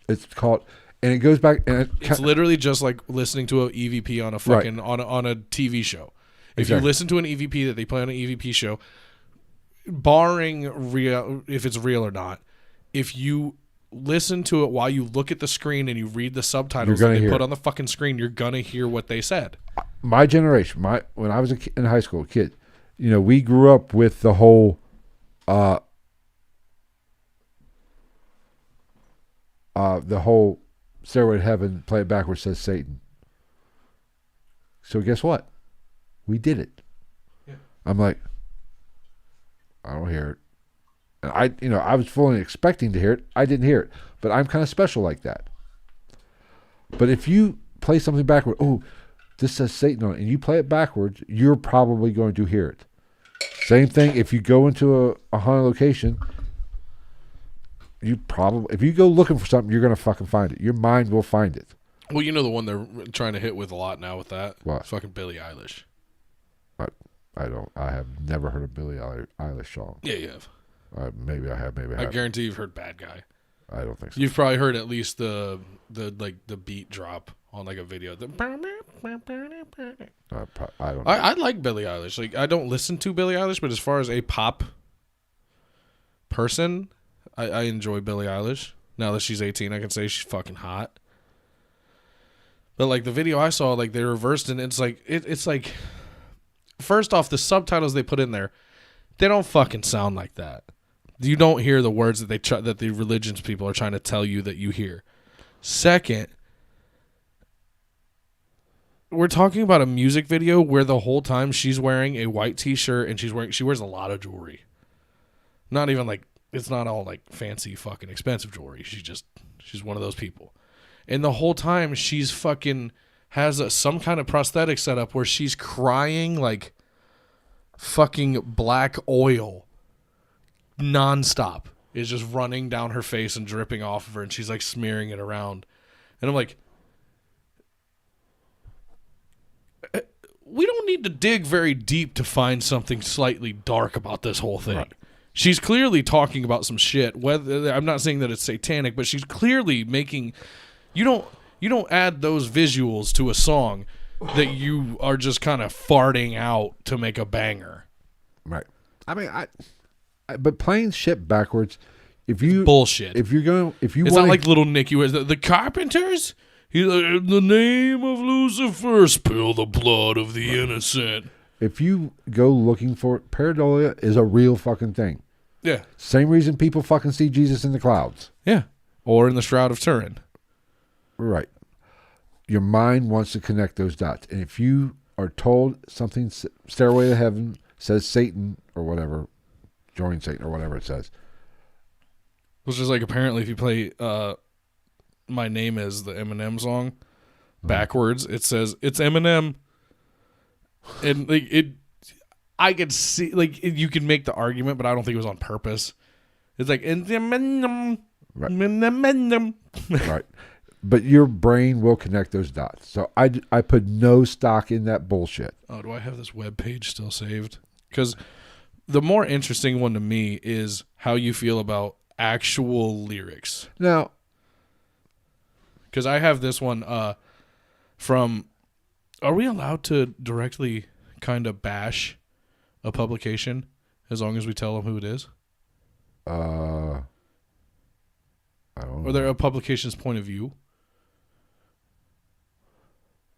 It's called, and it goes back, and It's literally just like listening to an EVP on a fucking on a TV show. If you listen to an EVP that they play on an EVP show, barring real, if it's real or not, if you listen to it while you look at the screen and you read the subtitles that they put on the fucking screen, you're gonna hear what they said. My generation, when I was in high school, kid, we grew up with the whole, Stairway to Heaven, play it backwards, says Satan. So guess what? We did it. Yeah. I'm like, I don't hear it. And I was fully expecting to hear it. I didn't hear it. But I'm kind of special like that. But if you play something backward, this says Satan on it, and you play it backwards, you're probably going to hear it. Same thing if you go into a haunted location, if you go looking for something, you're going to fucking find it. Your mind will find it. Well, the one they're trying to hit with a lot now with that? What? It's fucking Billie Eilish. I have never heard a Billie Eilish song. Yeah, you have. Maybe I have. Maybe I have. I guarantee you've heard "Bad Guy." I don't think so. You've probably heard at least the beat drop on like a video. I don't know. I like Billie Eilish. Like, I don't listen to Billie Eilish, but as far as a pop person, I enjoy Billie Eilish. Now that she's 18, I can say she's fucking hot. But like the video I saw, like they reversed, and it's like, first off, the subtitles they put in there, they don't fucking sound like that. You don't hear the words that the religions people are trying to tell you that you hear. Second, we're talking about a music video where the whole time she's wearing a white t-shirt and she wears a lot of jewelry. Not even like, it's not all like fancy fucking expensive jewelry. She's one of those people. And the whole time she's fucking has some kind of prosthetic set up where she's crying like fucking black oil nonstop. It's just running down her face and dripping off of her, and she's like smearing it around. And I'm like, we don't need to dig very deep to find something slightly dark about this whole thing. Right. She's clearly talking about some shit. Whether I'm not saying that it's satanic, but she's clearly making. You don't add those visuals to a song that you are just kind of farting out to make a banger. Right. I mean, but playing shit backwards, bullshit. If it's not like Little Nicky was the Carpenters. In the name of Lucifer, spill the blood of the innocent. If you go looking for it, pareidolia is a real fucking thing. Yeah. Same reason people fucking see Jesus in the clouds. Yeah. Or in the Shroud of Turin. Right. Your mind wants to connect those dots. And if you are told something, Stairway to Heaven says Satan or whatever, join Satan or whatever it says. Which is like, apparently if you play My Name Is, the Eminem song, backwards, it says, it's Eminem. And like I could see, like, you can make the argument, but I don't think it was on purpose. It's like, Eminem. Right. Right. But your brain will connect those dots. So I put no stock in that bullshit. Oh, do I have this web page still saved? Because the more interesting one to me is how you feel about actual lyrics. Now, because I have this one from. Are we allowed to directly kind of bash a publication as long as we tell them who it is? I don't know. Or they're a publication's point of view?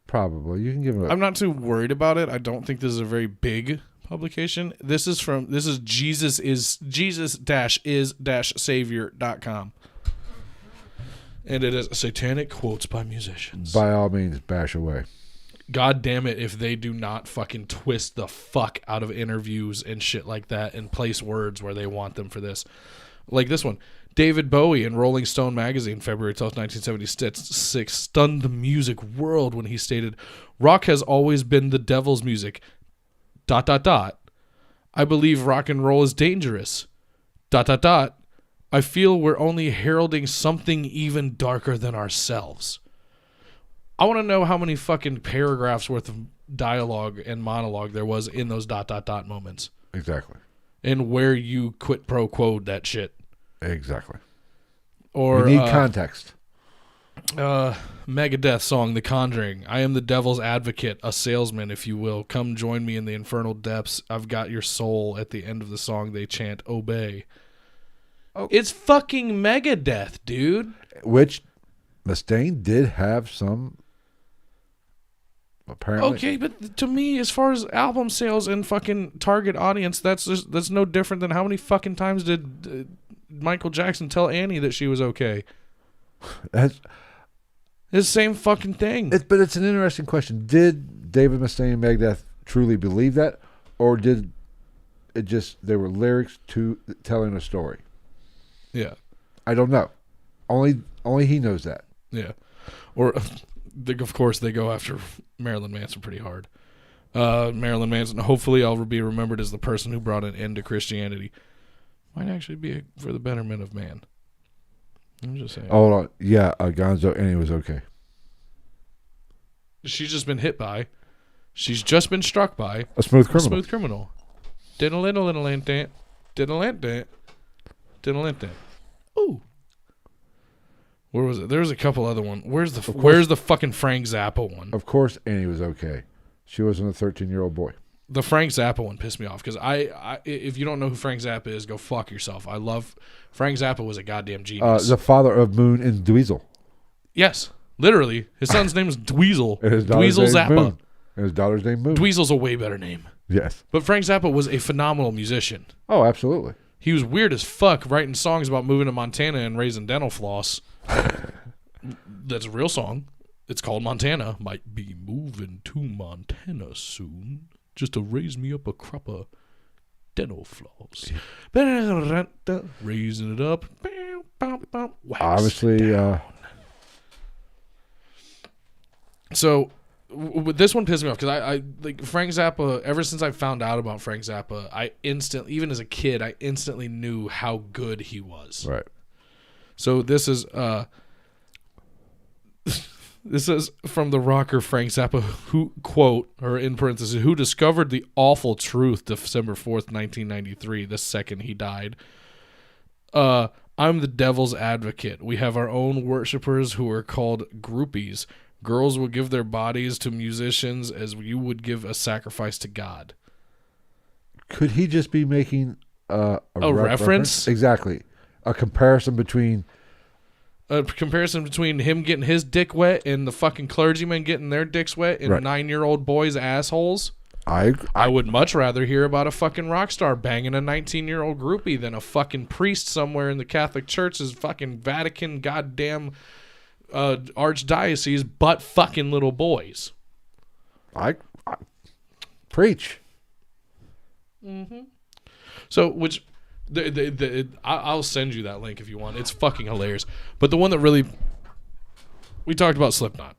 Probably. You can give it. I'm not too worried about it. I don't think this is a very big publication. This is Jesus-is-savior.com. And it is satanic quotes by musicians. By all means, bash away. God damn it if they do not fucking twist the fuck out of interviews and shit like that and place words where they want them for this. Like this one. David Bowie in Rolling Stone magazine, February 12, 1976, stunned the music world when he stated, "Rock has always been the devil's music. ... I believe rock and roll is dangerous. ... I I feel we're only heralding something even darker than ourselves. I want to know how many fucking paragraphs worth of dialogue and monologue there was in those ... moments. Exactly. And where you quid pro quoed that shit. Exactly. Or we need context. Megadeth song, The Conjuring. I am the devil's advocate, a salesman, if you will. Come join me in the infernal depths. I've got your soul. At the end of the song, they chant, obey. Oh. It's fucking Megadeth, dude. Which Mustaine did have some, apparently. Okay, but to me, as far as album sales and fucking target audience, that's no different than how many fucking times did Michael Jackson tell Annie that she was okay? That's the same fucking thing. But it's an interesting question. Did David Mustaine and Megadeth truly believe that, or did it just they were lyrics to telling a story? Yeah, I don't know. Only he knows that. Yeah, or of course they go after Marilyn Manson pretty hard. Marilyn Manson. Hopefully, I'll be remembered as the person who brought an end to Christianity. Might actually be for the betterment of man. I'm just saying. Hold on. Yeah, Gonzo, and he was okay. She's just been hit by. She's just been struck by a smooth criminal. A smooth criminal. Ooh. Where was it? There's a couple other ones. Where's the fucking Frank Zappa one? Of course, Annie was okay. She wasn't a 13-year-old boy. The Frank Zappa one pissed me off because I if you don't know who Frank Zappa is, go fuck yourself. I love Frank Zappa was a goddamn genius. The father of Moon and Dweezil. Yes, literally. His son's name is Dweezil. Dweezil Zappa. Moon. And his daughter's name Moon. Dweezil's a way better name. Yes. But Frank Zappa was a phenomenal musician. Oh, absolutely. He was weird as fuck writing songs about moving to Montana and raising dental floss. That's a real song. It's called Montana. Might be moving to Montana soon. Just to raise me up a crop of dental floss. Raising it up. Obviously. So, this one pissed me off because I like Frank Zappa. Ever since I found out about Frank Zappa, even as a kid, I instantly knew how good he was. Right. So this is this is from the rocker Frank Zappa, who, quote, or in parentheses, who discovered the awful truth December 4th, 1993, the second he died. I'm the devil's advocate. We have our own worshipers who are called groupies. Girls will give their bodies to musicians as you would give a sacrifice to God. Could he just be making a reference? Exactly. A comparison between him getting his dick wet and the fucking clergymen getting their dicks wet and 9-year-old boys' assholes. I would much rather hear about a fucking rock star banging a 19-year-old groupie than a fucking priest somewhere in the Catholic Church's fucking Vatican goddamn archdiocese butt fucking little boys. I preach. Mm-hmm. So, which... I'll send you that link if you want. It's fucking hilarious. But the one that really... We talked about Slipknot.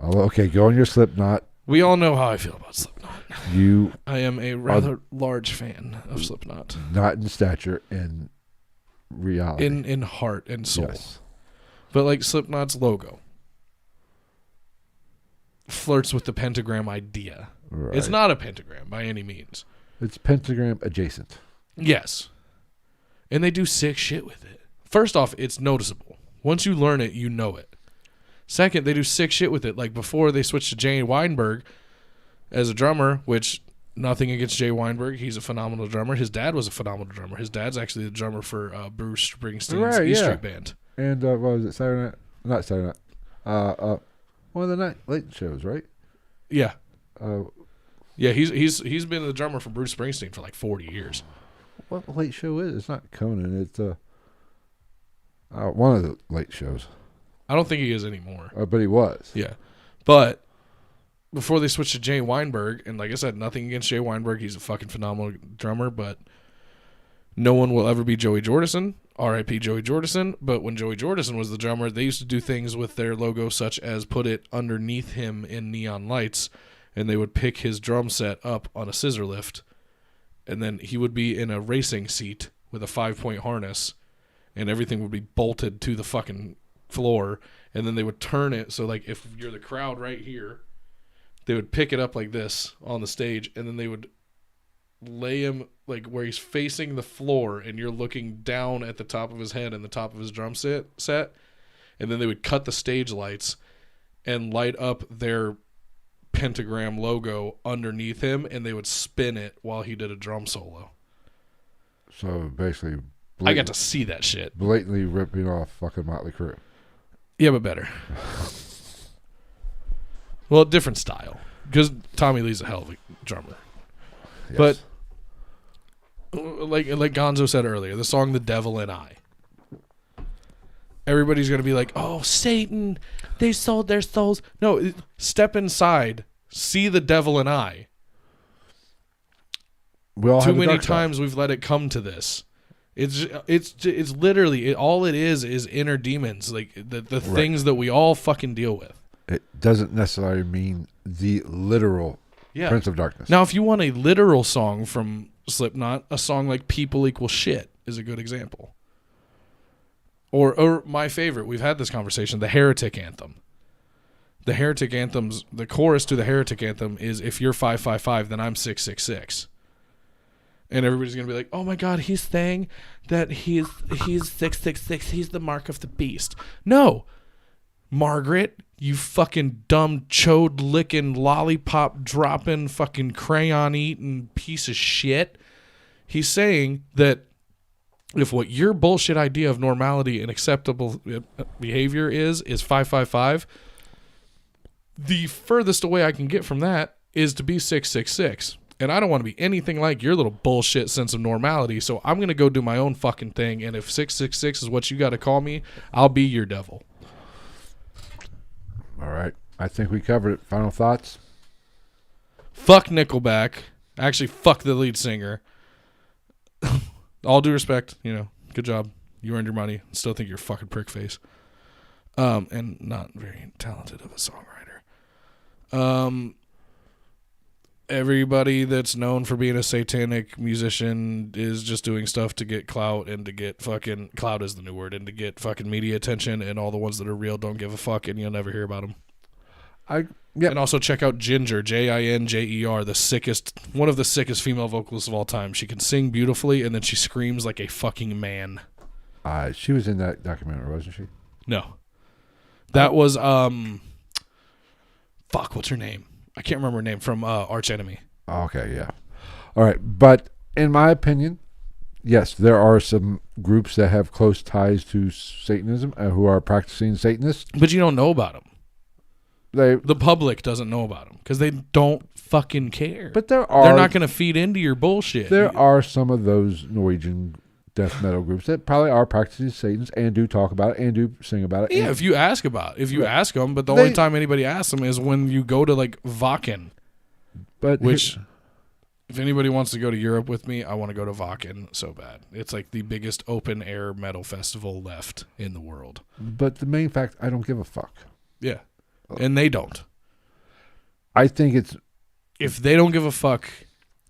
Oh, okay, go on your Slipknot. We all know how I feel about Slipknot. You I am a rather large fan of Slipknot. Not in stature, in reality. In heart and soul. Yes. But like Slipknot's logo flirts with the pentagram idea. Right. It's not a pentagram by any means. It's pentagram adjacent. Yes. And they do sick shit with it. First off, it's noticeable. Once you learn it, you know it. Second, they do sick shit with it. Like before they switched to Jay Weinberg as a drummer, which nothing against Jay Weinberg. He's a phenomenal drummer. His dad was a phenomenal drummer. His dad's actually the drummer for Bruce Springsteen's E Street Band. And what was it? Saturday Night? Not Saturday Night. One of the late shows, right? Yeah. Yeah, he's been the drummer for Bruce Springsteen for like 40 years. What late show is it? It's not Conan. It's one of the late shows. I don't think he is anymore. But he was. Yeah. But before they switched to Jay Weinberg, and like I said, nothing against Jay Weinberg. He's a fucking phenomenal drummer, but no one will ever be Joey Jordison. R.I.P. Joey Jordison. But when Joey Jordison was the drummer, they used to do things with their logo such as put it underneath him in neon lights, and they would pick his drum set up on a scissor lift, and then he would be in a racing seat with a 5-point harness, and everything would be bolted to the fucking floor, and then they would turn it so like if you're the crowd right here, they would pick it up like this on the stage, and then they would lay him like where he's facing the floor, and you're looking down at the top of his head and the top of his drum set, and then they would cut the stage lights and light up their pentagram logo underneath him, and they would spin it while he did a drum solo. So basically, I got to see that shit. Blatantly ripping off fucking Motley Crue. Yeah, but better. Well, different style, because Tommy Lee's a hell of a drummer. Yes. But like Gonzo said earlier, the song "The Devil and I." Everybody's gonna be like, "Oh, Satan! They sold their souls." No, step inside, see the devil and I. Too many times we've let it come to this. It's literally all it is inner demons, like the right. Things that we all fucking deal with. It doesn't necessarily mean the literal Prince of Darkness. Now, if you want a literal song from Slipknot, a song like "People Equal Shit" is a good example. Or my favorite, we've had this conversation, the Heretic Anthem. The Heretic Anthem's, the chorus to the Heretic Anthem is, "If you're 555, then I'm 666." And everybody's going to be like, "Oh my God, he's saying that he's 666, he's the mark of the beast." No, Margaret, you fucking dumb chode licking, lollipop dropping, fucking crayon eating piece of shit. He's saying that if what your bullshit idea of normality and acceptable behavior is 555, the furthest away I can get from that is to be 666. And I don't want to be anything like your little bullshit sense of normality, so I'm going to go do my own fucking thing, and if 666 is what you got to call me, I'll be your devil. All right. I think we covered it. Final thoughts? Fuck Nickelback. Actually, fuck the lead singer. All due respect, good job. You earned your money. Still think you're a fucking prick face. And not very talented of a songwriter. Everybody that's known for being a satanic musician is just doing stuff to get clout and to get fucking, clout is the new word, and to get fucking media attention, and all the ones that are real don't give a fuck, and you'll never hear about them. And also check out Ginger, Jinjer, one of the sickest female vocalists of all time. She can sing beautifully, and then she screams like a fucking man. She was in that documentary, wasn't she? No. That was, what's her name? I can't remember her name, from Arch Enemy. Okay, yeah. All right, but in my opinion, yes, there are some groups that have close ties to Satanism who are practicing Satanists. But you don't know about them. The public doesn't know about them because they don't fucking care. But they're not going to feed into your bullshit. There are some of those Norwegian death metal groups that probably are practicing Satans and do talk about it and do sing about it. Yeah, if you ask them, but the only time anybody asks them is when you go to like Wacken. If anybody wants to go to Europe with me, I want to go to Wacken so bad. It's like the biggest open air metal festival left in the world. But the main fact, I don't give a fuck. Yeah. And they don't. I think it's... If they don't give a fuck,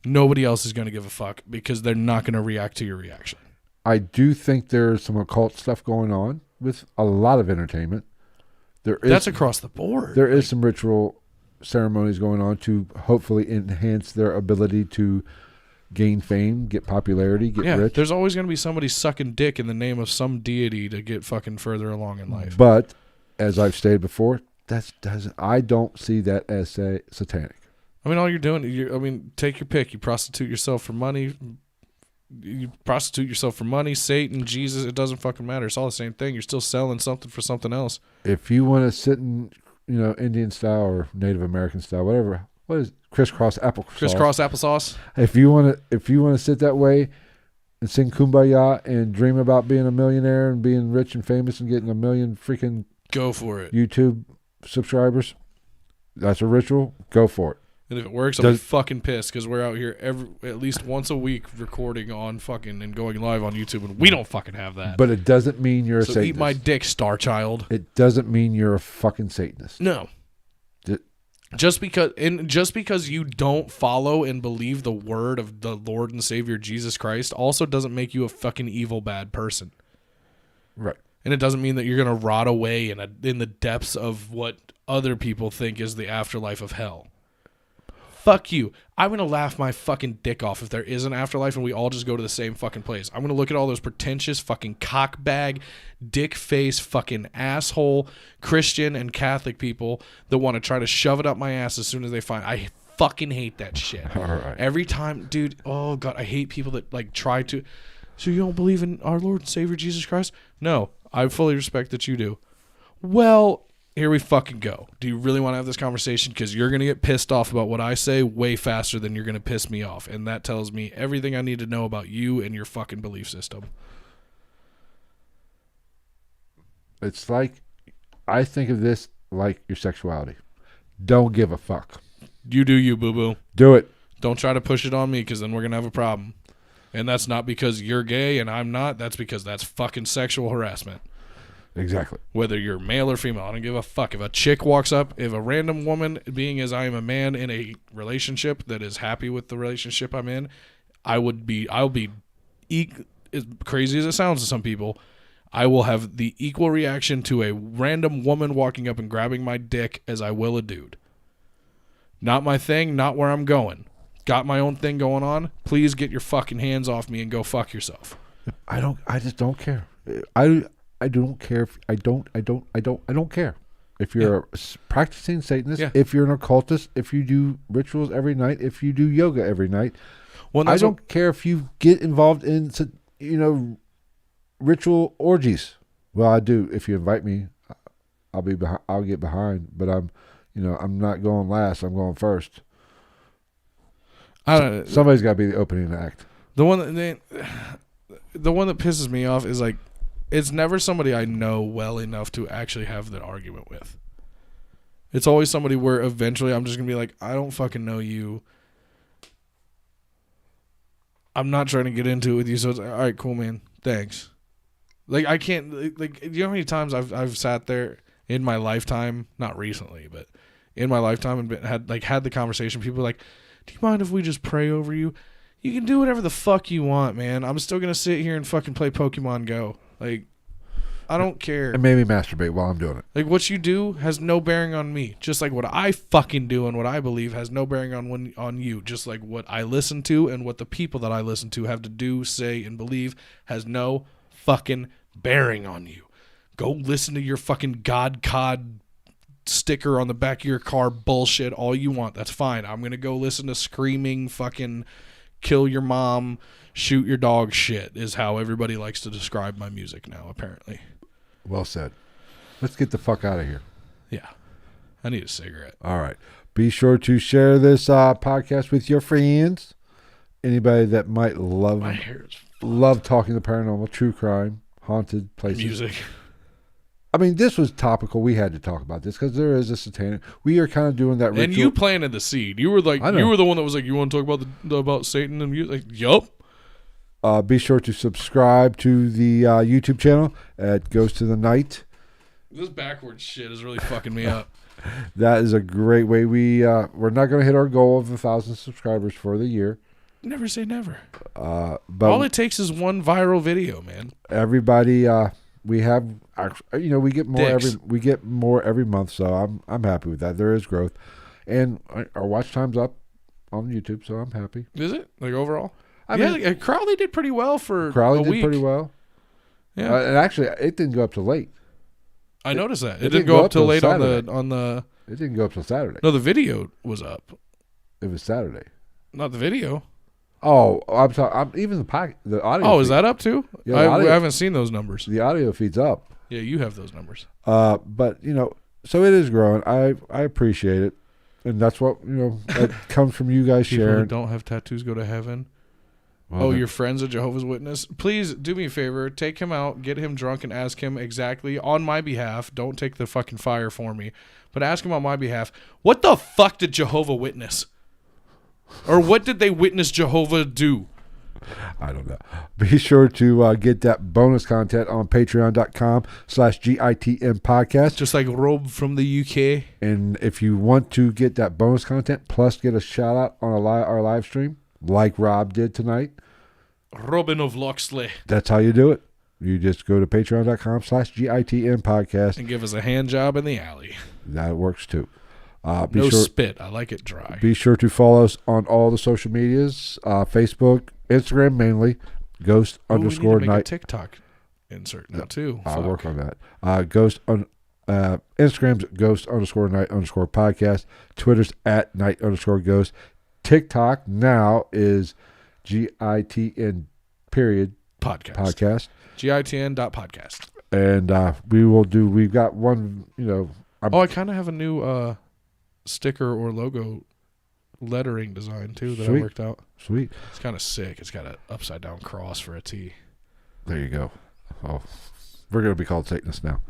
nobody else is going to give a fuck because they're not going to react to your reaction. I do think there's some occult stuff going on with a lot of entertainment. That's across the board. There is some ritual ceremonies going on to hopefully enhance their ability to gain fame, get popularity, get rich. There's always going to be somebody sucking dick in the name of some deity to get fucking further along in life. But, as I've stated before, I don't see that as satanic. I mean, all you're doing, take your pick. You prostitute yourself for money. Satan, Jesus, it doesn't fucking matter. It's all the same thing. You're still selling something for something else. If you want to sit in, Indian style or Native American style, whatever, what is crisscross applesauce? Crisscross applesauce. If you want to sit that way and sing Kumbaya and dream about being a millionaire and being rich and famous and getting 1 million freaking go for it. YouTube subscribers, that's a ritual. Go for it. And if it works, I'll be fucking pissed because we're out here at least once a week recording on fucking and going live on YouTube, and we don't fucking have that. But it doesn't mean you're a Satanist. Eat my dick, Star Child. It doesn't mean you're a fucking Satanist. No. Just because you don't follow and believe the word of the Lord and Savior Jesus Christ also doesn't make you a fucking evil bad person. Right. And it doesn't mean that you're going to rot away in the depths of what other people think is the afterlife of hell. Fuck you. I'm going to laugh my fucking dick off if there is an afterlife and we all just go to the same fucking place. I'm going to look at all those pretentious fucking cockbag, dick face, fucking asshole Christian and Catholic people that want to try to shove it up my ass as soon as they find. I fucking hate that shit. All right. Every time, dude, oh God, I hate people that like try to. So you don't believe in our Lord and Savior Jesus Christ? No, I fully respect that you do. Well, here we fucking go. Do you really want to have this conversation? Because you're going to get pissed off about what I say way faster than you're going to piss me off. And that tells me everything I need to know about you and your fucking belief system. It's like, I think of this like your sexuality. Don't give a fuck. You do you, boo-boo. Do it. Don't try to push it on me because then we're going to have a problem. And that's not because you're gay and I'm not. That's because that's fucking sexual harassment. Exactly. Whether you're male or female, I don't give a fuck. If a chick walks up, if a random woman, being as I am a man in a relationship that is happy with the relationship I'm in, I'll be as crazy as it sounds to some people, I will have the equal reaction to a random woman walking up and grabbing my dick as I will a dude. Not my thing, not where I'm going. Got my own thing going on. Please get your fucking hands off me and go fuck yourself. I just don't care. I don't care. I don't care. If you're a practicing Satanist, if you're an occultist, if you do rituals every night, if you do yoga every night, I don't care if you get involved in, ritual orgies. Well, I do. If you invite me, I'll be behind. I'll get behind. But I'm not going last. I'm going first. Somebody's got to be the opening act. The one that pisses me off is like, it's never somebody I know well enough to actually have that argument with. It's always somebody where eventually I'm just going to be like, I don't fucking know you. I'm not trying to get into it with you. So it's like, all right, cool, man. Thanks. Like, I can't, like, you know how many times I've sat there in my lifetime, not recently, but in my lifetime and had the conversation. People are like, do you mind if we just pray over you? You can do whatever the fuck you want, man. I'm still going to sit here and fucking play Pokemon Go. Like, I don't care. And maybe masturbate while I'm doing it. Like, what you do has no bearing on me. Just like what I fucking do and what I believe has no bearing on you. Just like what I listen to and what the people that I listen to have to do, say, and believe has no fucking bearing on you. Go listen to your fucking God COD sticker on the back of your car bullshit all you want. That's fine. I'm going to go listen to screaming fucking kill your mom, shoot your dog shit is how everybody likes to describe my music now, apparently. Well said. Let's get the fuck out of here. Yeah. I need a cigarette. All right. Be sure to share this podcast with your friends. Anybody that might love talking the paranormal, true crime, haunted places. Music. I mean, this was topical. We had to talk about this because there is a satanic. We are kind of doing that ritual. And you planted the seed. You were like, you were the one that was like, you want to talk about Satan and music? Like, yup. Be sure to subscribe to the YouTube channel at Goes to the Night. This backwards shit is really fucking me up. That is a great way. We're not going to hit our goal of 1,000 subscribers for the year. Never say never. But all it takes is one viral video, man. Everybody, we have, we get more Dicks. every month. So I'm happy with that. There is growth, and our watch time's up on YouTube. So I'm happy. Is it like overall? I mean, Crowley did pretty well for Crowley a did week. pretty well. Yeah, and actually, it didn't go up till late. I noticed that it didn't go up till late on the. It didn't go up till Saturday. No, the video was up. It was Saturday. Not the video. Oh, I'm talking. Even the audio. Oh, is that up too? Yeah, I haven't seen those numbers. The audio feed's up. Yeah, you have those numbers. But so it is growing. I appreciate it, and that's what that comes from you guys People sharing. who don't have tattoos go to heaven. Well, your friend's a Jehovah's Witness. Please do me a favor. Take him out, get him drunk, and ask him exactly on my behalf. Don't take the fucking fire for me, but ask him on my behalf. What the fuck did Jehovah witness? Or what did they witness Jehovah do? I don't know. Be sure to get that bonus content on patreon.com/GITM podcast. Just like Rob from the UK. And if you want to get that bonus content plus get a shout out on our live stream, like Rob did tonight, Robin of Loxley. that's how you do it. You just go to patreon.com/GITM podcast. And give us a hand job in the alley. That works too. No spit. I like it dry. Be sure to follow us on all the social medias, Facebook, Instagram mainly, Ghost we need to make _ a Night. TikTok insert now too. I'll Fuck. work on that. Instagram's Ghost _ Night _ podcast. Twitter's @Night_Ghost. TikTok now is GITN period podcast. GITN.podcast. And we've got one, I kind of have a new sticker or logo lettering design too that Sweet. I worked out. Sweet. It's kind of sick. It's got an upside down cross for a T. There you go. Oh, we're going to be called Satanists now.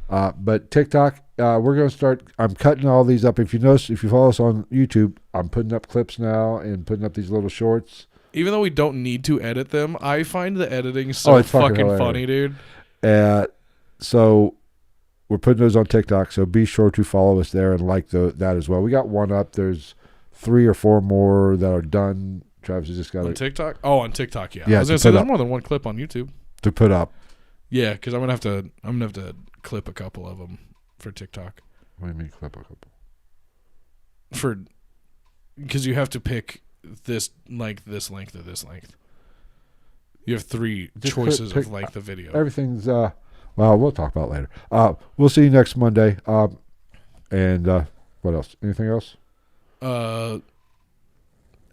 But TikTok, we're going to start. I'm cutting all these up. If you notice, if you follow us on YouTube, I'm putting up clips now and putting up these little shorts. Even though we don't need to edit them, I find the editing so it's fucking funny, dude. So we're putting those on TikTok. So be sure to follow us there and like that as well. We got one up. There's 3 or 4 more that are done. Travis has just got on TikTok. Oh, on TikTok, yeah. Yeah, I was gonna say there's more than one clip on YouTube to put up. Yeah, because I'm gonna have to clip a couple of them for TikTok. What do you mean clip a couple? Because you have to pick this length or this length. You have 3 choices of length of video. Everything's well, we'll talk about it later. We'll see you next Monday. And what else? Anything else?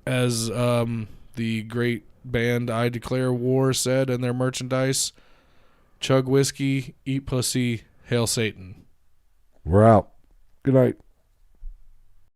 As the great band I Declare War said in their merchandise, chug whiskey, eat pussy, hail Satan. We're out. Good night.